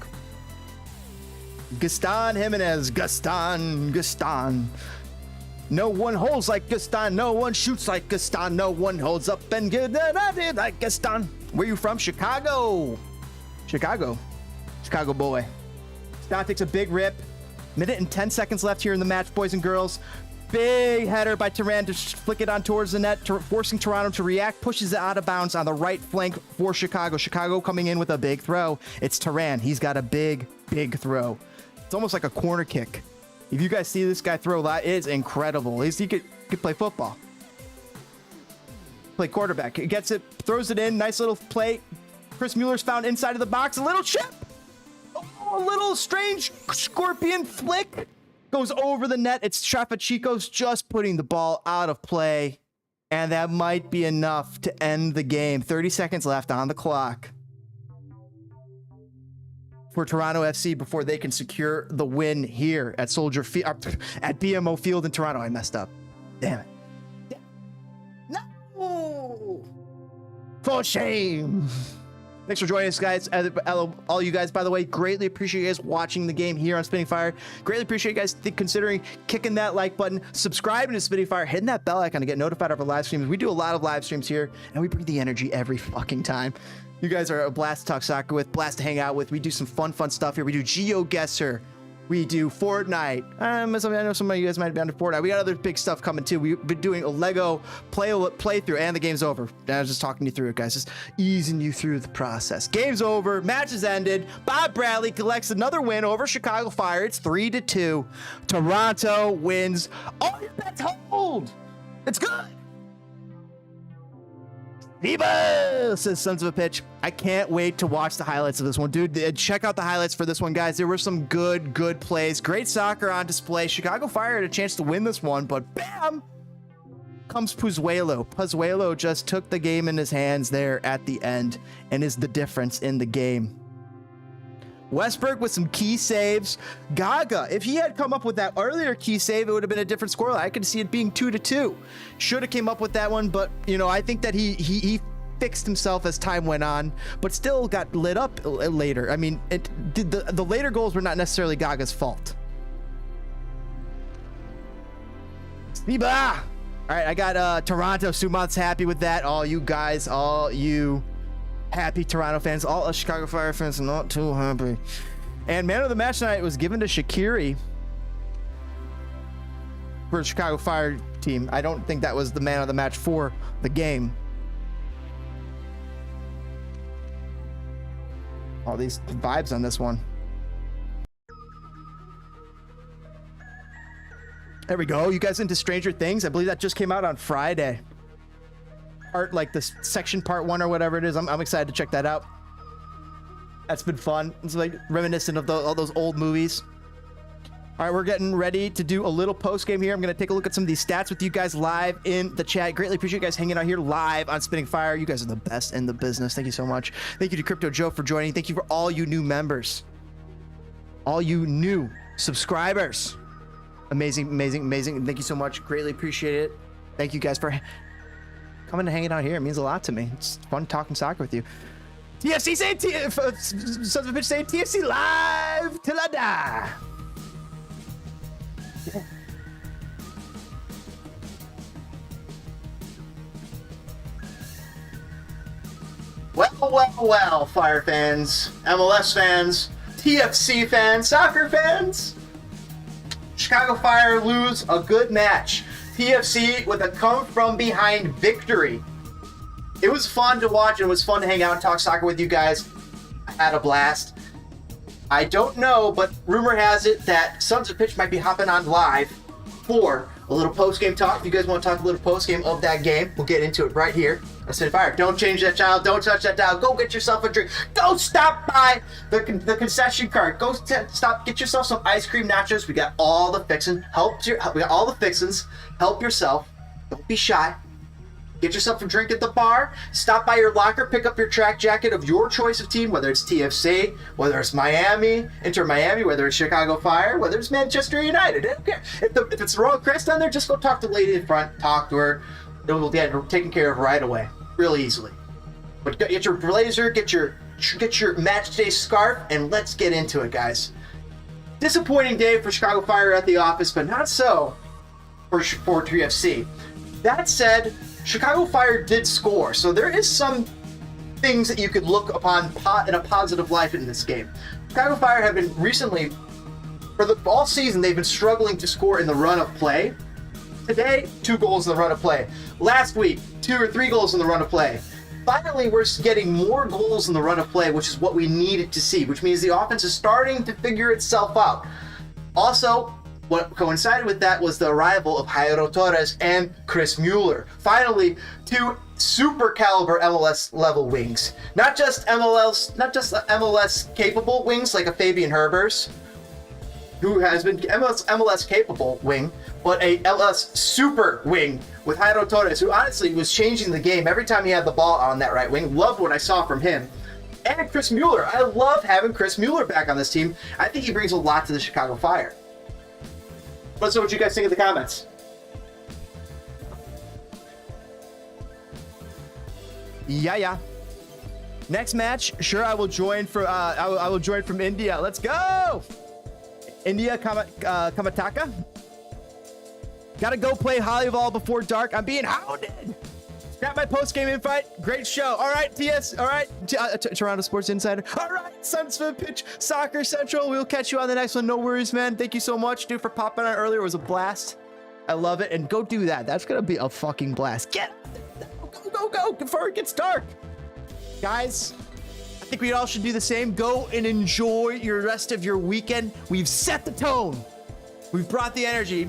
Gaston Jimenez. Gaston. No one holds like Gaston. No one shoots like Gaston. No one holds up and good like Gaston. Where you from? Chicago. Chicago boy. Gaston takes a big rip. Minute and 10 seconds left here in the match, boys and girls. Big header by Turan to flick it on towards the net, forcing Toronto to react, pushes it out of bounds on the right flank for Chicago. Chicago coming in with a big throw. It's Turan. He's got a big throw. It's almost like a corner kick. If you guys see this guy throw, that is incredible. At least he could play football. Play quarterback. He gets it, throws it in. Nice little play. Chris Mueller's found inside of the box. A little chip. Oh, a little strange scorpion flick. Goes over the net. It's Chapachico's just putting the ball out of play. And that might be enough to end the game. 30 seconds left on the clock for Toronto FC before they can secure the win here at Soldier Field, at BMO Field in Toronto. I messed up. Damn it. No! For shame. Thanks for joining us, guys. All you guys, by the way, greatly appreciate you guys watching the game here on Spitting Fire. Greatly appreciate you guys considering kicking that like button, subscribing to Spitting Fire, hitting that bell icon to get notified of our live streams. We do a lot of live streams here, and we bring the energy every fucking time. You guys are a blast to talk soccer with, blast to hang out with. We do some fun stuff here. We do GeoGuessr. We do Fortnite. I know some of you guys might be under Fortnite. We got other big stuff coming too. We've been doing a Lego playthrough, and the game's over. I was just talking you through it, guys. Just easing you through the process. Game's over. Match has ended. Bob Bradley collects another win over Chicago Fire. It's 3-2. Toronto wins. All your bets hold. It's good. Viva, says Sons of a Pitch. I can't wait to watch the highlights of this one. Dude, check out the highlights for this one, guys. There were some good plays. Great soccer on display. Chicago Fire had a chance to win this one, but bam! Comes Pozuelo. Pozuelo just took the game in his hands there at the end and is the difference in the game. Westberg with some key saves. Gaga, if he had come up with that earlier key save, it would have been a different score. I could see it being 2-2. Should have came up with that one, but you know, I think that he fixed himself as time went on, but still got lit up later. I mean, the later goals were not necessarily Gaga's fault. Viva! All right, I got Toronto. Sumat's happy with that. All you guys, all you happy Toronto fans, all Chicago Fire fans not too happy. And man of the match tonight was given to Shaqiri for the Chicago Fire team. I don't think that was the man of the match for the game. All these vibes on this one. There we go. You guys into Stranger Things? I believe that just came out on Friday. Like the section part 1 or whatever it is. I'm excited to check that out. That's been fun. It's like reminiscent of all those old movies. All right, we're getting ready to do a little post game here. I'm going to take a look at some of these stats with you guys live in the chat. Greatly appreciate you guys hanging out here live on Spitting Fire. You guys are the best in the business. Thank you so much. Thank you to Crypto Joe for joining. Thank you for all you new members, all you new subscribers. Amazing. Thank you so much. Greatly appreciate it. Thank you guys for coming and hanging out here. It means a lot to me. It's fun talking soccer with you. TFC saying, Sons of a Bitch saying TFC live till I die. Yeah. Well, Fire fans, MLS fans, TFC fans, soccer fans. Chicago Fire lose a good match. TFC with a come-from-behind victory. It was fun to watch. It was fun to hang out and talk soccer with you guys. I had a blast. I don't know, but rumor has it that Sons of Pitch might be hopping on live for a little post-game talk. If you guys want to talk a little post-game of that game, we'll get into it right here. I said, Fire, don't change that channel. Don't touch that dial. Go get yourself a drink. Go stop by the concession cart. Go stop. Get yourself some ice cream nachos. We got all the fixins. We got all the fixins. Help yourself. Don't be shy. Get yourself a drink at the bar. Stop by your locker. Pick up your track jacket of your choice of team, whether it's TFC, whether it's Miami, Inter Miami, whether it's Chicago Fire, whether it's Manchester United. I don't care. If it's the wrong crest on there, just go talk to the lady in front. Talk to her. We'll get her taken care of right away, real easily. But get your blazer, get your match day scarf, and let's get into it, guys. Disappointing day for Chicago Fire at the office, but not so for 3FC. That said, Chicago Fire did score, so there is some things that you could look upon in a positive light in this game. Chicago Fire have been recently, all season, they've been struggling to score in the run of play. Today, 2 goals in the run of play. Last week, 2 or 3 goals in the run of play. Finally, we're getting more goals in the run of play, which is what we needed to see, which means the offense is starting to figure itself out. Also, what coincided with that was the arrival of Jairo Torres and Chris Mueller. Finally, 2 super caliber MLS level wings. Not just MLS capable wings like a Fabian Herbers, who has been MLS capable wing, but a MLS super wing with Jairo Torres, who honestly was changing the game every time he had the ball on that right wing. Loved what I saw from him. And Chris Mueller. I love having Chris Mueller back on this team. I think he brings a lot to the Chicago Fire. Let's know what you guys think in the comments. Yeah. Next match, sure, I will join for I will join from India. Let's go! India Kamataka. Gotta go play volleyball before dark. I'm being hounded. Got my post-game invite. Great show. All right, TS. All right, Toronto Sports Insider. All right, Suns for pitch. Soccer Central. We'll catch you on the next one. No worries, man. Thank you so much, dude, for popping on earlier. It was a blast. I love it. And go do that. That's gonna be a fucking blast. Go before it gets dark, guys. I think we all should do the same. Go and enjoy your rest of your weekend. We've set the tone. We've brought the energy.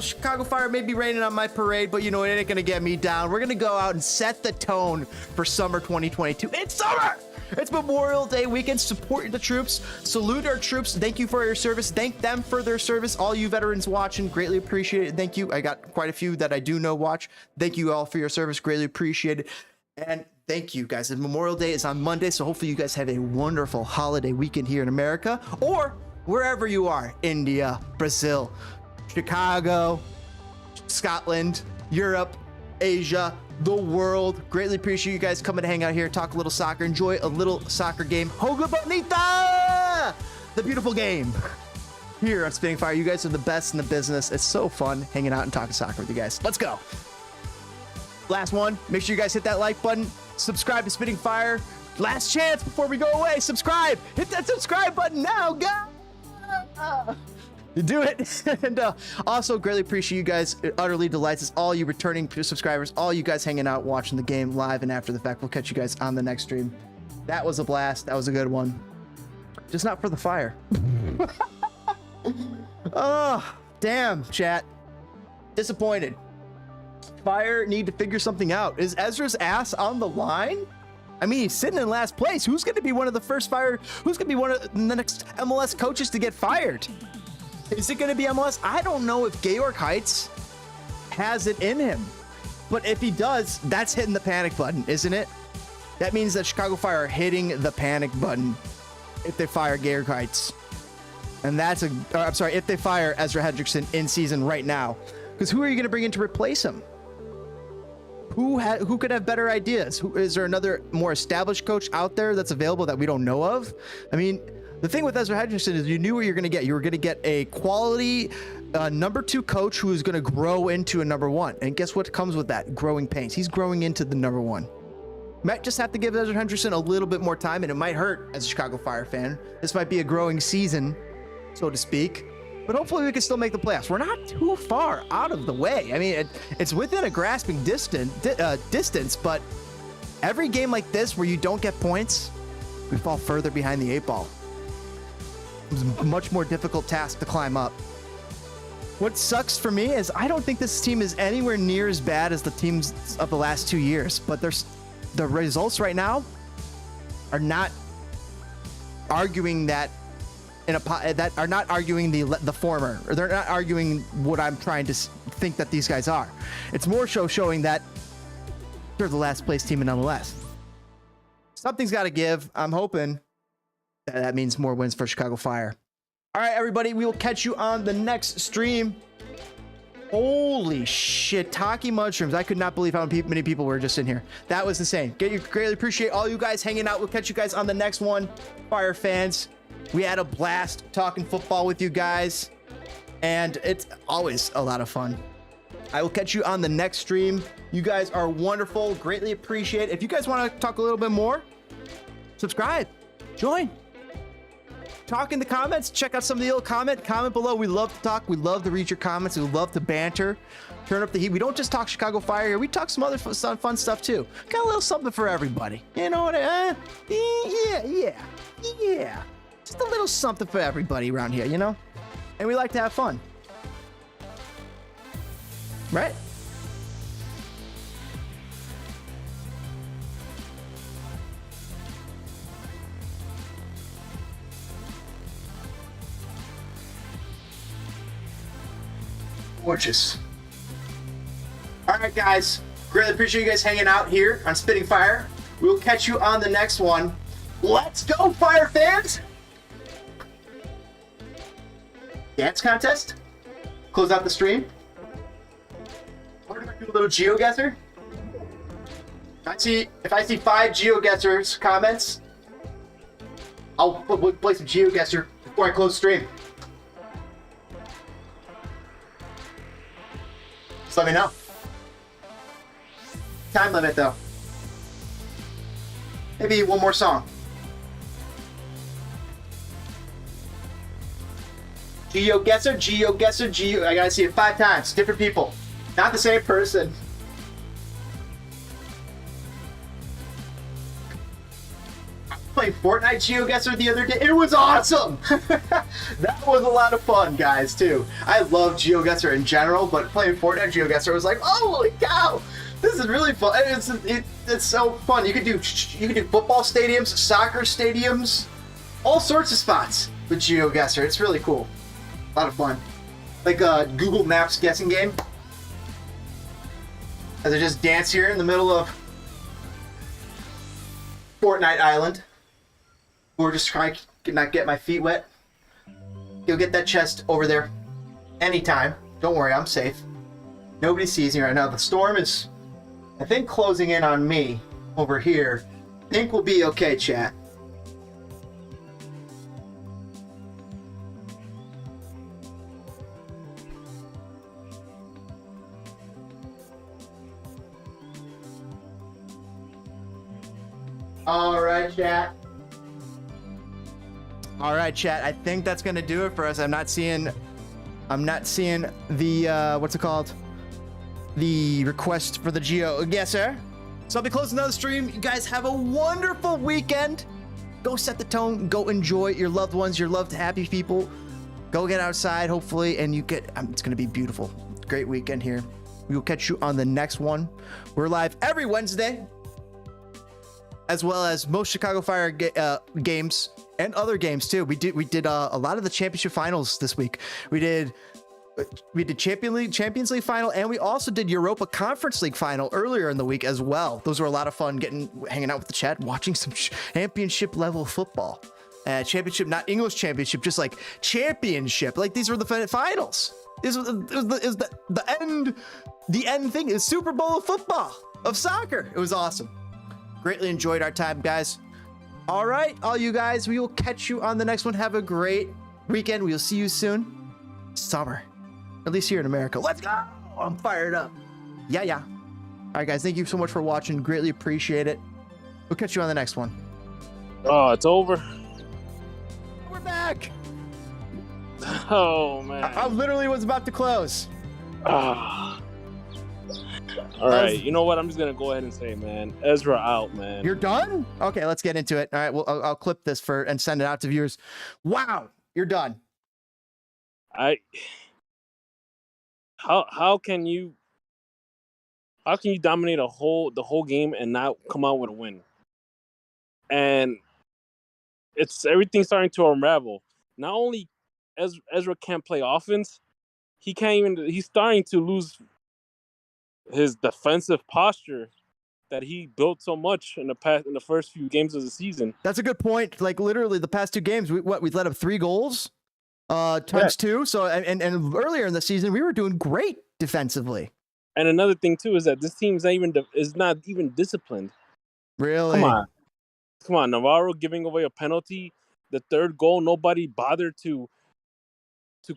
Chicago Fire may be raining on my parade, but you know, it ain't gonna get me down. We're gonna go out and set the tone for summer 2022. It's summer! It's Memorial Day weekend. Support the troops. Salute our troops. Thank you for your service. Thank them for their service. All you veterans watching, greatly appreciate it. Thank you. I got quite a few that I do know watch. Thank you all for your service. Greatly appreciate it. And thank you guys. And Memorial Day is on Monday, so hopefully you guys have a wonderful holiday weekend here in America, or wherever you are. India, Brazil, Chicago, Scotland, Europe, Asia, the world. Greatly appreciate you guys coming to hang out here, talk a little soccer, enjoy a little soccer game. Hoga Bonita! The beautiful game. Here on Spitting Fire, you guys are the best in the business. It's so fun hanging out and talking soccer with you guys. Let's go. Last one. Make sure you guys hit that like button. Subscribe to Spitting Fire. Last chance before we go away. Subscribe. Hit that subscribe button now, guys. You do it. And also greatly appreciate you guys. It utterly delights us, all you returning subscribers, all you guys hanging out, watching the game live and after the fact. We'll catch you guys on the next stream. That was a blast. That was a good one. Just not for the Fire. Oh, damn, chat. Disappointed. Fire need to figure something out. Is Ezra's ass on the line? I mean, he's sitting in last place. Who's going to be one of the first fired? Who's going to be one of the next MLS coaches to get fired? Is it going to be MLS? I don't know if Georg Heitz has it in him. But if he does, that's hitting the panic button, isn't it? That means that Chicago Fire are hitting the panic button if they fire Georg Heitz. And that's if they fire Ezra Hendrickson in season right now. Because who are you going to bring in to replace him? Who could have better ideas? Is there another more established coach out there that's available that we don't know of? I mean, the thing with Ezra Hendrickson is you knew what you're going to get. You were going to get a quality number 2 coach who is going to grow into a number 1. And guess what comes with that? Growing pains. He's growing into the number 1. Might just have to give Ezra Hendrickson a little bit more time, and it might hurt as a Chicago Fire fan. This might be a growing season, so to speak. But hopefully we can still make the playoffs. We're not too far out of the way. I mean, it's within a grasping distance, but every game like this where you don't get points, we fall further behind the 8 ball. It's a much more difficult task to climb up. What sucks for me is I don't think this team is anywhere near as bad as the teams of the last 2 years, but the results right now are not arguing that that are not arguing the former, or they're not arguing what I'm trying to think that these guys are. It's more showing that they're the last place team in MLS. Something's got to give. I'm hoping that means more wins for Chicago Fire. All right, everybody, we will catch you on the next stream. Holy shit, Taki Mushrooms. I could not believe how many people were just in here. That was insane. Greatly appreciate all you guys hanging out. We'll catch you guys on the next one. Fire fans, we had a blast talking football with you guys, and it's always a lot of fun. I will catch you on the next stream. You guys are wonderful. Greatly appreciate it. If you guys want to talk a little bit more, subscribe, join. Talk in the comments. Check out some of the old comment below. We love to talk. We love to read your comments. We love to banter. Turn up the heat. We don't just talk Chicago Fire here. We talk some other fun stuff too. Got a little something for everybody. You know what? Yeah. Just a little something for everybody around here, you know? And we like to have fun. Right? Gorgeous. All right, guys. Greatly appreciate you guys hanging out here on Spitting Fire. We'll catch you on the next one. Let's go, Fire fans! Dance contest? Close out the stream. We're gonna do a little GeoGuessr. If I see 5 GeoGuessers comments, I'll play some GeoGuessr before I close the stream. Just let me know. Time limit though. Maybe one more song. GeoGuessr. I gotta see it 5 times. Different people. Not the same person. I played Fortnite GeoGuessr the other day. It was awesome! That was a lot of fun, guys, too. I love GeoGuessr in general, but playing Fortnite GeoGuessr was like, holy cow! This is really fun. It's so fun. You can do football stadiums, soccer stadiums, all sorts of spots with GeoGuessr. It's really cool. A lot of fun. Like a Google Maps guessing game. As I just dance here in the middle of Fortnite Island. Or just trying to not get my feet wet. You'll get that chest over there anytime. Don't worry, I'm safe. Nobody sees me right now. The storm is, I think, closing in on me over here. I think we'll be okay, chat. All right, chat. I think that's gonna do it for us. I'm not seeing the what's it called? The request for the GeoGuessr. So I'll be closing another stream. You guys have a wonderful weekend. Go set the tone. Go enjoy your loved ones, your loved happy people. Go get outside, hopefully, and you get. It's gonna be beautiful. Great weekend here. We will catch you on the next one. We're live every Wednesday, as well as most Chicago Fire games and other games too. We did a lot of the championship finals this week. We did Champions League final, and we also did Europa Conference League final earlier in the week as well. Those were a lot of fun, hanging out with the chat, watching some championship level football. Championship, not English championship, just like championship. Like these were the finals. It was the end thing. It was Super Bowl of football, of soccer. It was awesome. Greatly enjoyed our time, guys. All right, all you guys, we will catch you on the next one. Have a great weekend. We'll see you soon. Summer, at least here in America. Let's go. I'm fired up. Yeah. All right, guys, thank you so much for watching. Greatly appreciate it. We'll catch you on the next one. Oh, it's over. We're back. Oh, man. I literally was about to close. All right, you know what? I'm just gonna go ahead and say, man, Ezra out, man. You're done? Okay, let's get into it. All right, well, I'll clip this and send it out to viewers. Wow, you're done. how can you dominate the whole game and not come out with a win? And it's everything starting to unravel. Not only Ezra can't play offense, he's starting to lose his defensive posture that he built so much in the first few games of the season. That's a good point. Like literally the past 2 games, we let up 3 goals times 2. So and earlier in the season, we were doing great defensively. And another thing too is that this team's not even disciplined. Really? Come on, Navarro giving away a penalty, the 3rd goal, nobody bothered to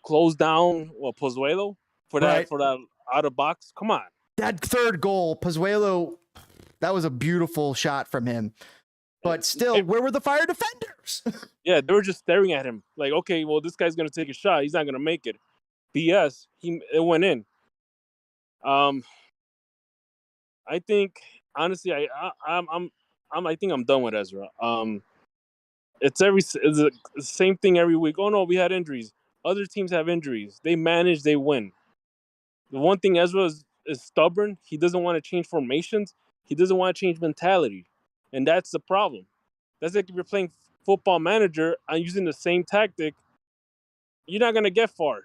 close down Pozuelo for that out of box. Come on. That 3rd goal, Pozuelo, that was a beautiful shot from him. But still, where were the Fire defenders? Yeah, they were just staring at him like, okay, well, this guy's gonna take a shot. He's not gonna make it. BS. It went in. I think honestly, I think I'm done with Ezra. It's the same thing every week. Oh no, we had injuries. Other teams have injuries. They manage, they win. The one thing Ezra is stubborn. He doesn't want to change formations. He doesn't want to change mentality. And that's the problem. That's like if you're playing Football Manager and using the same tactic, you're not going to get far.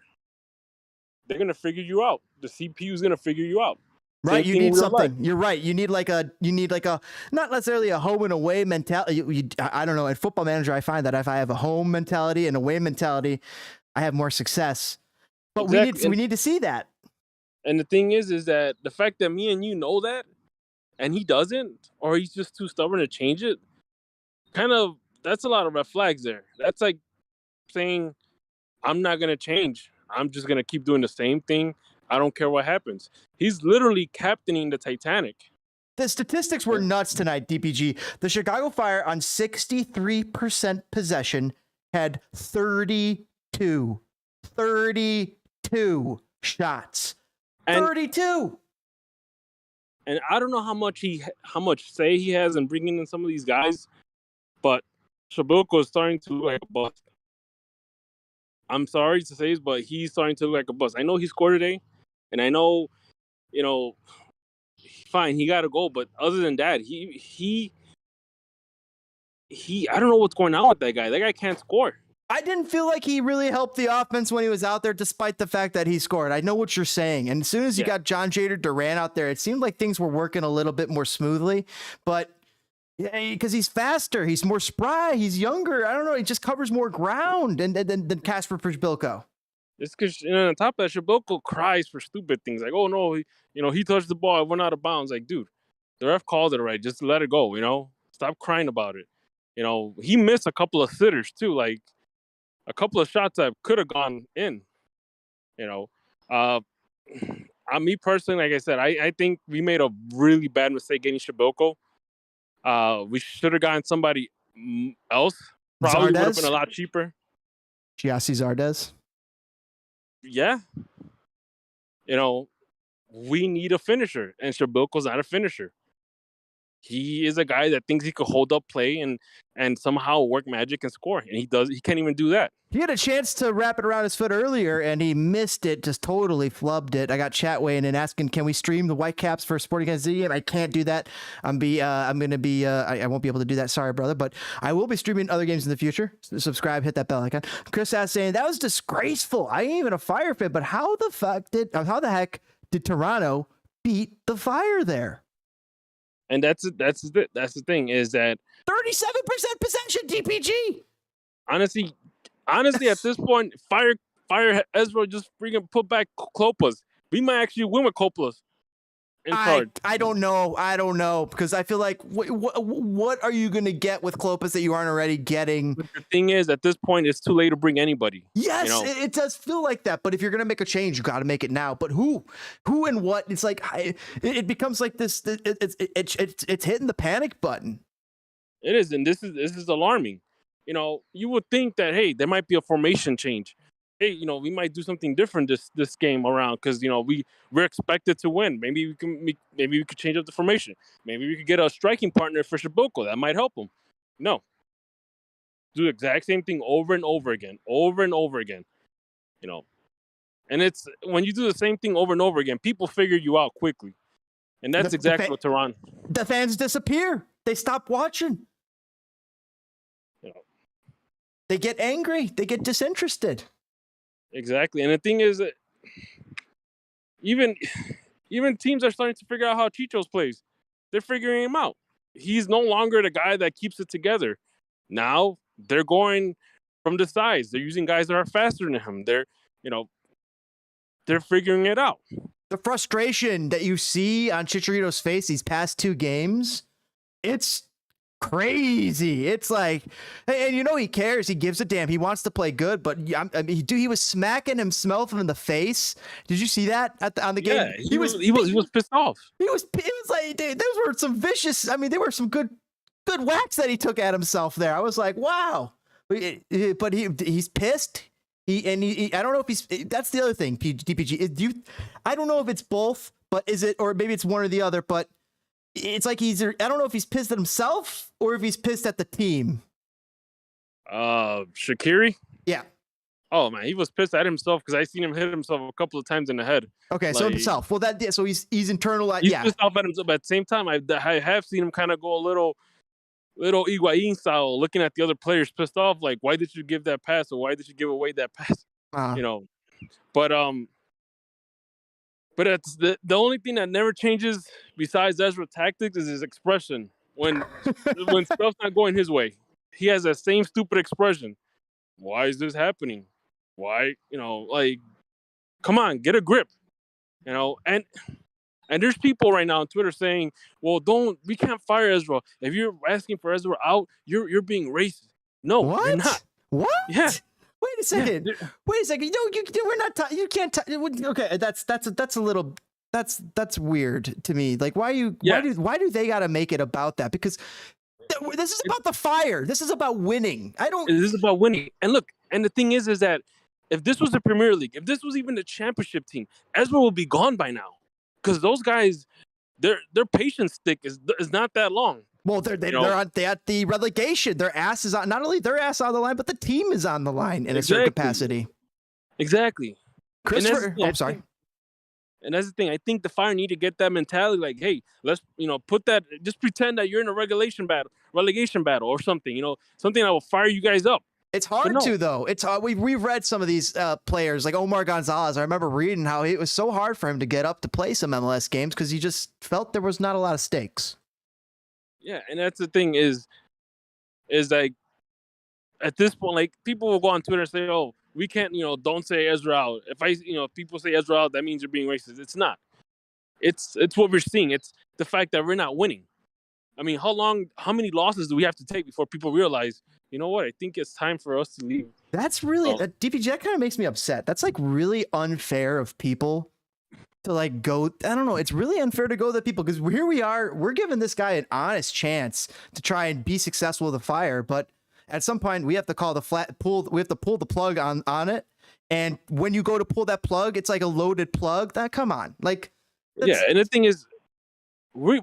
They're going to figure you out. The CPU is going to figure you out. Right, you need something. You're right. You need like a not necessarily a home and away mentality. I don't know. At Football Manager, I find that if I have a home mentality and away mentality, I have more success. But we need to see that. And the thing is that the fact that me and you know that, and he doesn't, or he's just too stubborn to change it, that's a lot of red flags there. That's like saying, I'm not going to change. I'm just going to keep doing the same thing. I don't care what happens. He's literally captaining the Titanic. The statistics were nuts tonight, DPG. The Chicago Fire on 63% possession had 32 shots. 32. And I don't know how much say he has in bringing in some of these guys, but Shabilko is starting to look like a bust. I'm sorry to say this, but he's starting to look like a bust. I know he scored today, and I know, fine, he got a goal, but other than that, he I don't know what's going on with that guy. That guy can't score. I didn't feel like he really helped the offense when he was out there, despite the fact that he scored. I know what you're saying. And as soon as you got John Jader Duran out there, it seemed like things were working a little bit more smoothly. But because he's faster, he's more spry, he's younger. I don't know. He just covers more ground than Kasper Przybyłko. It's because on top of that, Shabilko cries for stupid things like, "Oh no, he touched the ball, it went out of bounds." Like, dude, the ref called it right. Just let it go. Stop crying about it. He missed a couple of sitters too. Like, a couple of shots that could have gone in. Me personally, like I said, I think we made a really bad mistake getting Shabilko. We should have gotten somebody else. Probably would have been a lot cheaper. Giassi Zardes. Yeah. We need a finisher, and Shabilko's not a finisher. He is a guy that thinks he could hold up play and somehow work magic and score, and he can't even do that. He had a chance to wrap it around his foot earlier, and he missed it, just totally flubbed it. I got chat weighing and asking, can we stream the Whitecaps for Sporting Kansas City? I can't do that. I won't be able to do that. Sorry, brother, but I will be streaming other games in the future. Subscribe, hit that bell icon. Chris asked, saying that was disgraceful. I ain't even a Fire fan, but how the heck did Toronto beat the Fire there? And that's the thing is that 37% possession, DPG. Honestly, at this point, Fire Ezra just freaking put back Klopas. We might actually win with Klopas in charge. I don't know because I feel like what are you going to get with Klopas that you aren't already getting? But the thing is, at this point, it's too late to bring anybody. Yes, it does feel like that. But if you're going to make a change, you got to make it now. But who and what? It's like it becomes like this. It's hitting the panic button. It is, and this is alarming. You would think that, hey, there might be a formation change. Hey, we might do something different this game around because we're expected to win. Maybe we could change up the formation. Maybe we could get a striking partner for Shabilko. That might help him. No, do the exact same thing over and over again, And it's when you do the same thing over and over again, people figure you out quickly. And that's exactly what Toronto. The fans disappear. They stop watching. You know, They get angry. They get disinterested. exactly. And the thing is that even teams are starting to figure out how Chicho's plays. They're figuring him out. He's no longer the guy that keeps it together. Now they're going from the sides. They're using guys that are faster than him. They're figuring it out. The frustration that you see on Chicharito's face these past 2 games, it's crazy. It's like, hey, and he cares. He gives a damn. He wants to play good, but he was smacking himself in the face. Did you see that on the game? Yeah, he was pissed off. It was like, dude, those were some vicious. I mean, there were some good whacks that he took at himself there. I was like, wow. But he's pissed. I don't know if he's. That's the other thing. DPG. I don't know if it's both, but is it, or maybe it's one or the other. But it's like I don't know if he's pissed at himself or if he's pissed at the team. Shaqiri? Yeah. Oh man, he was pissed at himself because I seen him hit himself a couple of times in the head. Okay, so himself. Well, so he's internalized. He's pissed off at himself, but at the same time, I have seen him kind of go a little Higuain style, looking at the other players pissed off, like, why did you give that pass, or why did you give away that pass? But it's the only thing that never changes besides Ezra tactics is his expression. When stuff's not going his way, he has that same stupid expression. Why is this happening? Why, come on, get a grip, and there's people right now on Twitter saying, well, we can't fire Ezra. If you're asking for Ezra out, you're being racist. No, what? You're not. What? Yeah. Wait a second. Yeah. Wait a second. We're not. You can't. Okay, that's a little. That's weird to me. Like, why do they got to make it about that? Because this is about the fire. This is about winning. This is about winning. And look, and the thing is that if this was the Premier League, if this was even the championship team, Ezra will be gone by now. Because those guys, their patience stick is not that long. Well, they're at the relegation. Their ass is on. Not only their ass on the line, but the team is on the line in a certain capacity. Exactly. I'm sorry. And that's the thing. I think the Fire need to get that mentality. Like, hey, let's put that. Just pretend that you're in a relegation battle, or something. Something that will fire you guys up. It's hard to, though. It's we've read some of these players like Omar Gonzalez. I remember reading how it was so hard for him to get up to play some MLS games because he just felt there was not a lot of stakes. Yeah, and that's the thing is like at this point, like, people will go on Twitter and say, "Oh, we can't, don't say Ezra out." If people say Ezra out, that means you're being racist. It's not. It's what we're seeing. It's the fact that we're not winning. I mean, how many losses do we have to take before people realize, you know what? I think it's time for us to leave. That's really DPG. That kind of makes me upset. That's like really unfair of people to like go. I don't know. It's really unfair to go to people because here we are. We're giving this guy an honest chance to try and be successful with the Fire, but at some point we have to call we have to pull the plug on it. And when you go to pull that plug, it's like a loaded plug. Come on, like. Yeah, and the thing is, we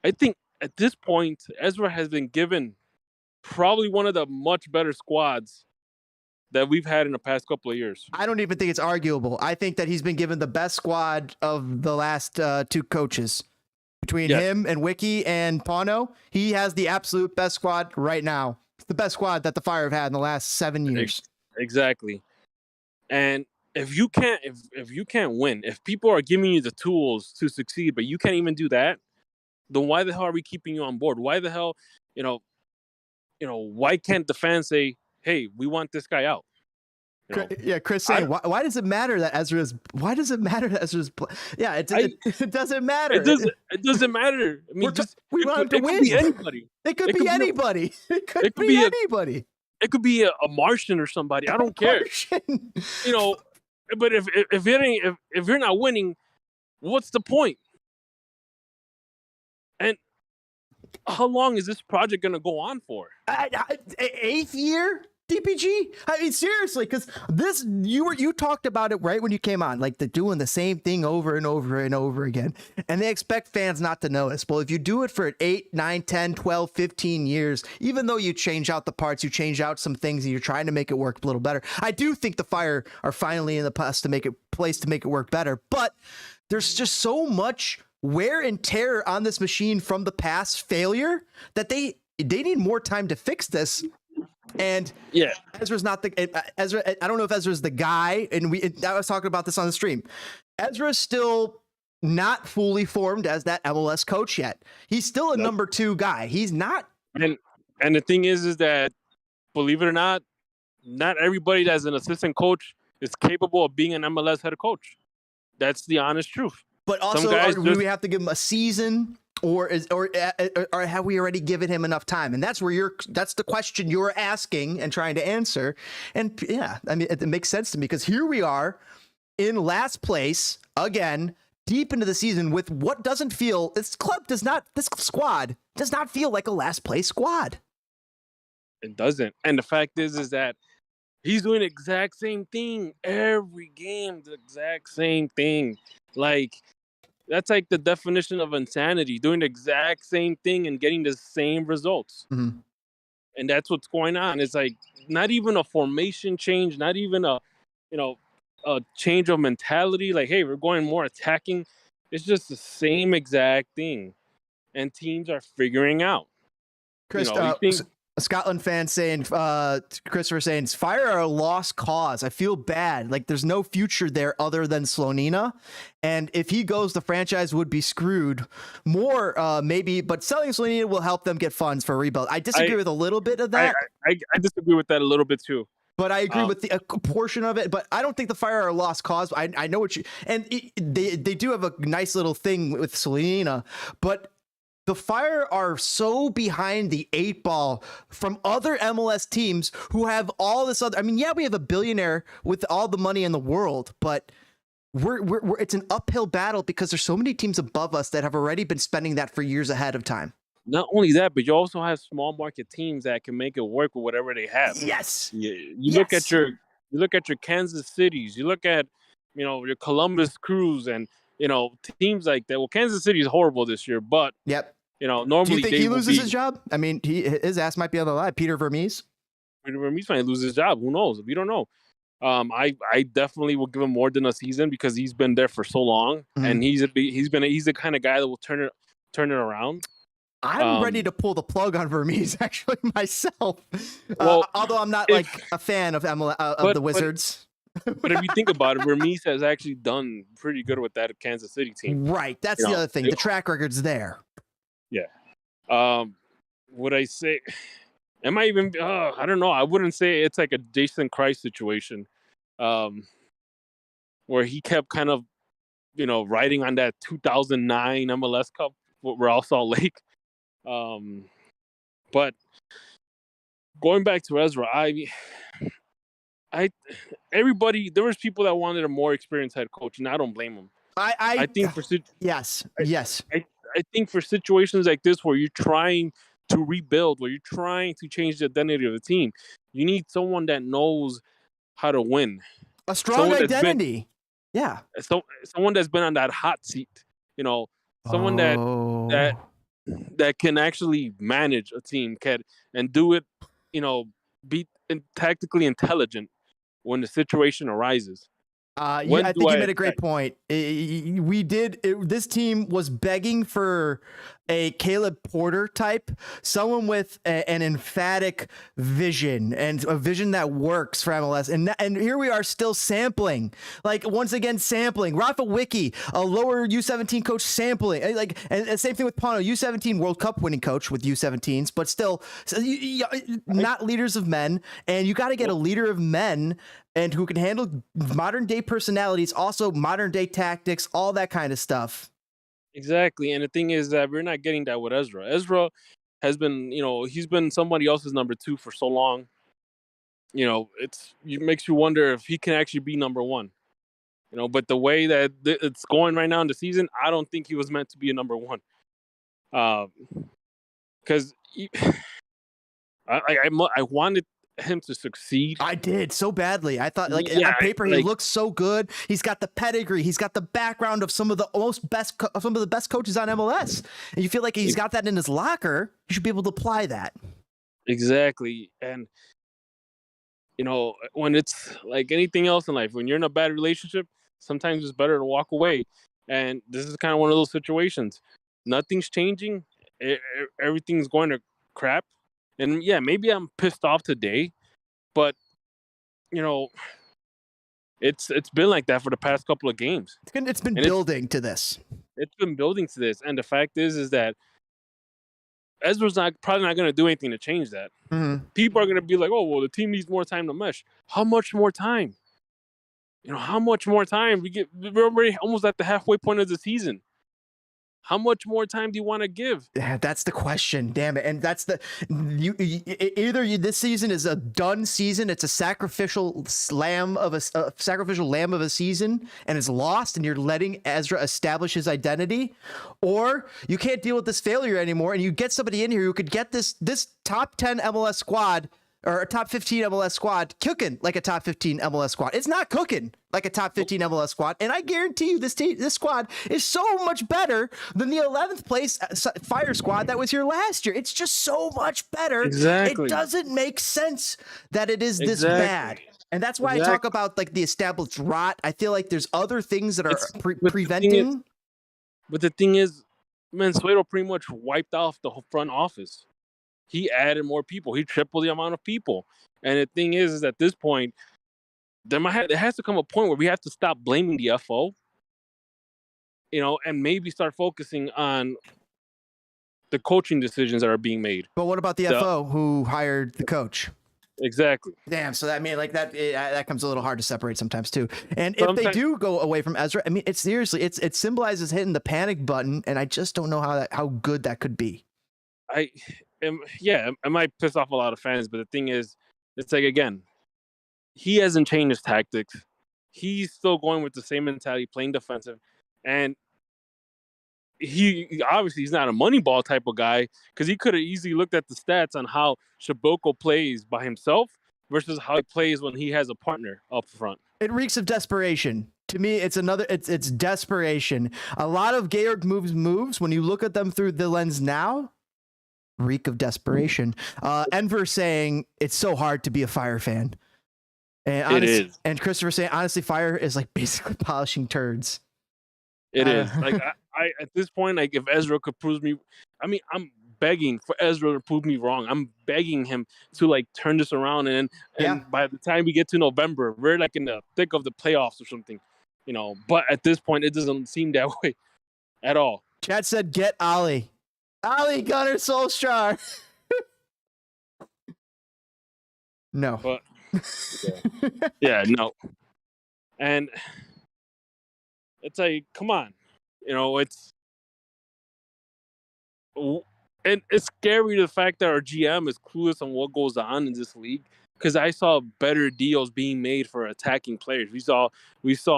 I think at this point, Ezra has been given probably one of the much better squads that we've had in the past couple of years. I don't even think it's arguable. I think that he's been given the best squad of the last 2 coaches. Between him and Wiki and Pano, he has the absolute best squad right now. It's the best squad that the Fire have had in the last 7 years. Exactly. And if you can't win, if people are giving you the tools to succeed, but you can't even do that, then why the hell are we keeping you on board? Why the hell, why can't the fans say, hey, we want this guy out? Yeah, Chris saying, why does it matter that Ezra's? Why does it matter that Ezra's? Yeah, it doesn't matter. It doesn't matter. I mean, we want him to win. It could be anybody. It could be anybody. It could be anybody. It could be a Martian or somebody. I don't care. But if you're not winning, what's the point? And how long is this project going to go on for? 8th year? DPG? I mean, seriously, because this you talked about it right when you came on, like they're doing the same thing over and over and over again, and they expect fans not to notice. Well, if you do it for 8, 9, 10, 12, 15 years, even though you change out the parts, you change out some things, and you're trying to make it work a little better. I do think the Fire are finally in the place to make it work better, but there's just so much wear and tear on this machine from the past failure that they need more time to fix this. And Yeah. Ezra's not Ezra. I don't know if Ezra's the guy. And I was talking about this on the stream. Ezra's still not fully formed as that MLS coach yet. He's still a number 2 guy. He's not. And the thing is that, believe it or not everybody that's an assistant coach is capable of being an MLS head coach. That's the honest truth. But also, do we have to give him a season? Or have we already given him enough time? And that's the question you're asking and trying to answer. And yeah, I mean, it makes sense to me because here we are in last place again, deep into the season with what doesn't feel, this squad does not feel like a last place squad. It doesn't. And the fact is that he's doing the exact same thing every game, the exact same thing. Like, that's like the definition of insanity, doing the exact same thing and getting the same results. Mm-hmm. And that's what's going on. It's like not even a formation change, not even a change of mentality. Like, hey, we're going more attacking. It's just the same exact thing. And teams are figuring out. Chris, a Scotland fan saying, Christopher saying, Fire are a lost cause. I feel bad. Like there's no future there other than Slonina. And if he goes, the franchise would be screwed more, maybe, but selling Slonina will help them get funds for a rebuild. I disagree with a little bit of that. I disagree with that a little bit too. But I agree with a portion of it. But I don't think the Fire are a lost cause. I know what they do have a nice little thing with Slonina, but the Fire are so behind the 8 ball from other MLS teams who have all this other. I mean, yeah, we have a billionaire with all the money in the world, but it's an uphill battle because there's so many teams above us that have already been spending that for years ahead of time. Not only that, but you also have small market teams that can make it work with whatever they have. Yes. You look at your Kansas Cities. You look at your Columbus Crews and teams like that. Well, Kansas City is horrible this year, but yep. Normally do you think he loses his job? I mean, his ass might be on the line. Peter Vermees might lose his job. Who knows? We don't know. I definitely will give him more than a season because he's been there for so long, and he's the kind of guy that will turn it around. I'm ready to pull the plug on Vermees actually myself. Although I'm not like a fan of the Wizards. But if you think about it, Vermees has actually done pretty good with that Kansas City team. Right. That's the other thing. The track record's there. Yeah. Would I say? Am I even? I don't know. I wouldn't say it's like a Jason Christ situation, where he kept kind of, riding on that 2009 MLS Cup with Real Salt Lake. But going back to Ezra, everybody, there was people that wanted a more experienced head coach, and I don't blame them. I think yes. I think for situations like this where you're trying to rebuild, where you're trying to change the identity of the team, you need someone that knows how to win. A strong identity. Someone that's been on that hot seat. Someone that can actually manage a team and do it, be tactically intelligent when the situation arises. I think you made a great point. This team was begging for a Caleb Porter type, someone with an emphatic vision and a vision that works for MLS. And here we are still sampling, once again, sampling. Rafa Wicki, a lower U17 coach, sampling. And same thing with Pano, U17 World Cup winning coach with U17s, but still not leaders of men. And you got to get a leader of men and who can handle modern day personalities, also modern day tactics, all that kind of stuff. Exactly. And the thing is that we're not getting that with Ezra. Ezra has been, he's been somebody else's number 2 for so long. It makes you wonder if he can actually be number 1. But the way that it's going right now in the season, I don't think he was meant to be a number 1. Because I wanted him to succeed. I did so badly. I thought, like, Yeah, on paper, he like- looks so good. He's got the pedigree. He's got the background of some of the best coaches on MLS. And you feel like he's got that in his locker. You should be able to apply that. Exactly. And, you know, when it's like anything else in life, when you're in a bad relationship, sometimes it's better to walk away. And this is kind of one of those situations. Nothing's changing. Everything's going to crap. And yeah, maybe I'm pissed off today, but, you know, it's been like that for the past couple of games. It's been And building to this. It's been building to this. And the fact is that Ezra's probably not going to do anything to change that. Mm-hmm. People are going to be like, oh, well, the team needs more time to mesh. How much more time? You know, how much more time? We're already almost at the halfway point of the season. How much more time do you want to give? Yeah, that's the question. Damn it. And that's this season is a done season. It's a sacrificial lamb of a season, and it's lost, and you're letting Ezra establish his identity, or you can't deal with this failure anymore, and you get somebody in here who could get this top 10 MLS squad or a top 15 MLS squad cooking like a top 15 MLS squad. It's not cooking like a top 15 MLS squad. And I guarantee you this squad is so much better than the 11th place Fire squad that was here last year. It's just so much better. Exactly. It doesn't make sense that it is this bad. And that's why I talk about like the established rot. I feel like there's other things that are preventing. But the thing is, Mansueto pretty much wiped off the whole front office. He added more people. He tripled the amount of people. And the thing is at this point, there has to come a point where we have to stop blaming the FO, you know, and maybe start focusing on the coaching decisions that are being made. But what about the FO who hired the coach? Exactly. Damn. So that like that comes a little hard to separate sometimes too. And if they do go away from Ezra, I mean, it symbolizes hitting the panic button, and I just don't know how good that could be. I might piss off a lot of fans, but the thing is, it's like, again, he hasn't changed his tactics. He's still going with the same mentality, playing defensive, and he's not a money ball type of guy, because he could have easily looked at the stats on how Shiboko plays by himself versus how he plays when he has a partner up front. It reeks of desperation. To me, it's desperation. A lot of Georg moves when you look at them through the lens now, reek of desperation. Enver saying it's so hard to be a Fire fan. And it is. And Christopher saying, honestly, Fire is like basically polishing turds. It is. Like, I at this point, like, if Ezra could prove me, I mean, I'm begging for Ezra to prove me wrong. I'm begging him to, like, turn this around. And by the time we get to November, we're like in the thick of the playoffs or something, you know. But at this point, it doesn't seem that way at all. Chad said, get Ollie. Ollie Gunnar Solskjaer. No. But yeah, no. And it's like, come on, you know, and it's scary, the fact that our GM is clueless on what goes on in this league, because I saw better deals being made for attacking players. We saw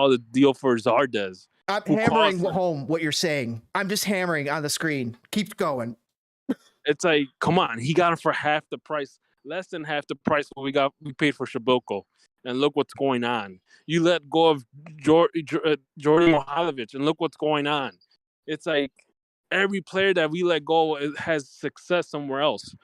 the deal for Zardes. I'm hammering home what you're saying. I'm just hammering on the screen. Keep going. It's like, come on, he got him for half the price, less than half the price we paid for Shiboko. And look what's going on. You let go of Jordan Mohalovic, and look what's going on. It's like every player that we let go has success somewhere else.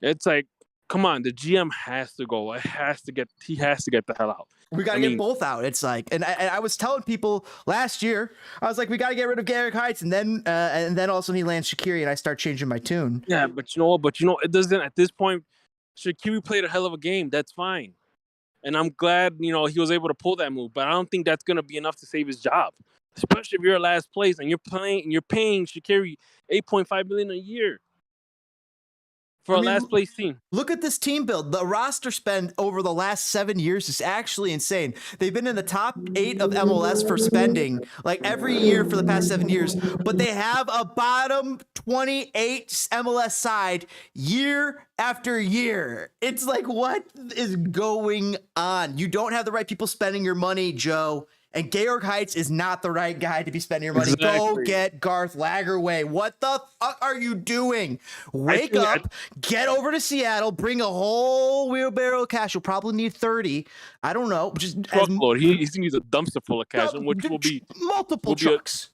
It's like, come on, the GM has to go. He has to get the hell out. We got to get both out. It's like, and I was telling people last year, I was like, we got to get rid of Garrick Heights, and then also he lands Shaqiri, and I start changing my tune. Yeah, but you know, it doesn't. At this point, Shaqiri played a hell of a game. That's fine, and I'm glad, you know, he was able to pull that move. But I don't think that's gonna be enough to save his job, especially if you're at last place and you're paying Shaqiri $8.5 million a year. For a last place team. Look at this team build. The roster spend over the last 7 years is actually insane. They've been in the top 8 of MLS for spending like every year for the past 7 years, but they have a bottom 28 MLS side year after year. It's like, what is going on? You don't have the right people spending your money, Joe, And Georg Heitz is not the right guy to be spending your money. Go get Garth Lagerwey. What the fuck are you doing? Wake up, get over to Seattle, bring a whole wheelbarrow of cash. You'll probably need 30. I don't know. Just truckload. He needs a dumpster full of cash, which will be multiple trucks.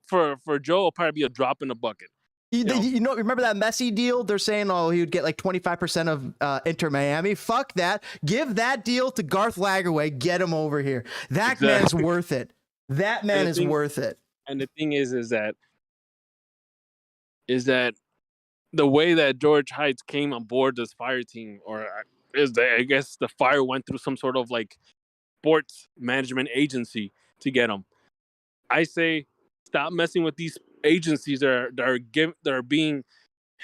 For Joe, it'll probably be a drop in the bucket. You know, remember that Messi deal? They're saying, oh, he would get like 25% of Inter Miami. Fuck that. Give that deal to Garth Lagerwey. Get him over here. That man is worth it. That man is worth it. And the thing is that the way that George Heitz came on board this Fire team, or is that I guess the Fire went through some sort of like sports management agency to get him. I say stop messing with these agencies that are being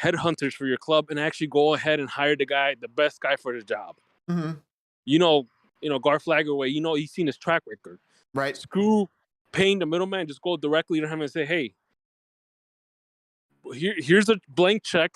headhunters for your club, and actually go ahead and hire the best guy for the job. Mm-hmm. You know, Garth Lagerwey, he's seen his track record. Right. Screw paying the middleman. Just go directly to him and say, hey, here's a blank check.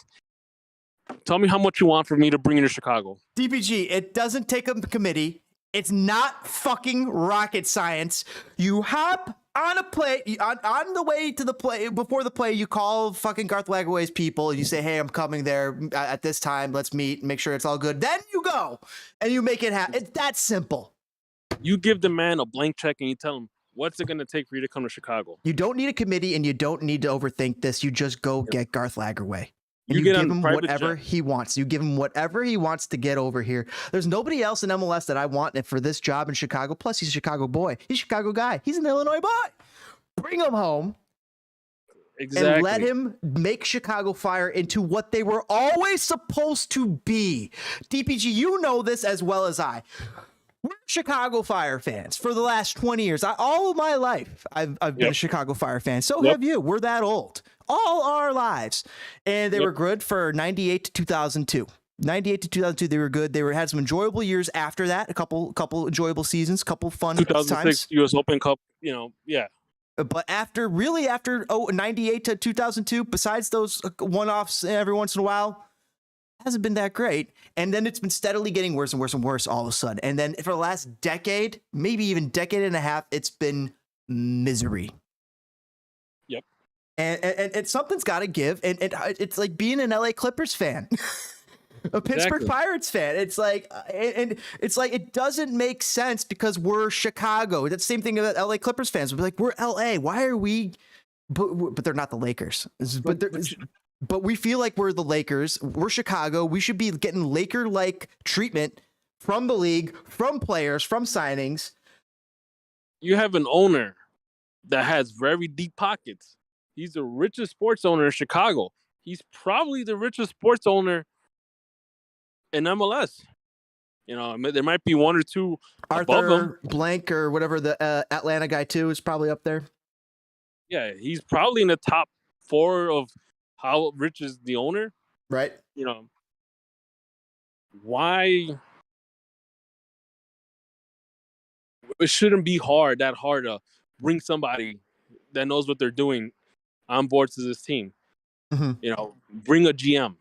Tell me how much you want for me to bring you to Chicago. DPG, it doesn't take a committee. It's not fucking rocket science. You hop on a play, on the way to the play, before the play, you call fucking Garth Lagerwey's people and you say, hey, I'm coming there at this time. Let's meet, make sure it's all good. Then you go and you make it happen. It's that simple. You give the man a blank check and you tell him, what's it going to take for you to come to Chicago? You don't need a committee and you don't need to overthink this. You just go get Garth Lagerwey. And you give him whatever he wants. You give him whatever he wants to get over here. There's nobody else in MLS that I want for this job in Chicago. Plus, he's a Chicago boy. He's a Chicago guy. He's an Illinois boy. Bring him home. Exactly. And let him make Chicago Fire into what they were always supposed to be. DPG, you know this as well as I. We're Chicago Fire fans for the last 20 years. All of my life, I've been a Chicago Fire fan. So have you. We're that old. All our lives. And they were good for 98 to 2002. 98 to 2002, they were good. They had some enjoyable years after that. A couple enjoyable seasons, couple fun 2006 times. US Open Cup, But after 98 to 2002, besides those one-offs every once in a while, hasn't been that great. And then it's been steadily getting worse and worse and worse all of a sudden. And then for the last decade, maybe even decade and a half, it's been misery. Yep. And something's got to give. And it's like being an LA Clippers fan. A Pittsburgh Pirates fan. It's like, and it's like, it doesn't make sense because we're Chicago. That's the same thing that LA Clippers fans would be like, we're LA. Why are we, but they're not the Lakers. But we feel like we're the Lakers. We're Chicago. We should be getting Laker-like treatment from the league, from players, from signings. You have an owner that has very deep pockets. He's the richest sports owner in Chicago. He's probably the richest sports owner in MLS. There might be one or two above him. Arthur Blank or whatever, the Atlanta guy too, is probably up there. Yeah, he's probably in the top 4 of how rich is the owner. Right. Why? It shouldn't be that hard to bring somebody that knows what they're doing on board to this team. Mm-hmm. Bring a GM.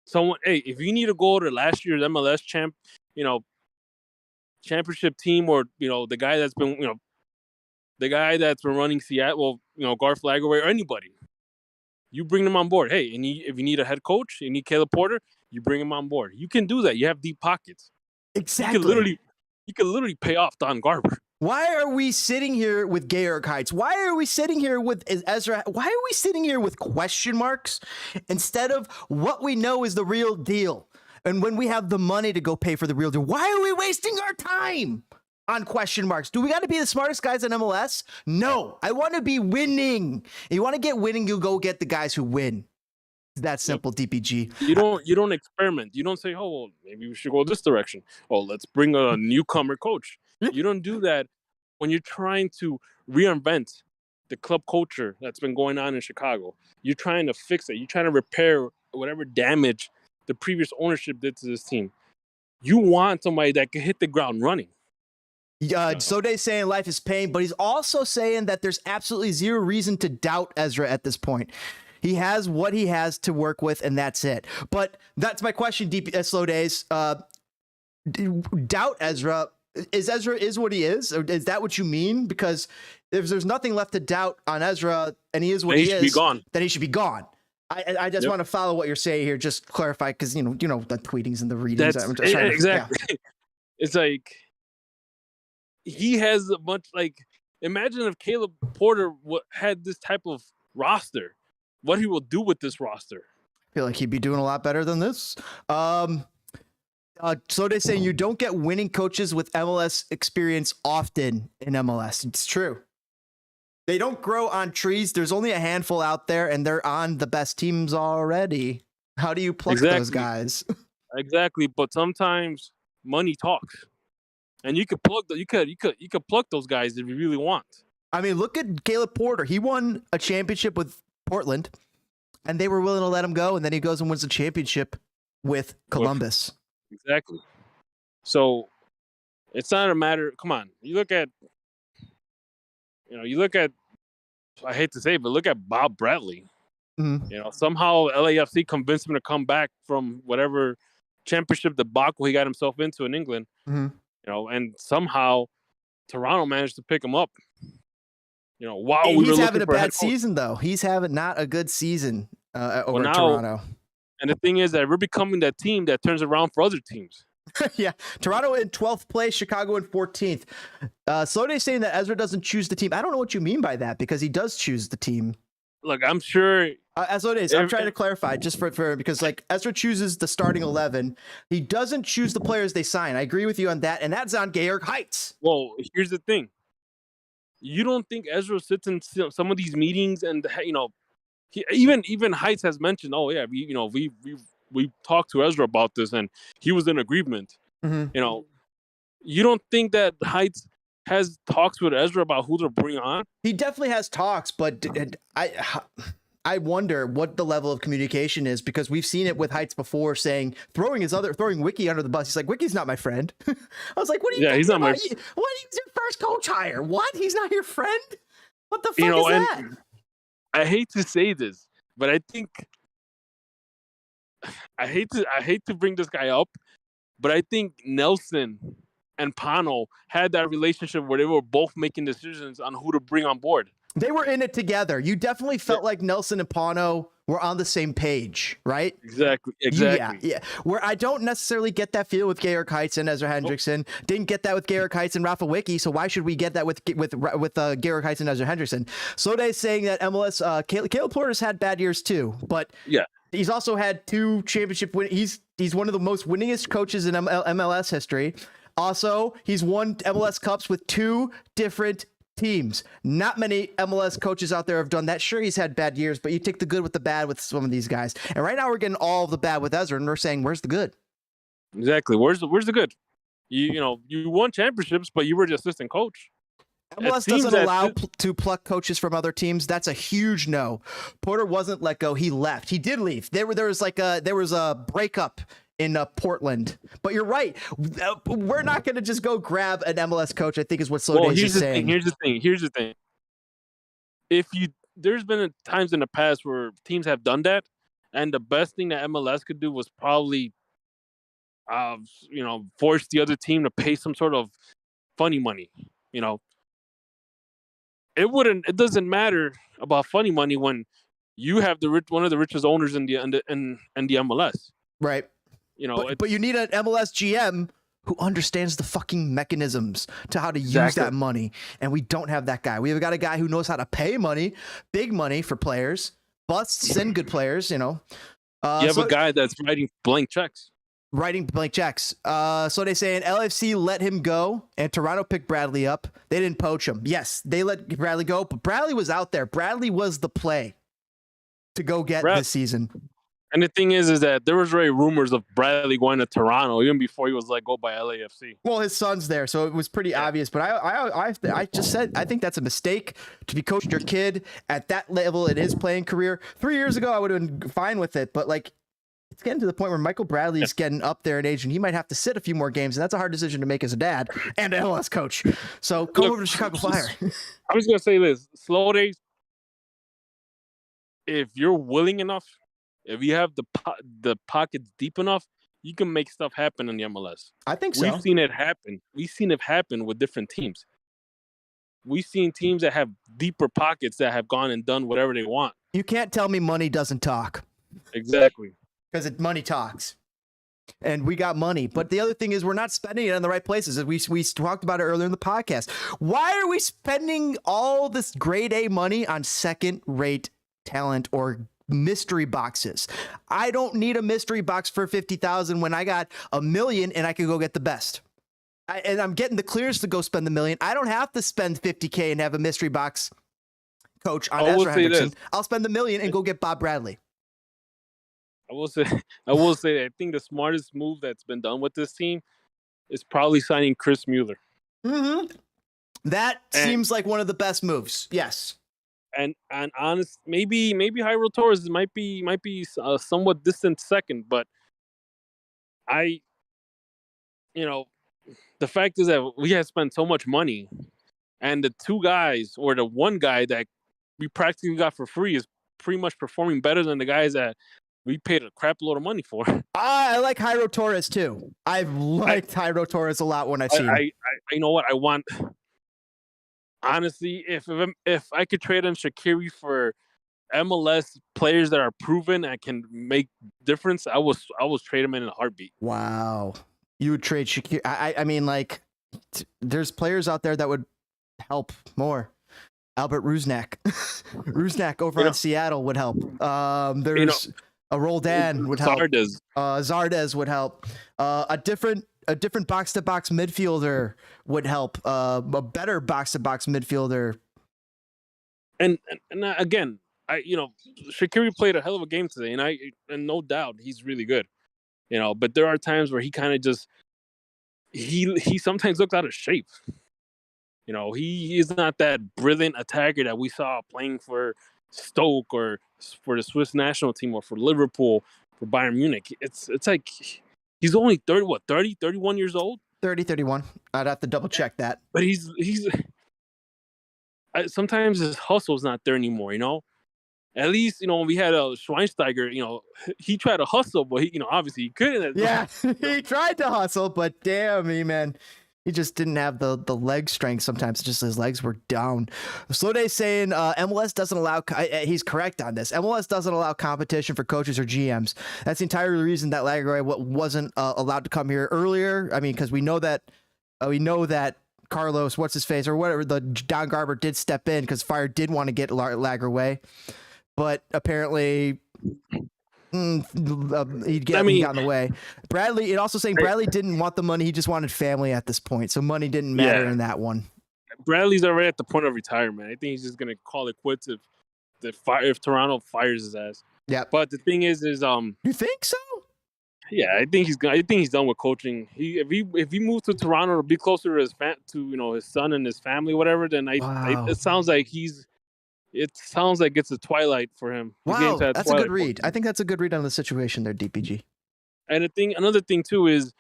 Someone, hey, if you need to go to last year's MLS championship team, or the guy that's been running Seattle, Garth Lagerwey, or anybody, you bring them on board. Hey, and if you need a head coach, you need Caleb Porter, you bring him on board. You can do that. You have deep pockets. Exactly. You can literally pay off Don Garber. Why are we sitting here with Georg Heitz? Why are we sitting here with Ezra? Why are we sitting here with question marks instead of what we know is the real deal? And when we have the money to go pay for the real deal, why are we wasting our time on question marks? Do we got to be the smartest guys in MLS? No, I want to be winning. If you want to get winning, you go get the guys who win. It's that simple, DPG. You don't experiment. You don't say, oh, well, maybe we should go this direction. Oh, let's bring a newcomer coach. You don't do that when you're trying to reinvent the club culture that's been going on in Chicago. You're trying to fix it. You're trying to repair whatever damage the previous ownership did to this team. You want somebody that can hit the ground running. Sode's saying life is pain, but he's also saying that there's absolutely zero reason to doubt Ezra at this point. He has what he has to work with, and that's it. But that's my question, Slow Days. Doubt Ezra. is Ezra is what he is? Or is that what you mean? Because if there's nothing left to doubt on Ezra and he is what he is, be gone. then he should be gone. I just want to follow what you're saying here, just clarify, because you know the tweetings and the readings. Exactly. Yeah. It's like he has a bunch. Like, imagine if Caleb Porter had this type of roster, what he will do with this roster. I feel like he'd be doing a lot better than this. So they're saying you don't get winning coaches with MLS experience often in MLS. It's true. They don't grow on trees. There's only a handful out there, and they're on the best teams already. How do you pluck those guys? Exactly, but sometimes money talks, and you could plug you could pluck those guys if you really want. I mean, look at Caleb Porter. He won a championship with Portland, and they were willing to let him go, and then he goes and wins the championship with Columbus. Exactly. So it's not a matter. Come on, you look at. I hate to say it, but look at Bob Bradley. Mm-hmm. Somehow LAFC convinced him to come back from whatever championship debacle he got himself into in England. Mm-hmm. And somehow Toronto managed to pick him up. While he's having a bad season, though. He's having not a good season over at Toronto. And the thing is that we're becoming that team that turns around for other teams. Yeah, Toronto in 12th place, Chicago in 14th. Sloday's saying that Ezra doesn't choose the team. I don't know what you mean by that, because he does choose the team. Look, I'm sure. Sloday's, I'm trying to clarify just for because like Ezra chooses the starting 11. He doesn't choose the players they sign. I agree with you on that, and that's on Georg Heitz. Well, here's the thing. You don't think Ezra sits in some of these meetings and even Heitz has mentioned, oh yeah, we talked to Ezra about this and he was in agreement. Mm-hmm. You don't think that Heitz has talks with Ezra about who to bring on? He definitely has talks, but I wonder what the level of communication is, because we've seen it with Heitz before, saying throwing Wiki under the bus. He's like, Wiki's not my friend. I was like, what are you? Yeah, he's not my. What? He's your first coach hire? What? He's not your friend? What the fuck is that? I hate to say this, but I think I hate to bring this guy up, but I think Nelson and Pano had that relationship where they were both making decisions on who to bring on board. They were in it together. You definitely felt like Nelson and Pano were on the same page, right? Exactly. Yeah. Where I don't necessarily get that feel with Georg Heitz and Ezra Hendrickson. Didn't get that with Georg Heitz and Rafa Wiki, so why should we get that with Georg Heitz and Ezra Hendrickson? Sloday's saying that MLS, Caleb Porter's had bad years too, but yeah, he's also had 2 championship wins. He's one of the most winningest coaches in MLS history. Also, he's won MLS Cups with 2 different teams. Not many MLS coaches out there have done that. Sure, he's had bad years, but you take the good with the bad with some of these guys. And right now we're getting all of the bad with Ezra, and we're saying, where's the good? Exactly. Where's the good? You won championships, but you were the assistant coach. MLS doesn't allow to pluck coaches from other teams. That's a huge no. Porter wasn't let go. He left. He did leave. There was a breakup in Portland, but you're right. We're not going to just go grab an MLS coach, I think is what Sloday's is saying. Here's the thing. There's been times in the past where teams have done that, and the best thing that MLS could do was probably, force the other team to pay some sort of funny money. It doesn't matter about funny money when you have one of the richest owners in the MLS. Right. But you need an MLS GM who understands the fucking mechanisms to how to use that money. And we don't have that guy. We've got a guy who knows how to pay money, big money for players, busts and good players, you have a guy that's writing blank checks. So they say LFC let him go and Toronto picked Bradley up. They didn't poach him. Yes, they let Bradley go, but Bradley was out there. Bradley was the play to go get this season. And the thing is that there was already rumors of Bradley going to Toronto even before he was let go by LAFC. Well, his son's there, so it was pretty obvious. But I just said I think that's a mistake to be coaching your kid at that level in his playing career. 3 years ago, I would have been fine with it, but it's getting to the point where Michael Bradley's getting up there in age, and he might have to sit a few more games, and that's a hard decision to make as a dad and an MLS coach. So go over to Chicago Fire. I was gonna say this: slow days. If you're willing enough. If you have the pockets deep enough, you can make stuff happen in the MLS. I think so. We've seen it happen. We've seen it happen with different teams. We've seen teams that have deeper pockets that have gone and done whatever they want. You can't tell me money doesn't talk. Exactly. Because money talks. And we got money. But the other thing is we're not spending it in the right places. We talked about it earlier in the podcast. Why are we spending all this grade A money on second-rate talent or mystery boxes? I don't need a mystery box for $50,000 when I got $1 million and I could go get the best. And I'm getting the clearance to go spend the $1 million. I don't have to spend $50K and have a mystery box coach on Ezra Hendrickson. I'll spend the $1 million and go get Bob Bradley. I will say, I think the smartest move that's been done with this team is probably signing Chris Mueller. Mm-hmm. That seems like one of the best moves. Yes. And honest, maybe Jairo Torres might be a somewhat distant second, but the fact is that we have spent so much money, and the two guys or the one guy that we practically got for free is pretty much performing better than the guys that we paid a crap load of money for. I like Jairo Torres too. I've liked Jairo Torres a lot when I've seen him. You know what I want. Honestly, if I could trade in Shaqiri for MLS players that are proven and can make difference, I was trade him in a heartbeat. Wow, you would trade Shaqiri? I mean, like, there's players out there that would help more. Albert Rusnak, over in Seattle would help. There's a Roldan would help. Zardes would help. A different box-to-box midfielder would help. A better box-to-box midfielder. And again, Shaqiri played a hell of a game today, and no doubt he's really good. But there are times where he kind of just he sometimes looks out of shape. He is not that brilliant attacker that we saw playing for Stoke or for the Swiss national team or for Liverpool, for Bayern Munich. It's like he's only 31 years old? 31. I'd have to double check that. But he's sometimes his hustle's not there anymore, At least, when we had Schweinsteiger, he tried to hustle, but he, obviously he couldn't. Yeah, he tried to hustle, but damn me, man. He just didn't have the leg strength. Sometimes just his legs were down. Slowday saying MLS doesn't allow. He's correct on this. MLS doesn't allow competition for coaches or GMs. That's the entire reason that Lagerwey wasn't allowed to come here earlier. I mean, because we know that Carlos, what's his face, or whatever, the Don Garber did step in because Fire did want to get Lagerwey, but apparently. He got in the way. Bradley, it also saying Bradley didn't want the money. He just wanted family at this point. So money didn't matter in that one. Bradley's already at the point of retirement. I think he's just going to call it quits if Toronto fires his ass. Yeah. But the thing is you think so? Yeah, I think he's done with coaching. If he moves to Toronto to be closer to his son and his family, whatever, then it sounds like it's a twilight for him. Wow, that's a good read. I think that's a good read on the situation there, DPG. And another thing too is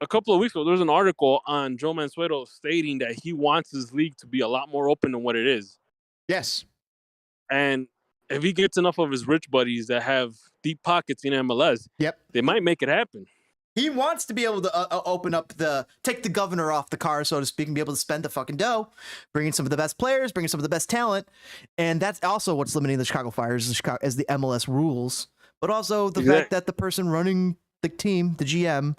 a couple of weeks ago, there was an article on Joe Mansueto stating that he wants his league to be a lot more open than what it is. Yes. And if he gets enough of his rich buddies that have deep pockets in MLS, they might make it happen. He wants to be able to open up take the governor off the car, so to speak, and be able to spend the fucking dough, bringing some of the best players, bringing some of the best talent. And that's also what's limiting the Chicago Fire is the MLS rules, but also the fact that the person running the team, the GM,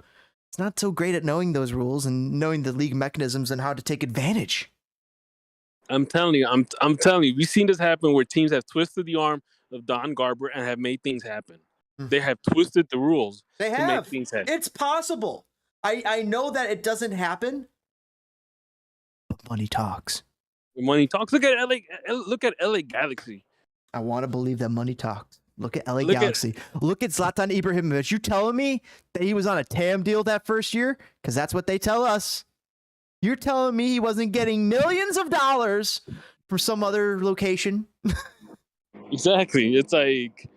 is not so great at knowing those rules and knowing the league mechanisms and how to take advantage. I'm telling you, we've seen this happen where teams have twisted the arm of Don Garber and have made things happen. They have twisted the rules to make things happen. It's possible. I know that it doesn't happen, but money talks. Money talks. Look at LA Galaxy. I want to believe that money talks. Look at LA Galaxy. Look at Zlatan Ibrahimovic. You telling me that he was on a TAM deal that first year? Because that's what they tell us. You're telling me he wasn't getting millions of dollars from some other location? Exactly. It's like,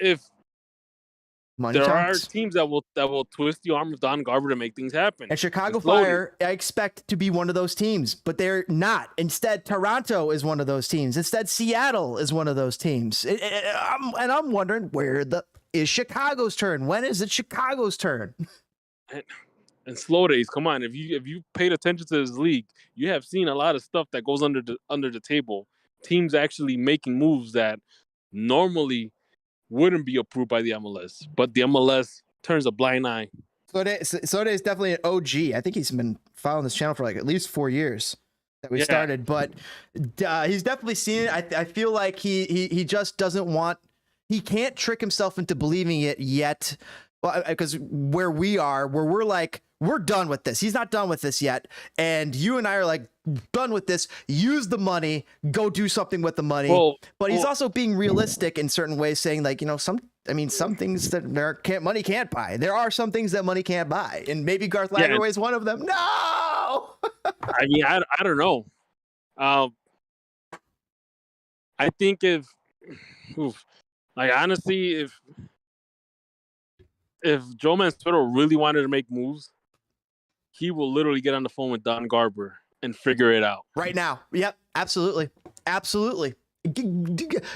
if money there talks. are teams that will twist the arm of Don Garber to make things happen. And Chicago Fire, I expect to be one of those teams, but they're not. Instead, Toronto is one of those teams. Instead, Seattle is one of those teams. I'm wondering where the is Chicago's turn. When is it Chicago's turn? And slow days, come on. If you paid attention to this league, you have seen a lot of stuff that goes under the table. Teams actually making moves that normally wouldn't be approved by the MLS, but the MLS turns a blind eye. Sode is definitely an OG. I think he's been following this channel for like at least 4 years that we started, but he's definitely seen it. I feel like he just doesn't want. He can't trick himself into believing it yet. Well, because where we're like, we're done with this. He's not done with this yet. And you and I are like, done with this. Use the money. Go do something with the money. But he's also being realistic in certain ways, saying like, some things that money can't buy. There are some things that money can't buy. And maybe Garth Lagerwey is one of them. No! I mean, I don't know. I think honestly, if Joe Mansueto really wanted to make moves, he will literally get on the phone with Don Garber and figure it out. Right now. Yep, absolutely. Absolutely.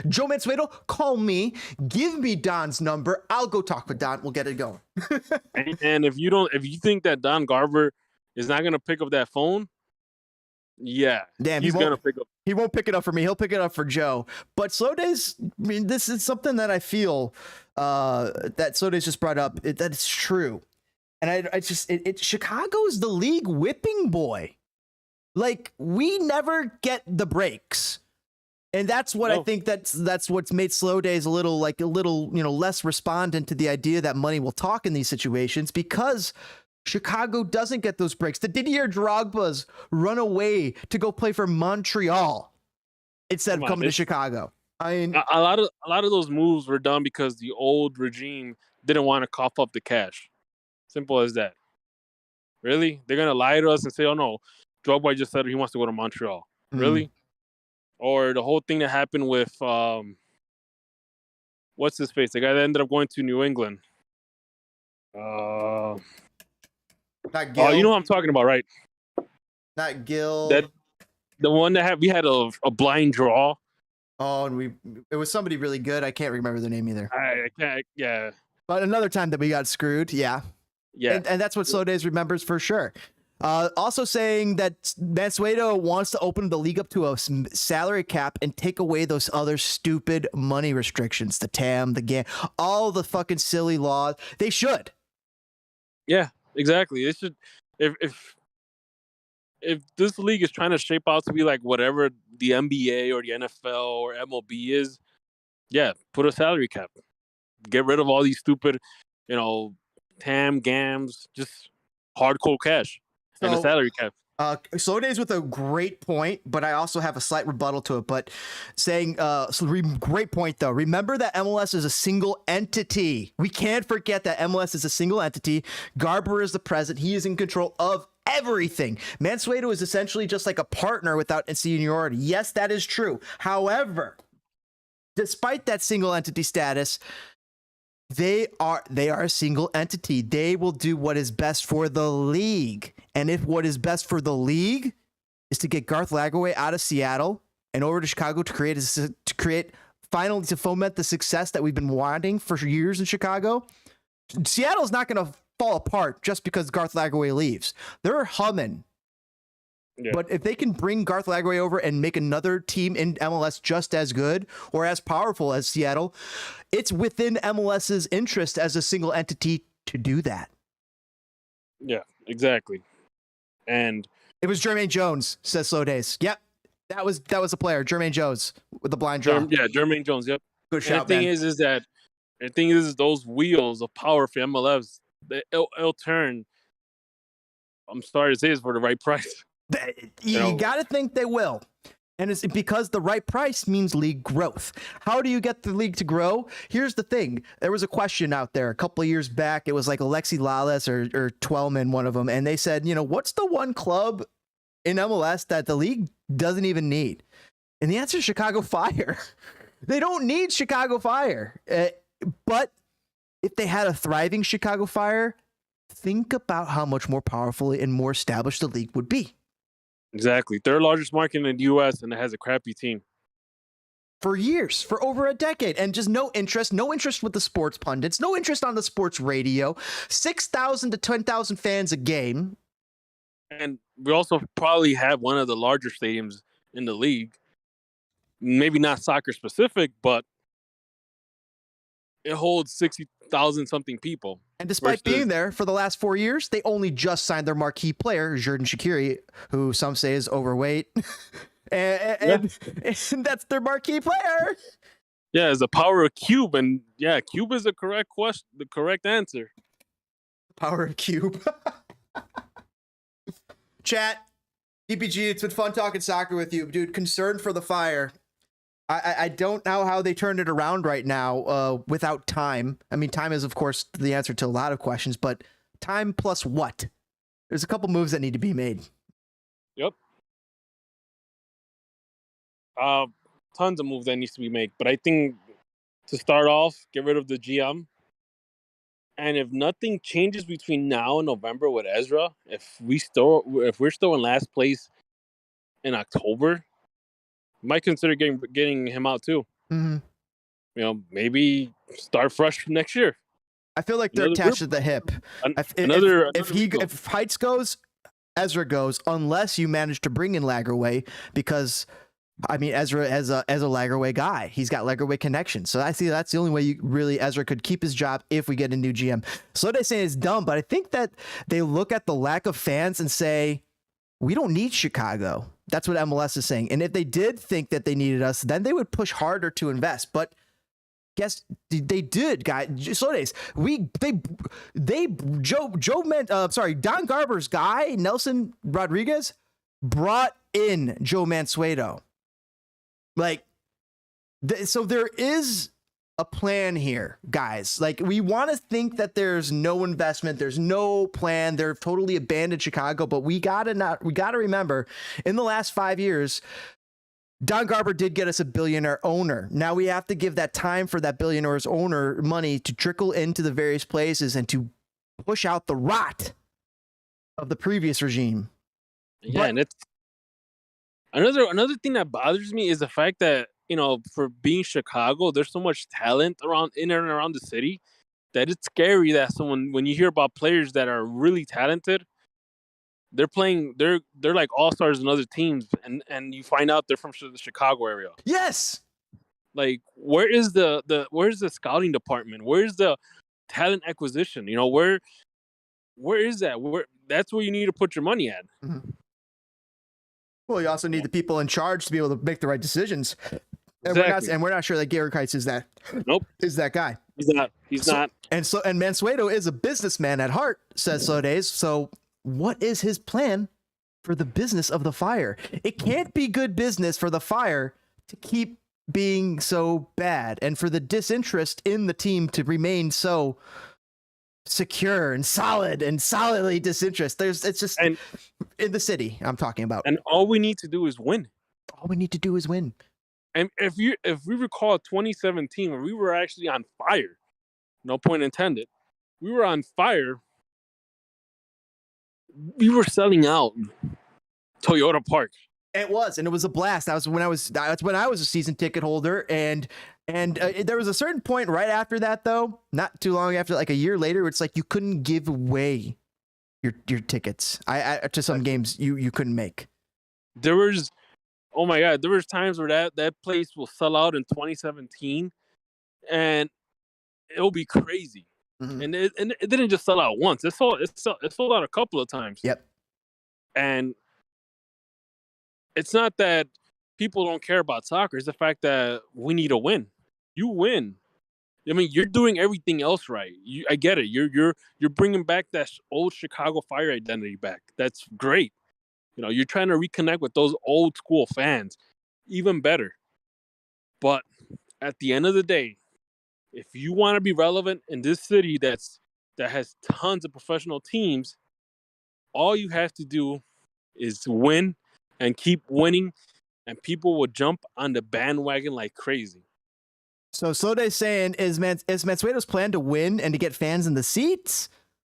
Joe Mansueto, call me. Give me Don's number. I'll go talk with Don. We'll get it going. And if you think that Don Garber is not going to pick up that phone, damn, he's going to pick up. He won't pick it up for me. He'll pick it up for Joe. But Slow Days, I mean, this is something that I feel that Slow Days just brought up, that it's true. And Chicago's the league whipping boy. Like, we never get the breaks. And that's what I think that's what's made Slow Days a little less respondent to the idea that money will talk in these situations, because Chicago doesn't get those breaks. The Didier Drogba's run away to go play for Montreal instead of coming to Chicago. I mean, a lot of those moves were done because the old regime didn't want to cough up the cash. Simple as that. Really? They're gonna lie to us and say, "Oh no, Drogba just said he wants to go to Montreal." Really? Or the whole thing that happened with what's his face? The guy that ended up going to New England. Not Gil. Oh, you know what I'm talking about, right? Not Gil. The one that we had a blind draw. Oh, and it was somebody really good. I can't remember their name either. I can't. Yeah. But another time that we got screwed. Yeah. Yeah. And that's what Slow Days remembers for sure. Also saying that Mansueto wants to open the league up to a salary cap and take away those other stupid money restrictions, the TAM, the GAM, all the fucking silly laws. They should. Yeah, exactly. It should. If this league is trying to shape out to be like whatever the NBA or the NFL or MLB is, put a salary cap. Get rid of all these stupid, TAM, GAMs, just hardcore cash. And a salary cap. Slow Days with a great point, but I also have a slight rebuttal to it. But saying, great point though. Remember that MLS is a single entity. We can't forget that MLS is a single entity. Garber is the president. He is in control of everything. Mansueto is essentially just like a partner without seniority. Yes, that is true. However, despite that single entity status, they are a single entity. They will do what is best for the league. And if what is best for the league is to get Garth Lagerwey out of Seattle and over to Chicago to foment the success that we've been wanting for years in Chicago, Seattle's not going to fall apart just because Garth Lagerwey leaves. They're humming. Yeah. But if they can bring Garth Lagerwey over and make another team in MLS just as good or as powerful as Seattle, it's within MLS's interest as a single entity to do that. Yeah, exactly. And it was Jermaine Jones, says Slow Days. Yep. That was a player, Jermaine Jones with the blind draw. Jermaine Jones, yep. Good shout, the thing is those wheels of power for MLS, it'll turn. I'm sorry to say this, for the right price. You got to think they will. And it's because the right price means league growth. How do you get the league to grow? Here's the thing. There was a question out there a couple of years back. It was like Alexi Lalas or Twellman, one of them. And they said, what's the one club in MLS that the league doesn't even need? And the answer is Chicago Fire. They don't need Chicago Fire. But if they had a thriving Chicago Fire, think about how much more powerful and more established the league would be. Exactly. Third largest market in the U.S. and it has a crappy team. for years, for over a decade, and just no interest with the sports pundits, no interest on the sports radio. 6,000 to 10,000 fans a game. And we also probably have one of the larger stadiums in the league. Maybe not soccer specific, but it holds 60,000 something people. And despite being there for the last 4 years, they only just signed their marquee player, Xherdan Shaqiri, who some say is overweight. and that's their marquee player. Yeah, it's the power of Cube, and yeah, Cube is the correct question, the correct answer. Power of Cube. Chat, EPG, it's been fun talking soccer with you, dude. Concerned for the Fire. I don't know how they turned it around right now without time. I mean, time is, of course, the answer to a lot of questions, but time plus what? There's a couple moves that need to be made. Yep. Tons of moves that needs to be made, but I think to start off, get rid of the GM. And if nothing changes between now and November with Ezra, if we're still in last place in October, might consider getting him out too. Mm-hmm. You know, maybe start fresh next year. I feel like they're attached to the hip. If Heights goes, Ezra goes, unless you manage to bring in Lagerwey, because I mean Ezra as a Lagerwey guy, he's got Lagerwey connections. So I see that's the only way Ezra could keep his job if we get a new GM. So they're saying it's dumb, but I think that they look at the lack of fans and say, we don't need Chicago. That's what MLS is saying. And if they did think that they needed us, then they would push harder to invest. But guess they did, guys. Slow days. Don Garber's guy, Nelson Rodriguez, brought in Joe Mansueto. So there is a plan here, guys. Like, we want to think that there's no investment, there's no plan, they're totally abandoned Chicago, but we gotta remember, in the last 5 years, Don Garber did get us a billionaire owner. Now we have to give that time for that billionaire's owner money to trickle into the various places and to push out the rot of the previous regime. Yeah, and it's another thing that bothers me is the fact that, you know, for being Chicago, there's so much talent in and around the city that it's scary that when you hear about players that are really talented, they're like all-stars in other teams, and you find out they're from the Chicago area. Yes. Like, where's the scouting department? Where's the talent acquisition? You know, where is that? That's where you need to put your money at. Mm-hmm. Well, you also need the people in charge to be able to make the right decisions. And we're not sure that Gary Kites is that. Nope. Is that guy. He's not. And Mansueto is a businessman at heart, says Slow Days. So what is his plan for the business of the Fire? It can't be good business for the Fire to keep being so bad, and for the disinterest in the team to remain so secure and solid and solidly disinterested. It's just in the city I'm talking about. And all we need to do is win. All we need to do is win. And if we recall 2017, when we were actually on fire, no point intended, we were on fire. We were selling out Toyota Park. It was a blast. That's when I was a season ticket holder, and there was a certain point right after that, though, not too long after, like a year later, where it's like you couldn't give away your tickets. To some games you couldn't make. There was, oh my God, there was times where that place will sell out in 2017, and it'll be crazy. Mm-hmm. And it didn't just sell out once. It sold out a couple of times. Yep. And it's not that people don't care about soccer. It's the fact that we need to win. You win. I mean, you're doing everything else right. I get it. You're bringing back that old Chicago Fire identity back. That's great. You know, you're trying to reconnect with those old school fans. Even better. But at the end of the day, if you want to be relevant in this city that has tons of professional teams, all you have to do is win and keep winning, and people will jump on the bandwagon like crazy. So Sloday's saying, is Mansueto's plan to win and to get fans in the seats,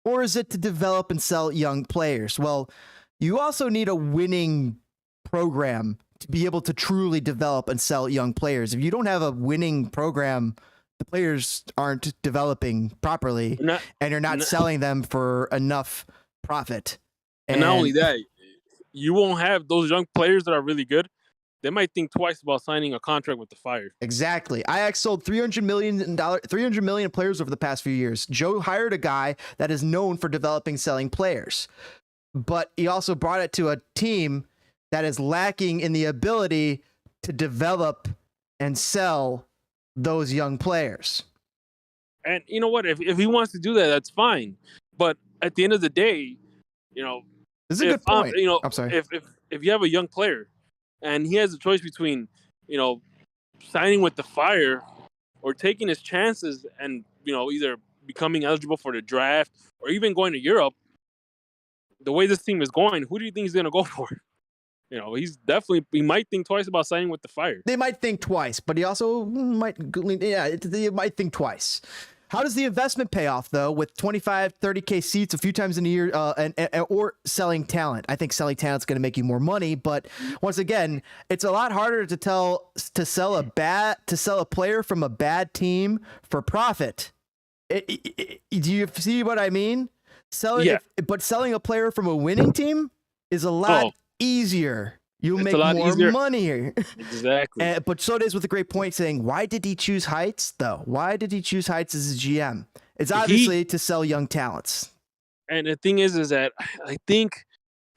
or is it to develop and sell young players? Well, you also need a winning program to be able to truly develop and sell young players. If you don't have a winning program, the players aren't developing properly, and you're not selling them for enough profit. And not only that, you won't have those young players that are really good. They might think twice about signing a contract with the Fire. Exactly. Ajax sold $300 million players over the past few years. Joe hired a guy that is known for developing, selling players, but he also brought it to a team that is lacking in the ability to develop and sell those young players. And you know what? If he wants to do that, that's fine. But at the end of the day, you know, this is a good point. You know, I'm sorry. If you have a young player and he has a choice between, you know, signing with the Fire or taking his chances and, you know, either becoming eligible for the draft or even going to Europe, the way this team is going, who do you think he's going to go for? You know, he might think twice about signing with the Fire. They might think twice, but he also might think twice. How does the investment pay off, though, with 25, 30K seats a few times in a year or selling talent? I think selling talent is going to make you more money, but once again, it's a lot harder to sell a player from a bad team for profit. Do you see what I mean? But selling a player from a winning team is a lot easier. You'll make more money here. Exactly. But Soda's with a great point saying, why did he choose Heights, though? Why did he choose Heights as his GM? It's obviously to sell young talents. And the thing is that I think,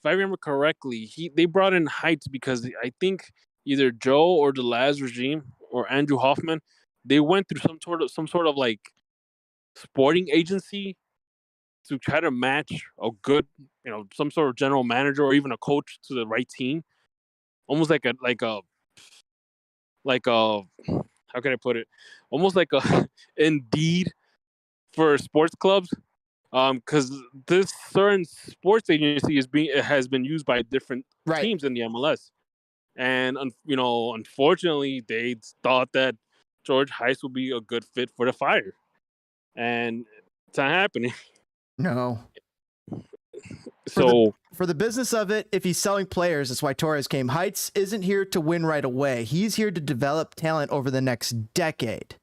if I remember correctly, they brought in Heights because I think either Joe or the Laz regime or Andrew Hoffman, they went through some sort of like sporting agency to try to match a good, you know, some sort of general manager or even a coach to the right team. Almost like a how can I put it? Almost like a Indeed for sports clubs. Because this certain sports agency has been used by different teams in the MLS. And you know, unfortunately, they thought that George Heiss would be a good fit for the Fire. And it's not happening. No. So for the business of it, if he's selling players, that's why Torres came. Heights isn't here to win right away. He's here to develop talent over the next decade.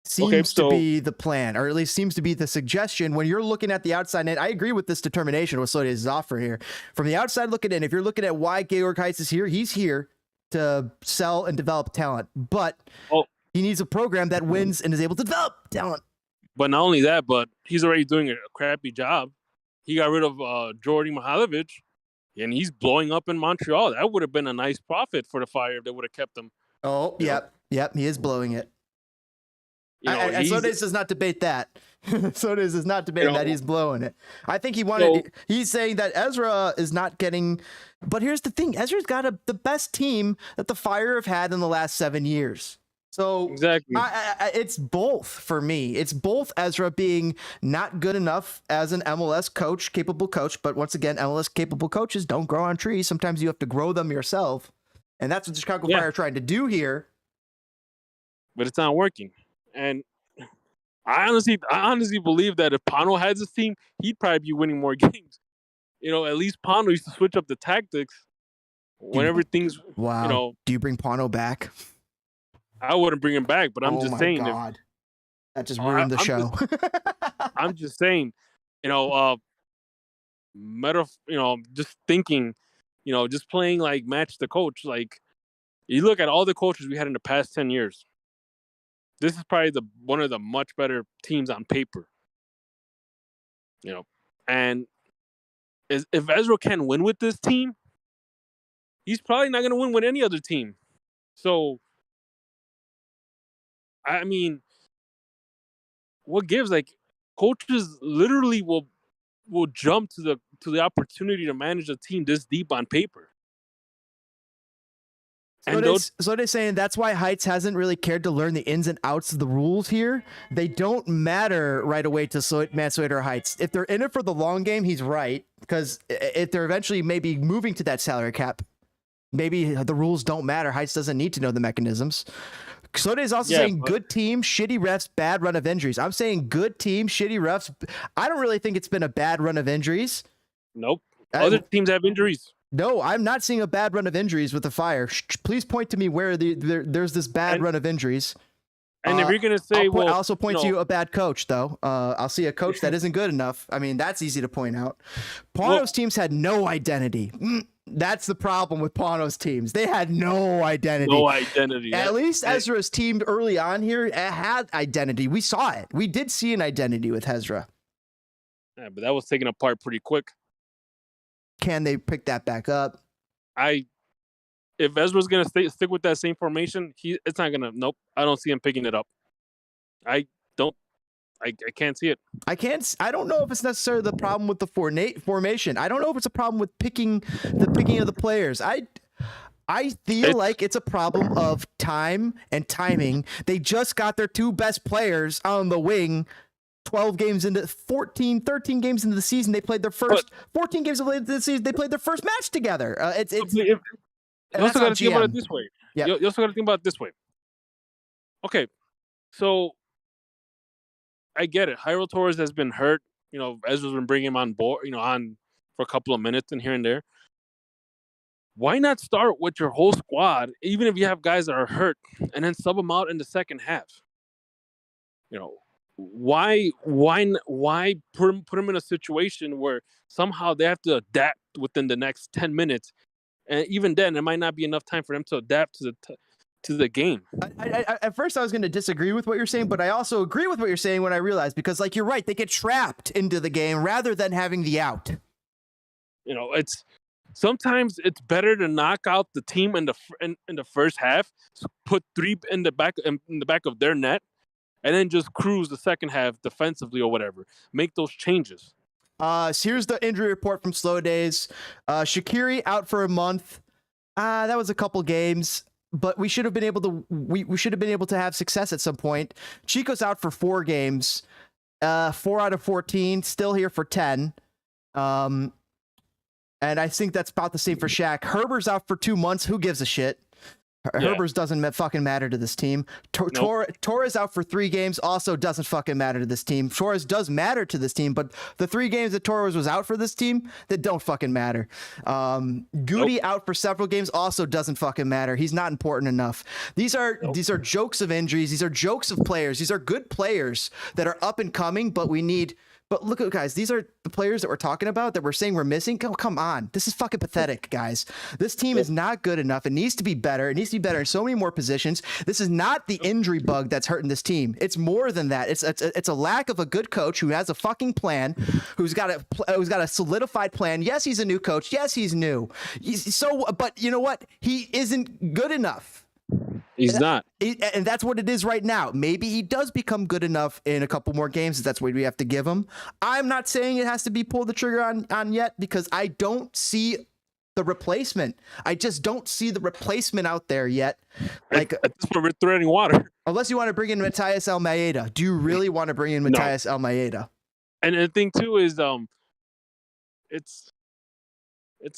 Seems to be the plan, or at least seems to be the suggestion. When you're looking at the outside, and I agree with this determination what Soda is offering here. From the outside looking in, if you're looking at why Georg Heights is here, he's here to sell and develop talent. But he needs a program that wins and is able to develop talent. But not only that, but he's already doing a crappy job. He got rid of Jordy Mihailovic, and he's blowing up in Montreal. That would have been a nice profit for the Fire if they would have kept him. Oh, yep. He is blowing it. You know, and Sodes does not debate that. Sodes does not debate that he's blowing it. I think he's saying that Ezra is not getting. But here's the thing: Ezra's got the best team that the Fire have had in the last 7 years. So exactly, it's both for me. It's both Ezra being not good enough as an MLS coach, capable coach. But once again, MLS capable coaches don't grow on trees. Sometimes you have to grow them yourself. And that's what the Chicago Fire are trying to do here. But it's not working. And I honestly believe that if Pano had this team, he'd probably be winning more games. You know, at least Pano used to switch up the tactics whenever things, wow. You know. Do you bring Pano back? I wouldn't bring him back, but I'm just saying. God. That just ruined the show. I'm just saying, you know, just thinking, you know, just playing like match the coach. Like, you look at all the coaches we had in the past 10 years. This is probably one of the much better teams on paper. You know, and if Ezra can win with this team, he's probably not going to win with any other team. So, I mean, what gives? Like, coaches literally will jump to the opportunity to manage a team this deep on paper. So they're saying that's why Heights hasn't really cared to learn the ins and outs of the rules here. They don't matter right away to Matt Slater or Heights. If they're in it for the long game, he's right. Because if they're eventually maybe moving to that salary cap, maybe the rules don't matter. Heights doesn't need to know the mechanisms. Soda is also saying good team, shitty refs, bad run of injuries. I'm saying good team, shitty refs. I don't really think it's been a bad run of injuries. Nope. Other teams have injuries. No, I'm not seeing a bad run of injuries with the Fire. Please point to me where there's this bad run of injuries. And if you're gonna say, I'll also point to no. you a bad coach, though. I'll see a coach that isn't good enough. I mean, that's easy to point out. Pano's teams had no identity. That's the problem with Pano's teams. They had no identity. No identity. At least Ezra's team early on here had identity. We saw it. We did see an identity with Ezra. Yeah, but that was taken apart pretty quick. Can they pick that back up? If Ezra's gonna stick with that same formation, it's not gonna. Nope, I don't see him picking it up. I can't see it. I don't know if it's necessarily the problem with the formation. I don't know if it's a problem with the picking of the players. I feel like it's a problem of time and timing. They just got their 2 best players on the wing 13 games into the season. They played their first 14 games into the season. They played their first match together. You also got to think about it this way. Yep. You also got to think about it this way. Okay, so I get it. Jairo Torres has been hurt. Ezra's been bringing him on board, on for a couple of minutes and here and there. Why not start with your whole squad, even if you have guys that are hurt, and then sub them out in the second half? Why put them in a situation where somehow they have to adapt within the next 10 minutes? And even then, it might not be enough time for them to adapt to the game. At first, I was going to disagree with what you're saying, but I also agree with what you're saying when I realized, because you're right, they get trapped into the game rather than having the out. Sometimes it's better to knock out the team in the first half, put 3 in the back of their net, and then just cruise the second half defensively or whatever. Make those changes. So here's the injury report from Slow Days. Shaqiri out for a month. That was a couple games, but we should have been able to have success at some point. Chico's out for 4 games. 4 out of 14, still here for 10. And I think that's about the same for Shaq. Herber's out for 2 months. Who gives a shit? Herbers doesn't fucking matter to this team. Torres out for 3 games, also doesn't fucking matter to this team. Torres does matter to this team, but the 3 games that Torres was out for this team, that don't fucking matter. Goody out for several games, also doesn't fucking matter. He's not important enough. These are jokes of injuries. These are jokes of players. These are good players that are up and coming, but we need... But look at guys, these are the players that we're talking about that we're saying we're missing. Oh, come on. This is fucking pathetic, guys. This team is not good enough. It needs to be better. It needs to be better in so many more positions. This is not the injury bug that's hurting this team. It's more than that. It's a lack of a good coach who has a fucking plan, who's got a solidified plan. Yes, he's a new coach. Yes, he's new. But you know what? He isn't good enough. He's not. And that's what it is right now. Maybe he does become good enough in a couple more games. That's what we have to give him. I'm not saying it has to be pulled the trigger on yet, because I don't see the replacement. I just don't see the replacement out there yet. At this point, we're treading water. Unless you want to bring in Matias Almeida. Do you really want to bring in Matias Almeida? And the thing too is, it's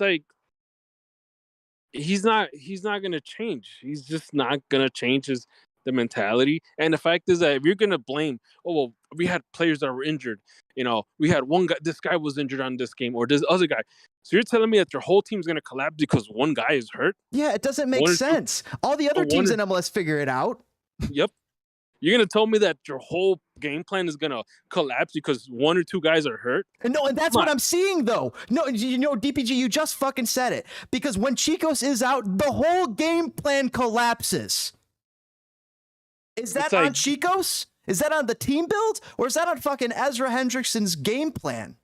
like, he's not going to change. He's just not going to change the mentality. And the fact is that if you're going to blame, we had players that were injured. We had one guy, this guy was injured on this game, or this other guy. So you're telling me that your whole team's going to collapse because one guy is hurt? Yeah, it doesn't make sense. All the other teams in MLS figure it out. Yep. You're going to tell me that your whole game plan is going to collapse because 1 or 2 guys are hurt? No, and that's what I'm seeing, though. No, DPG, you just fucking said it. Because when Chicos is out, the whole game plan collapses. Is that on Chicos? Is that on the team build? Or is that on fucking Ezra Hendrickson's game plan?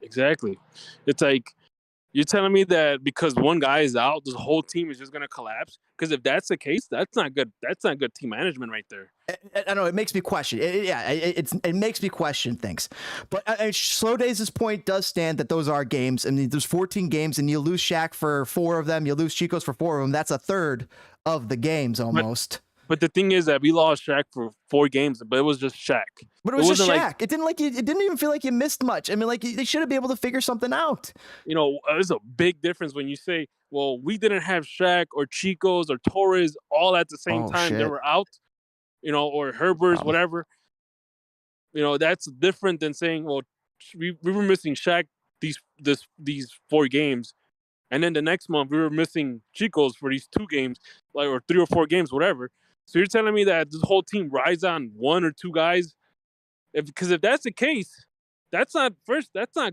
Exactly. It's like, you're telling me that because one guy is out, the whole team is just going to collapse? Because if that's the case, that's not good. That's not good team management right there. I know, it makes me question. It makes me question things. But Slow Days' point does stand that those are games. I mean, there's 14 games, and you lose Shaq for 4 of them. You lose Chicos for 4 of them. That's a third of the games almost. But the thing is that we lost Shaq for 4 games, but it was just Shaq. But it was just Shaq. It didn't even feel like you missed much. I mean, they should have been able to figure something out. There's a big difference when you say, well, we didn't have Shaq or Chicos or Torres all at the same time. Shit. They were out, or Herbers, whatever. That's different than saying, well, we were missing Shaq these 4 games, And then the next month we were missing Chicos for these 2 games, like or 3 or 4 games, whatever. So you're telling me that this whole team rides on 1 or 2 guys? Because if that's the case, that's not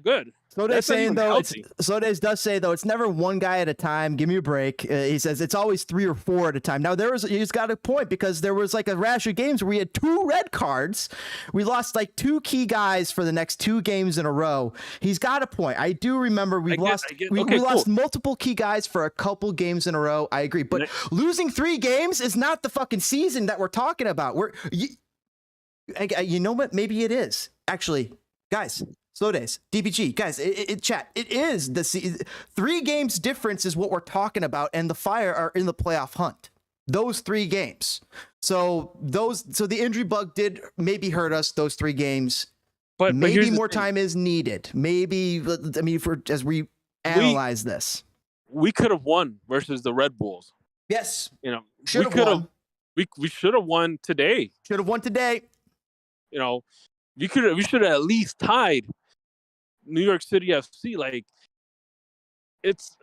good. Sode's saying though, Sodes does say though, it's never one guy at a time. Give me a break. He says it's always 3 or 4 at a time. Now he's got a point because there was like a rash of games where we had 2 red cards. We lost like 2 key guys for the next 2 games in a row. He's got a point. I do remember we lost multiple key guys for a couple games in a row. I agree, but losing 3 games is not the fucking season that we're talking about. You know what? Maybe it is actually, guys. Slow days, DPG, guys, chat. It is the 3 games difference is what we're talking about, and the Fire are in the playoff hunt. Those 3 games. So the injury bug did maybe hurt us those 3 games. But maybe more time is needed. Maybe as we analyze this, we could have won versus the Red Bulls. Yes, we should have. We should have won today. Should have won today. We should have at least tied New York City FC. Like, it's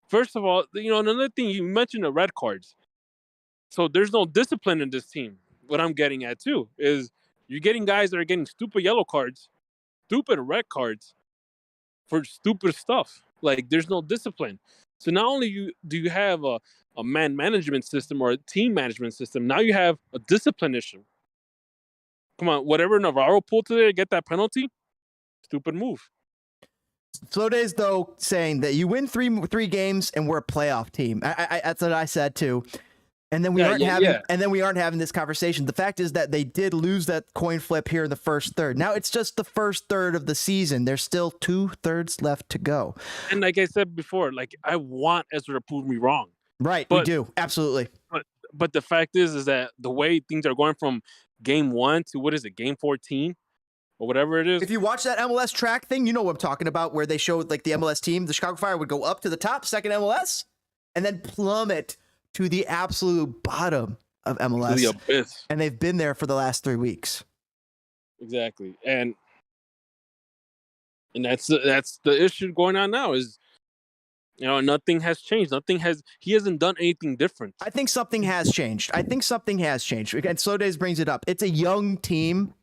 first of all, another thing you mentioned, the red cards. So there's no discipline in this team. What I'm getting at too is you're getting guys that are getting stupid yellow cards, stupid red cards for stupid stuff. Like, there's no discipline. So not only do you have a man management system or a team management system, now you have a discipline issue. Come on, whatever Navarro pulled today to get that penalty, stupid move. Slow days though saying that you win three games and we're a playoff team. That's what I said too. And then we aren't having this conversation. The fact is that they did lose that coin flip here in the first third. Now it's just the first third of the season. There's still 2/3 left to go. And like I said before, like, I want Ezra to prove me wrong. Right, we do. Absolutely. But the fact is that the way things are going from game 1 to game 14 or whatever it is. If you watch that MLS track thing, you know what I'm talking about, where they showed like the MLS team, the Chicago Fire would go up to the top, second MLS, and then plummet to the absolute bottom of MLS. To the abyss. And they've been there for the last 3 weeks. Exactly. And that's the issue going on now is, nothing has changed. He hasn't done anything different. I think something has changed. And Slow Days brings it up. It's a young team.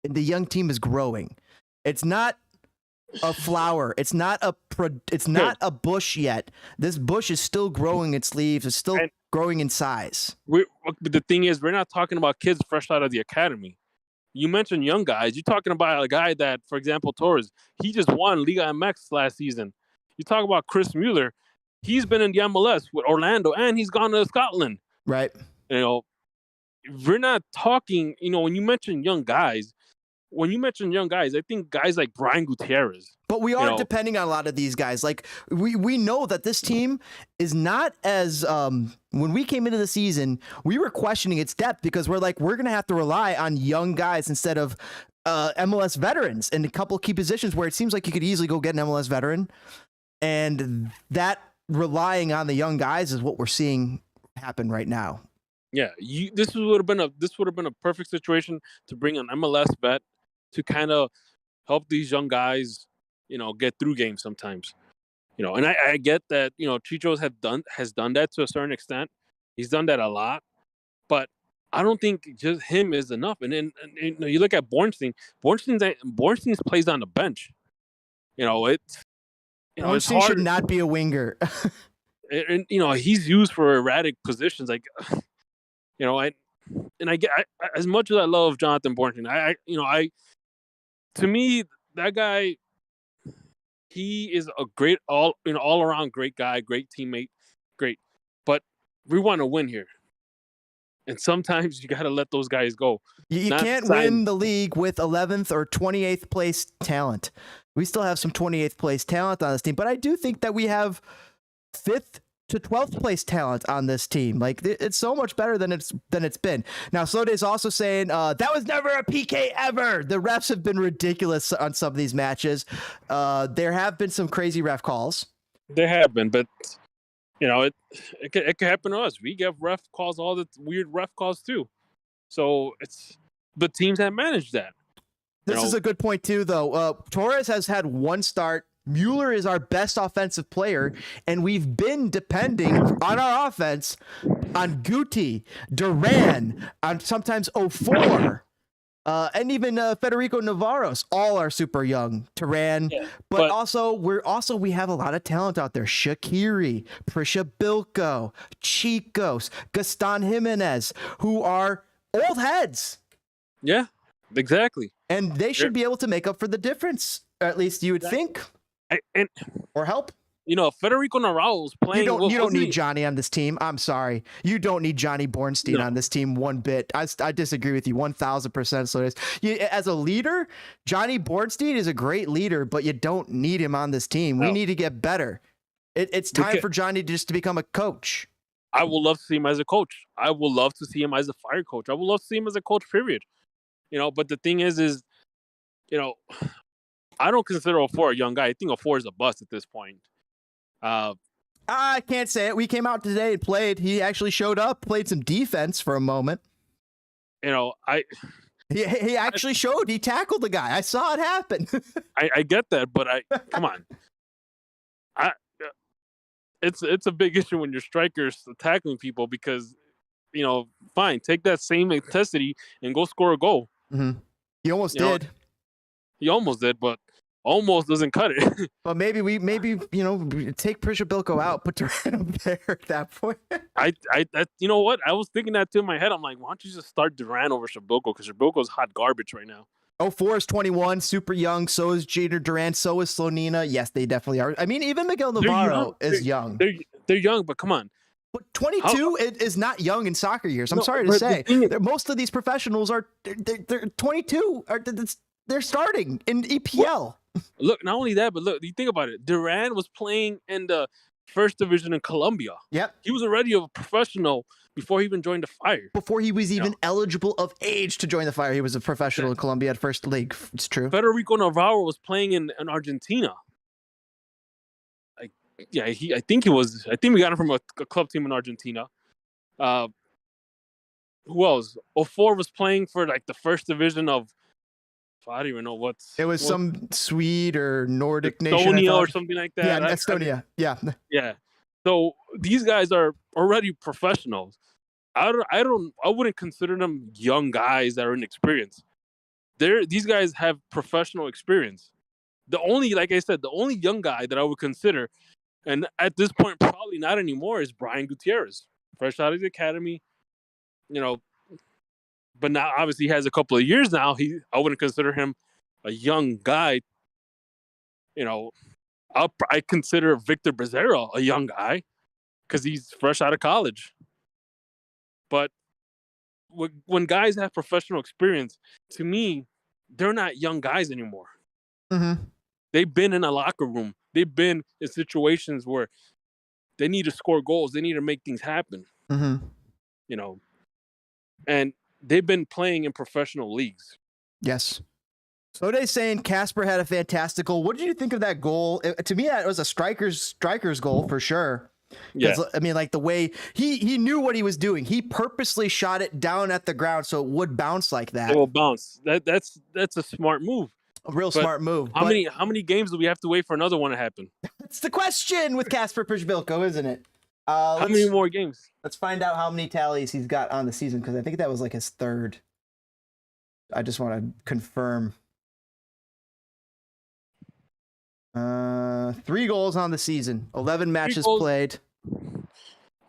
And the young team is growing. It's not a flower. It's not a bush yet. This bush is still growing its leaves. It's still growing in size. The thing is, we're not talking about kids fresh out of the academy. You mentioned young guys. You're talking about a guy that, for example, Torres, he just won Liga MX last season. You talk about Chris Mueller. He's been in the MLS with Orlando, and he's gone to Scotland. Right. We're not talking, when you mention young guys, I think guys like Brian Gutierrez. But we are depending on a lot of these guys. Like, we know that this team is not as when we came into the season, we were questioning its depth because we're going to have to rely on young guys instead of MLS veterans in a couple key positions where it seems like you could easily go get an MLS veteran. And that relying on the young guys is what we're seeing happen right now. Yeah, this would have been a perfect situation to bring an MLS vet to kind of help these young guys, get through games sometimes. And I get that, Chicho has done that to a certain extent. He's done that a lot, but I don't think just him is enough. And then you look at Bornstein. Bornstein plays on the bench. Bornstein should not be a winger. and he's used for erratic positions. Like, I get as much as I love Jonathan Bornstein, to me, that guy, he is a great all around great guy, great teammate, great. But we want to win here, and sometimes you got to let those guys go. You can't win the league with 11th or 28th place talent. We still have some 28th place talent on this team, but I do think that we have 5th to 12th place talent on this team. Like, it's so much better than it's been. Now, Slow Day is also saying that was never a PK ever. The refs have been ridiculous on some of these matches. There have been some crazy ref calls. There have been, but it could happen to us. We get ref calls, all the weird ref calls too. So the teams have managed that. This is a good point too, though. Torres has had one start Mueller is our best offensive player, and we've been depending on our offense on Guti, Duran, on sometimes 04, and even Federico Navarros. All are super young. Turan, but also we have a lot of talent out there. Shaqiri, Prisha Bilko, Chicos, Gaston Jimenez, who are old heads. Yeah, exactly. And they should be able to make up for the difference. Or at least you would think. Or help. You know, Federico Navarro is playing. You don't need Johnny on this team. I'm sorry. You don't need Johnny Bornstein on this team one bit. I disagree with you 1,000%. So as a leader, Johnny Bornstein is a great leader, but you don't need him on this team. We need to get better. It's time for Johnny just to become a coach. I would love to see him as a coach. I would love to see him as a fire coach. I would love to see him as a coach, period. You know, but the thing is, you know, I don't consider 04 a young guy. I think 04 is a bust at this point. I can't say it. We came out today and played. He actually showed up, played some defense for a moment. You know, he actually showed. He tackled the guy. I saw it happen. I get that, but come on. It's a big issue when your strikers tackling people because, you know, fine, take that same intensity and go score a goal. Mm-hmm. He almost did. He almost did, but almost doesn't cut it. But maybe you know, take Prisha Bilko out, put Duran up there at that point. You know what? I was thinking that too in my head. I'm like, why don't you just start Duran over Shabilko? Because Shabilko's hot garbage right now. 04 is 21, super young. So is Jader Duran. So is Slonina. Yes, they definitely are. I mean, even Miguel Navarro is young. They're young, but come on. But 22 is not young in soccer years. I'm sorry to say. Most of these professionals are they're 22. They're starting in EPL. Well, look, not only that, but look, you think about it. Duran was playing in the first division in Colombia. Yep. He was already a professional before he even joined the Fire. Before he was even eligible of age to join the Fire, he was a professional in Colombia at first league. It's true. Federico Navarro was playing in Argentina. I think we got him from a club team in Argentina. Who else? 04 was playing for like the first division of, I don't even know some Swede or Nordic Estonia nation. Estonia or something like that. Yeah, Estonia. Yeah. So these guys are already professionals. I wouldn't consider them young guys that are inexperienced. These guys have professional experience. Like I said, the only young guy that I would consider, and at this point probably not anymore, is Brian Gutierrez, fresh out of the academy. You know, but now obviously he has a couple of years now. I wouldn't consider him a young guy. You know, I consider Victor Brazzero a young guy because he's fresh out of college. But when guys have professional experience, to me, they're not young guys anymore. Mm-hmm. They've been in a locker room. They've been in situations where they need to score goals. They need to make things happen. Mm-hmm. You know, and they've been playing in professional leagues. Yes. So they're saying Casper had a fantastic goal. What did you think of that goal? To me, that was a striker's goal for sure. Yeah. I mean, like the way he knew what he was doing. He purposely shot it down at the ground so it would bounce like that. It will bounce. That's a smart move. A real smart move. How many games do we have to wait for another one to happen? That's the question with Kasper Przybilko, isn't it? How many more games? Let's find out how many tallies he's got on the season, because I think that was like his third. I just want to confirm. 3 goals on the season, 11 matches played.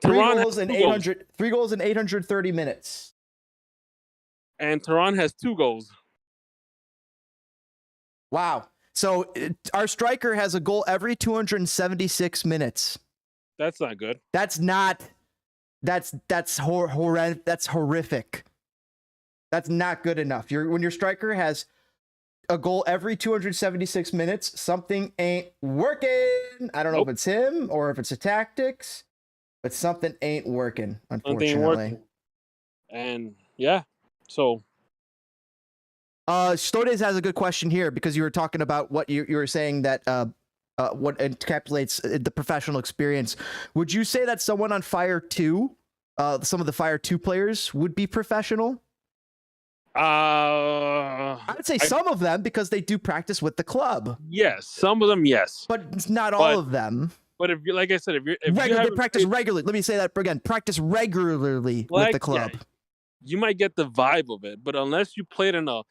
3 goals in 830 minutes. And Tehran has 2 goals. Wow. So our striker has a goal every 276 minutes. That's not good. That's horrific. That's not good enough. When your striker has a goal every 276 minutes, something ain't working. I don't know if it's him or if it's a tactics, but something ain't working, unfortunately. Something ain't working. And yeah, so. Stodes has a good question here, because you were talking about what you were saying that what encapsulates the professional experience. Would you say that someone on Fire 2, some of the Fire 2 players would be professional? I would say some of them because they do practice with the club. Yes, some of them, yes. But it's not all of them. But if you, like I said, if they practice regularly. Let me say that again. Practice regularly with the club. Yeah, you might get the vibe of it, but unless you played in a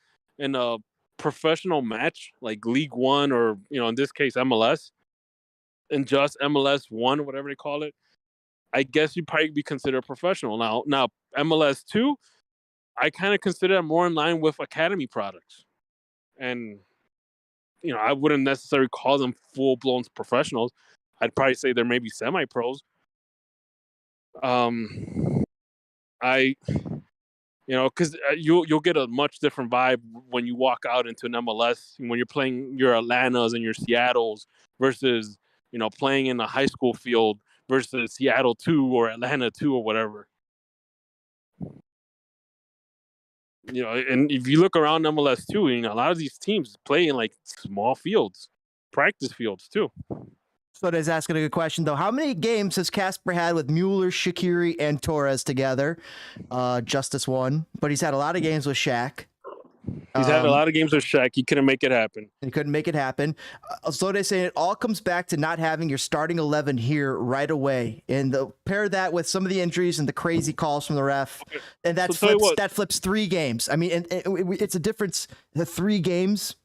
professional match like League One or in this case MLS, and just MLS 1, whatever they call it, I guess you'd probably be considered professional. Now MLS 2, I kind of consider it more in line with academy products, and I wouldn't necessarily call them full blown professionals. I'd probably say they're maybe semi pros. Because you'll get a much different vibe when you walk out into an MLS when you're playing your Atlantas and your Seattles versus playing in a high school field versus Seattle 2 or Atlanta 2 or whatever. And if you look around MLS 2, a lot of these teams play in like small fields, practice fields too. So that's asking a good question, though. How many games has Casper had with Mueller, Shaqiri, and Torres together? Justice won, but he's had a lot of games with Shaq. He's had a lot of games with Shaq. He couldn't make it happen. He couldn't make it happen. So they say it all comes back to not having your starting 11 here right away. And pair that with some of the injuries and the crazy calls from the ref. And that flips 3 games. I mean, it's a difference, the 3 games,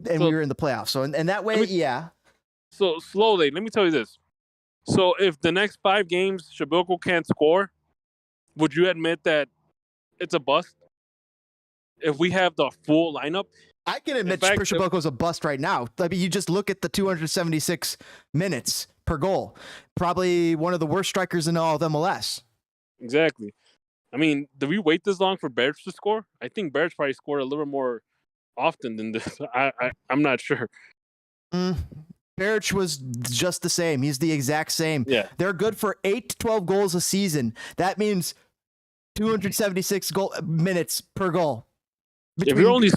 and we were in the playoffs. So and that way, yeah. So slowly, let me tell you this. So if the next 5 games Shabilko can't score, would you admit that it's a bust? If we have the full lineup, I can admit Shabilko's a bust right now. I mean, you just look at the 276 minutes per goal. Probably one of the worst strikers in all of MLS. Exactly. I mean, did we wait this long for Berge to score? I think Berge probably scored a little more often than this. I'm not sure. Berge was just the same. He's the exact same. Yeah. They're good for 8 to 12 goals a season. That means 276 minutes per goal. If you're only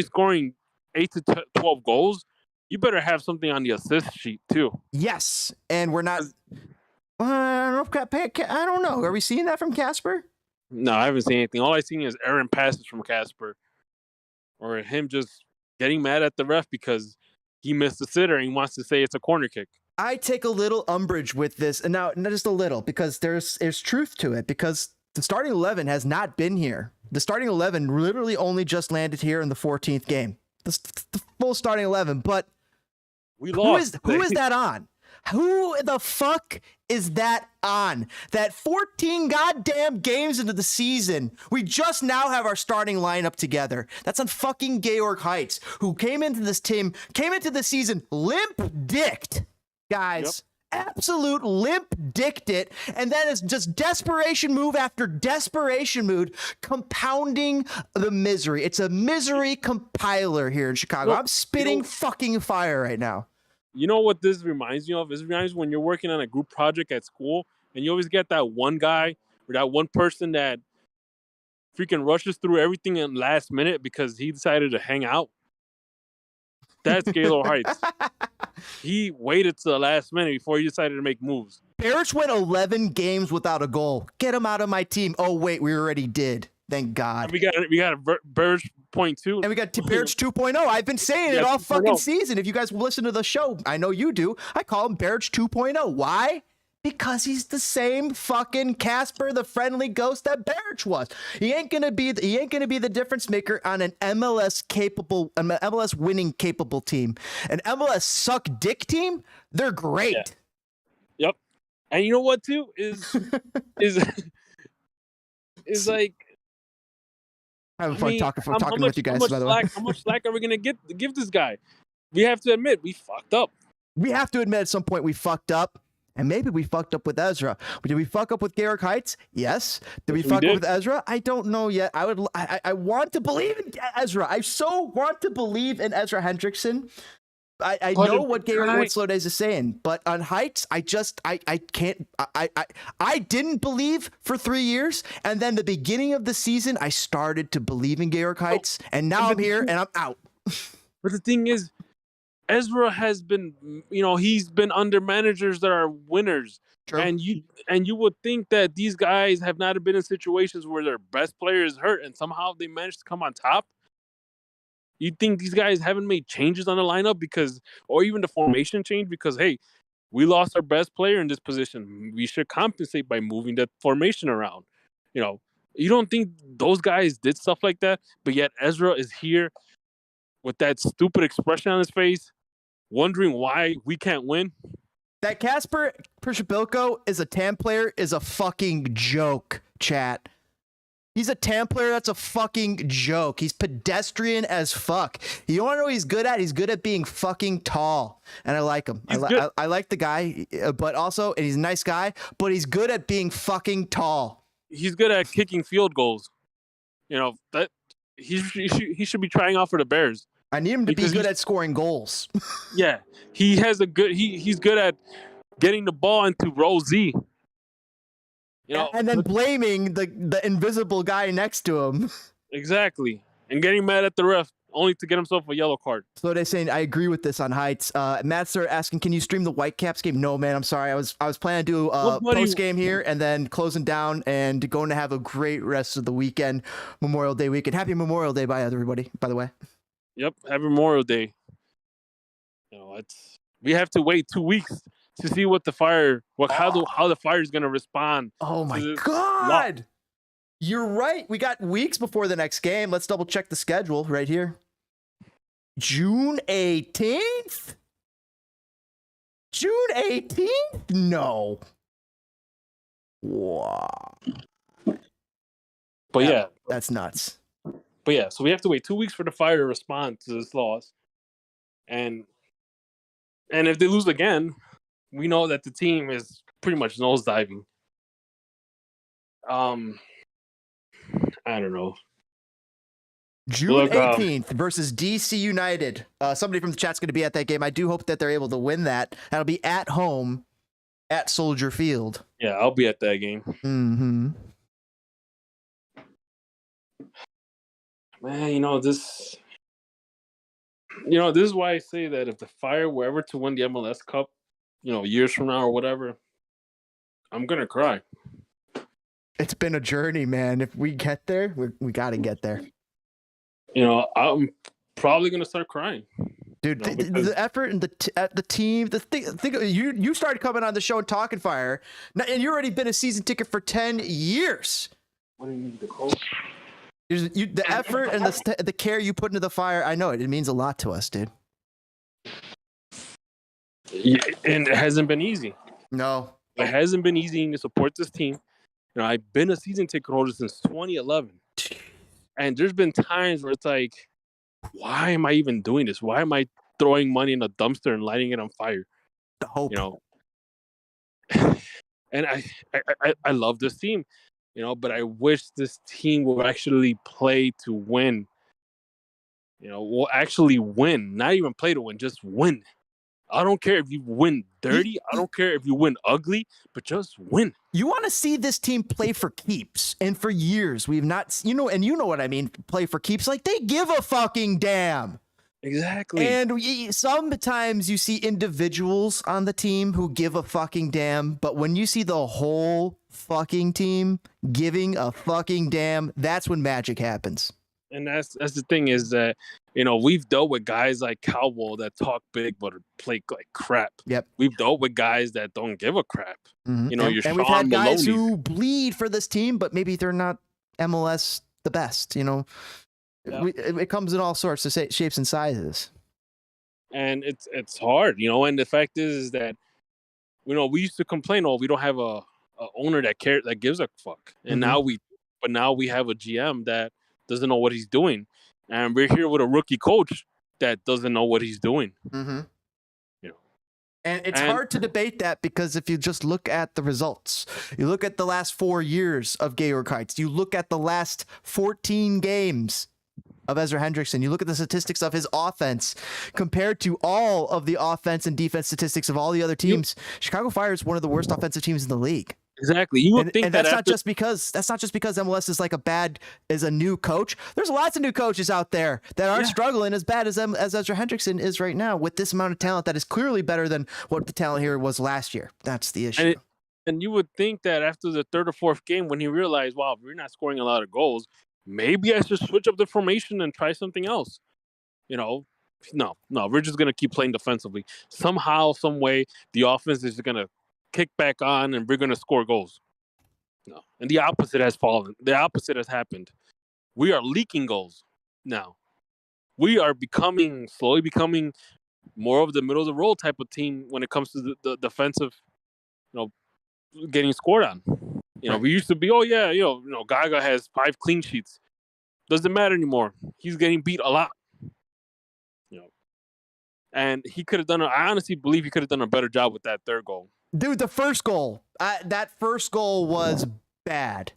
scoring 8 to 12 goals, you better have something on the assist sheet too. Yes, and we're not. I don't know. Are we seeing that from Casper? No, I haven't seen anything. All I've seen is errant passes from Casper, or him just getting mad at the ref because he missed a sitter and he wants to say it's a corner kick. I take a little umbrage with this, and now not just a little, because there's truth to it. Because the starting 11 has not been here. The starting 11 literally only just landed here in the 14th game. The full starting 11, but we lost. Who is that on? Who the fuck is that on? That 14 goddamn games into the season, we just now have our starting lineup together. That's on fucking Georg Heitz, who came into the season limp-dicked, guys. Yep. Absolute limp-dicked it, and then it's just desperation move after desperation move, compounding the misery. It's a misery compiler here in Chicago. I'm spitting fucking fire right now. You know what this reminds me of? This reminds me when you're working on a group project at school, and you always get that one guy or that one person that freaking rushes through everything in the last minute because he decided to hang out. That's Gaylord Heights. He waited to the last minute before he decided to make moves. Parrish went 11 games without a goal. Get him out of my team. Oh, wait, we already did. Thank God. And we got a Burge 0.2. And we got Berge 2.0. I've been saying it all fucking season. If you guys listen to the show, I know you do. I call him Berge 2.0. Why? Because he's the same fucking Casper, the friendly ghost that Berge was. He ain't gonna be the difference maker on an MLS winning capable team. An MLS suck dick team, they're great. Yeah. Yep. And you know what too is like having fun talking with you guys, by the way. How much slack are we gonna give this guy? We have to admit we fucked up. We have to admit at some point we fucked up. And maybe we fucked up with Ezra. Did we fuck up with Georg Heitz? Yes. Did we fuck up with Ezra? I don't know yet. I want to believe in Ezra. I so want to believe in Ezra Hendrickson. I know what Slowdays is saying, but on Heitz, I can't. I didn't believe for 3 years, and then the beginning of the season, I started to believe in Georg Heitz, and now I'm here and I'm out. But the thing is, Ezra has been, he's been under managers that are winners. True. And you would think that these guys have not been in situations where their best player is hurt and somehow they managed to come on top. You think these guys haven't made changes on the lineup or even the formation change because, hey, we lost our best player in this position. We should compensate by moving that formation around. You don't think those guys did stuff like that, but yet Ezra is here with that stupid expression on his face, wondering why we can't win. That Kasper Przybyłko is a TAM player is a fucking joke, chat. He's a TAM player that's a fucking joke. He's pedestrian as fuck. You want to know what he's good at? He's good at being fucking tall. And I like him. I like the guy, but also, and he's a nice guy, but he's good at being fucking tall. He's good at kicking field goals. That he should be trying out for the Bears. I need him to be good at scoring goals. Yeah. He has he's good at getting the ball into row Z. And then blaming the invisible guy next to him. Exactly. And getting mad at the ref only to get himself a yellow card. So they're saying I agree with this on Heights. Matt's there asking, can you stream the Whitecaps game? No, man, I'm sorry. I was planning to do a post game here and then closing down and going to have a great rest of the weekend, Memorial Day weekend. Happy Memorial Day by everybody, by the way. Yep, happy Memorial Day. We have to wait 2 weeks to see what how the Fire is going to respond. Oh my God. You're right. We got weeks before the next game. Let's double check the schedule right here. June 18th? June 18th? No. Wow. But yeah. That's nuts. But yeah, so we have to wait 2 weeks for the Fire to respond to this loss. And if they lose again, we know that the team is pretty much nosediving. I don't know. June 18th versus DC United. Somebody from the chat's going to be at that game. I do hope that they're able to win that. That'll be at home at Soldier Field. Yeah, I'll be at that game. Mm-hmm. Man, this is why I say that if the Fire were ever to win the MLS Cup, years from now or whatever, I'm going to cry. It's been a journey, man. If we get there, we got to get there. I'm probably going to start crying. Dude, the effort and the team, you started coming on the show and talking Fire, and you already been a season ticket for 10 years. What do you need, the coach? The effort and the care you put into the Fire, I know it. It means a lot to us, dude. Yeah, and it hasn't been easy. No. It hasn't been easy to support this team. I've been a season ticket holder since 2011. And there's been times where it's like, why am I even doing this? Why am I throwing money in a dumpster and lighting it on fire? The hope. And I love this team, but I wish this team will actually play to win. Will actually win. Not even play to win, just win. I don't care if you win dirty. I don't care if you win ugly, but just win. You want to see this team play for keeps. And for years, we've not, and you know what I mean, play for keeps. Like, they give a fucking damn. Exactly. And sometimes you see individuals on the team who give a fucking damn. But when you see the whole fucking team giving a fucking damn, that's when magic happens. And that's the thing is that, we've dealt with guys like Cowboy that talk big but play like crap. Yep. We've dealt with guys that don't give a crap. Mm-hmm. And we've had guys who bleed for this team, but maybe they're not MLS the best, Yeah. It comes in all sorts of shapes and sizes. And it's hard, and the fact is that, we used to complain, we don't have a owner that gives a fuck. And Mm-hmm. now we have a GM that doesn't know what he's doing. And we're here with a rookie coach that doesn't know what he's doing. Mm-hmm. And it's hard to debate that because if you just look at the results, you look at the last 4 years of Georg Heitz, you look at the last 14 games of Ezra Hendrickson, you look at the statistics of his offense compared to all of the offense and defense statistics of all the other teams, Chicago Fire is one of the worst offensive teams in the league. Exactly. You would think And that that's not after, just because MLS is like is a new coach. There's lots of new coaches out there that aren't struggling as bad as Ezra Hendrickson is right now with this amount of talent that is clearly better than what the talent here was last year. That's the issue. and you would think that after the third or fourth game, when he realized, wow, we're not scoring a lot of goals, maybe I should switch up the formation and try something else. No, we're just gonna keep playing defensively. Somehow, some way, the offense is gonna kick back on, and we're gonna score goals. No, and the opposite has fallen. The opposite has happened. We are leaking goals now. We are slowly becoming more of the middle of the road type of team when it comes to the defensive, getting scored on. We used to be, Gaga has 5 clean sheets. Doesn't matter anymore. He's getting beat a lot. And he could have I honestly believe he could have done a better job with that third goal. Dude, the first goal. That first goal was bad.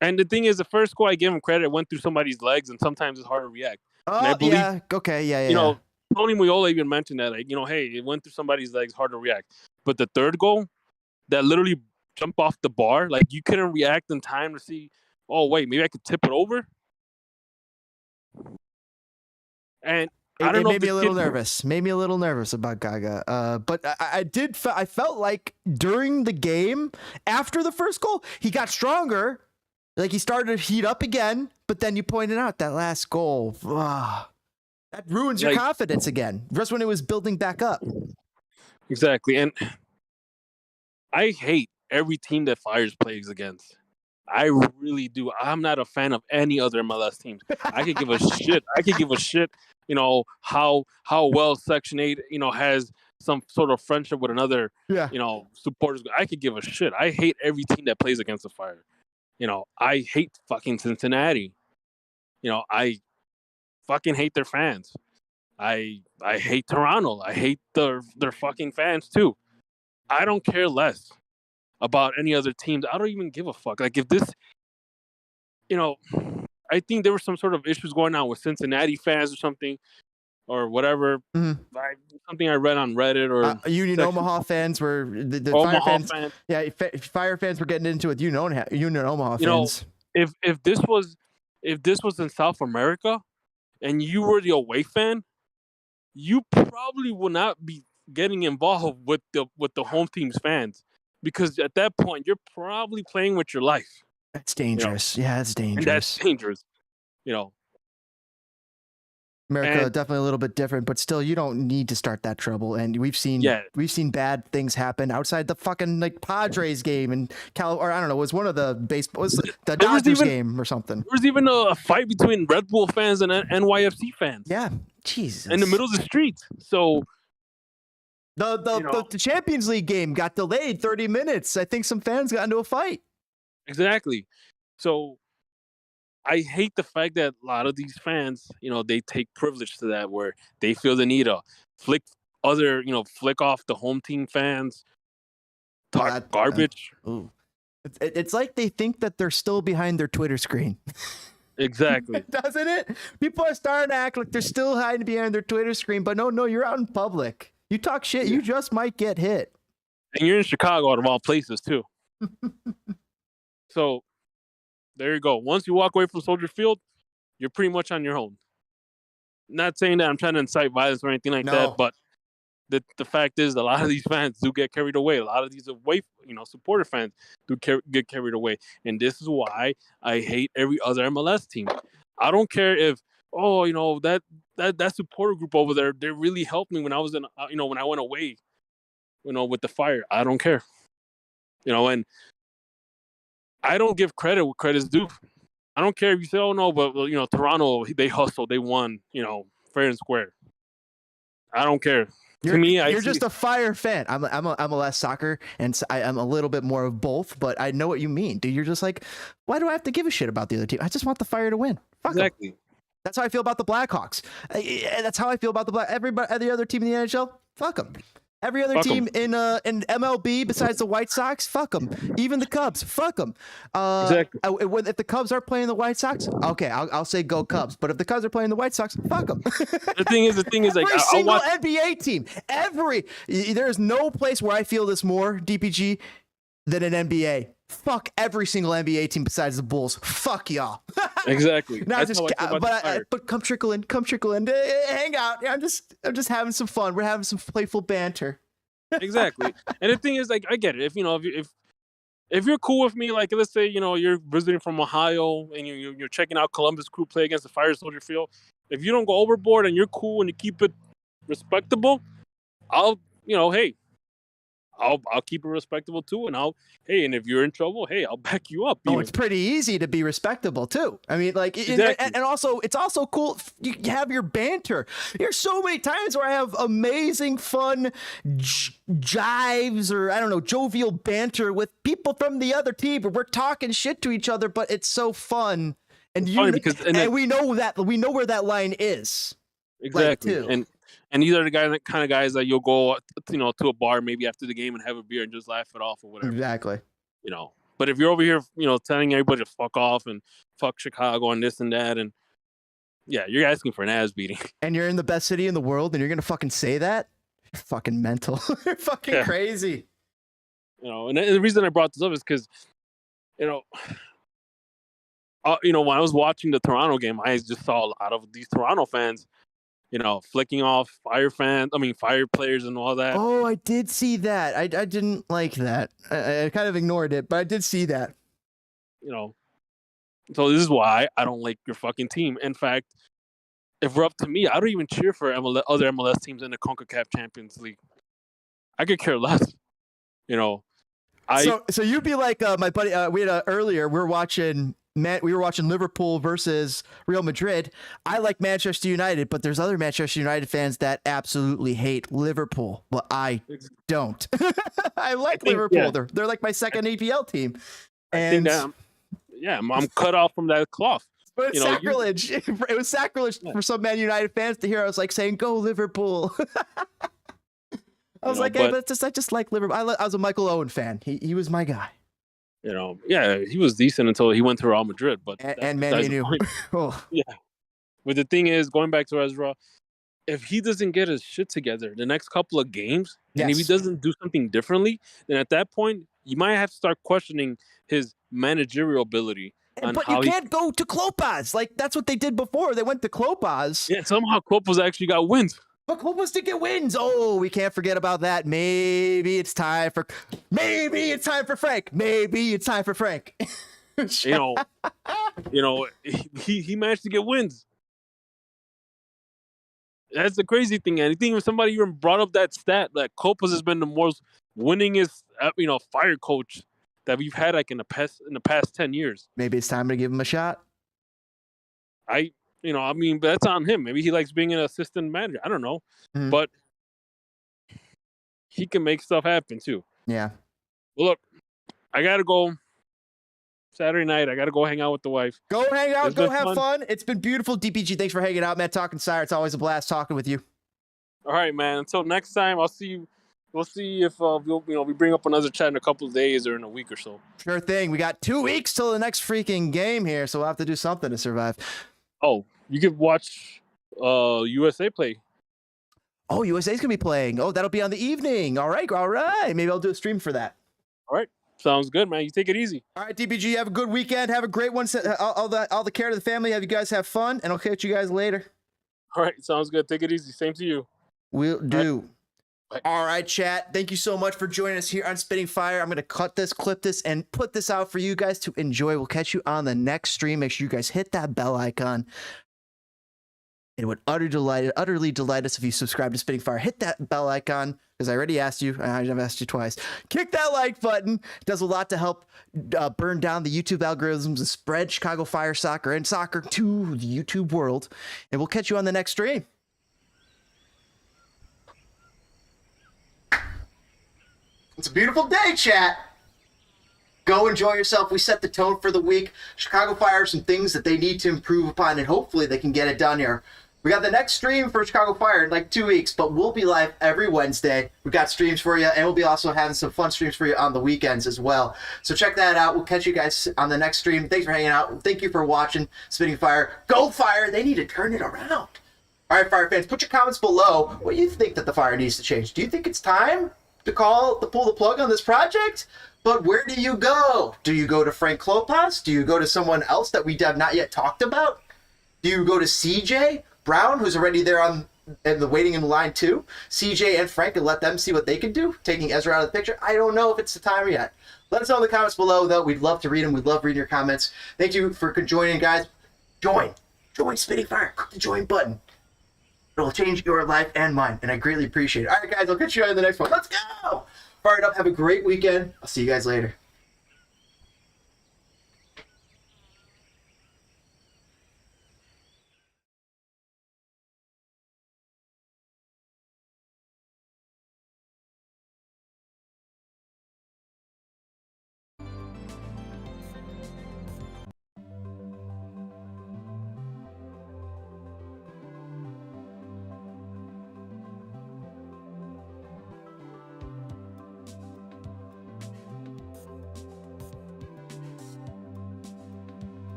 And the thing is, the first goal, I give him credit, it went through somebody's legs, and sometimes it's hard to react. Oh, yeah. Okay, yeah. Tony Muyola even mentioned that, hey, it went through somebody's legs, hard to react. But the third goal, that literally jumped off the bar, you couldn't react in time to see, oh, wait, maybe I could tip it over? And I don't know. Made me a little nervous. Made me a little nervous about Gaga. But I felt like during the game, after the first goal, he got stronger. He started to heat up again. But then you pointed out that last goal. That ruins your confidence again. Just when it was building back up. Exactly. And I hate every team that Fires plays against. I really do. I'm not a fan of any other MLS teams. I could give a shit. How well Section 8, has some sort of friendship with another, supporters. I could give a shit. I hate every team that plays against the Fire. I hate fucking Cincinnati. I fucking hate their fans. I hate Toronto. I hate their fucking fans too. I don't care less about any other teams. I don't even give a fuck. If this, I think there were some sort of issues going on with Cincinnati fans or something, or whatever. Mm-hmm. Something I read on Reddit or Union Omaha fans were the Fire fans. Yeah, Fire fans were getting into it. Union Omaha fans. If this was in South America, and you were the away fan, you probably will not be getting involved with the home team's fans, because at that point you're probably playing with your life. That's dangerous. Yeah, that's dangerous. And that's dangerous. America definitely a little bit different, but still, you don't need to start that trouble. And we've seen bad things happen outside the fucking Padres game and or I don't know, it was one of the the Dodgers game or something. There was even a fight between Red Bull fans and NYFC fans. Yeah, Jesus. In the middle of the street. So the Champions League game got delayed 30 minutes. I think some fans got into a fight. Exactly. So I hate the fact that a lot of these fans, they take privilege to that, where they feel the need to flick off the home team fans, talk garbage. It's like they think that they're still behind their Twitter screen. Exactly. Doesn't it? People are starting to act like they're still hiding behind their Twitter screen, but no, you're out in public. You talk shit, you just might get hit. And you're in Chicago, out of all places, too. So there you go. Once you walk away from Soldier Field, you're pretty much on your own. Not saying that I'm trying to incite violence or anything like that, but the fact is, a lot of these fans do get carried away. A lot of these away, supporter fans do get carried away, and this is why I hate every other MLS team. I don't care if that supporter group over there, they really helped me when I was in when I went away, with the Fire. I don't care, and I don't give credit where credit's due. I don't care if you say, oh no, but Toronto, they hustled, they won, fair and square. I don't care. You're just a Fire fan. I'm MLS soccer, and I'm a little bit more of both, but I know what you mean, dude. You're just like, why do I have to give a shit about the other team? I just want the Fire to win. Fuck exactly. Them. That's how I feel about the Blackhawks. That's how I feel about every other team in the NHL. Fuck them. Every other team in MLB besides the White Sox, fuck them. Even the Cubs, fuck them. Exactly. If the Cubs are playing the White Sox, okay, I'll say go Cubs. But if the Cubs are playing the White Sox, fuck them. The thing is, every single NBA team, there is no place where I feel this more, DPG, than an NBA. Fuck every single NBA team besides the Bulls. Fuck y'all. Exactly. No, That's how I feel about the Fire. but come trickle in, hang out. Yeah, I'm just having some fun. We're having some playful banter. Exactly. And the thing is, like, I get it. If you're cool with me, like, let's say, you're visiting from Ohio and you're checking out Columbus Crew play against the Fire Soldier Field. If you don't go overboard and you're cool and you keep it respectable, hey, I'll keep it respectable too. And and if you're in trouble, hey, I'll back you up. Oh, it's pretty easy to be respectable too. I mean, like, Exactly. and also it's also cool. You have your banter. There's so many times where I have amazing, fun jives or I don't know, jovial banter with people from the other team, where we're talking shit to each other, but it's so fun. And we know where that line is. Exactly. Like, and these are the kind of guys that you'll go, to a bar maybe after the game and have a beer and just laugh it off or whatever. Exactly. But if you're over here, telling everybody to fuck off and fuck Chicago and this and that, and yeah, you're asking for an ass beating. And you're in the best city in the world, and you're gonna fucking say that? You're fucking mental. You're fucking crazy. And the reason I brought this up is because, when I was watching the Toronto game, I just saw a lot of these Toronto fans, flicking off Fire players and all that. Oh, I did see that. I didn't like that. I kind of ignored it, but I did see that. So this is why I don't like your fucking team. In fact, if we're up to me, I don't even cheer for other MLS teams in the CONCACAF Champions League. I could care less. So you'd be like my buddy. We had earlier. We were watching Liverpool versus Real Madrid. I like Manchester United, but there's other Manchester United fans that absolutely hate Liverpool. Well, I don't. I like Liverpool. Yeah. They're like my second APL team. And I'm cut off from that cloth. But it's sacrilege. It was sacrilege for some Man United fans to hear. I was like saying, "Go Liverpool." I was like, I just like Liverpool. I was a Michael Owen fan. He was my guy. He was decent until he went to Real Madrid. But and Man U. Oh. Yeah. But the thing is, going back to Ezra, if he doesn't get his shit together the next couple of games, and if he doesn't do something differently, then at that point, you might have to start questioning his managerial ability. But you can't go to Klopas. Like, that's what they did before. They went to Klopas. Yeah, somehow Klopas actually got wins. But Klopas did get wins. Oh, we can't forget about that. Maybe it's time for Frank. Maybe it's time for Frank. He managed to get wins. That's the crazy thing. And I think if somebody even brought up that stat, that Klopas has been the most winningest, Fire coach that we've had like in the past 10 years. Maybe it's time to give him a shot. But that's on him. Maybe he likes being an assistant manager. I don't know. Mm-hmm. But he can make stuff happen too. Yeah. Well, look, I got to go Saturday night. I got to go hang out with the wife. Go hang out. Go have fun. It's been beautiful. DPG, thanks for hanging out, man. Talking Sire. It's always a blast talking with you. All right, man. Until next time, I'll see you. We'll see if we bring up another chat in a couple of days or in a week or so. Sure thing. We got 2 weeks till the next freaking game here, so we'll have to do something to survive. Oh, you could watch USA play. Oh, USA's going to be playing. Oh, that'll be on the evening. All right. Maybe I'll do a stream for that. All right. Sounds good, man. You take it easy. All right, DPG, have a good weekend. Have a great one. All the care to the family. Have you guys have fun, and I'll catch you guys later. All right. Sounds good. Take it easy. Same to you. Will do. All right, chat. Thank you so much for joining us here on Spitting Fire. I'm going to clip this, and put this out for you guys to enjoy. We'll catch you on the next stream. Make sure you guys hit that bell icon. It would utterly delight us if you subscribe to Spitting Fire. Hit that bell icon, because I already asked you. I've asked you twice. Kick that like button. It does a lot to help burn down the YouTube algorithms and spread Chicago Fire soccer and soccer to the YouTube world. And we'll catch you on the next stream. It's a beautiful day, chat. Go enjoy yourself. We set the tone for the week. Chicago Fire have some things that they need to improve upon, and hopefully they can get it done here. We got the next stream for Chicago Fire in like 2 weeks, but we'll be live every Wednesday. We got streams for you, and we'll be also having some fun streams for you on the weekends as well. So check that out. We'll catch you guys on the next stream. Thanks for hanging out. Thank you for watching Spitting Fire. Go Fire! They need to turn it around. All right, Fire fans, put your comments below. What do you think that the Fire needs to change? Do you think it's time to pull the plug on this project? But where do you go? Do you go to Frank Klopas? Do you go to someone else that we have not yet talked about? Do you go to CJ Brown, who's already there and waiting in line too? CJ and Frank, and let them see what they can do, taking Ezra out of the picture. I don't know if it's the time yet. Let us know in the comments below, though. We'd love to read them. We'd love reading your comments. Thank you for joining, guys. Join Spitting Fire. Click the join button. It'll change your life and mine, and I greatly appreciate it. All right, guys, I'll catch you on the next one. Let's go! Fired up. Have a great weekend. I'll see you guys later.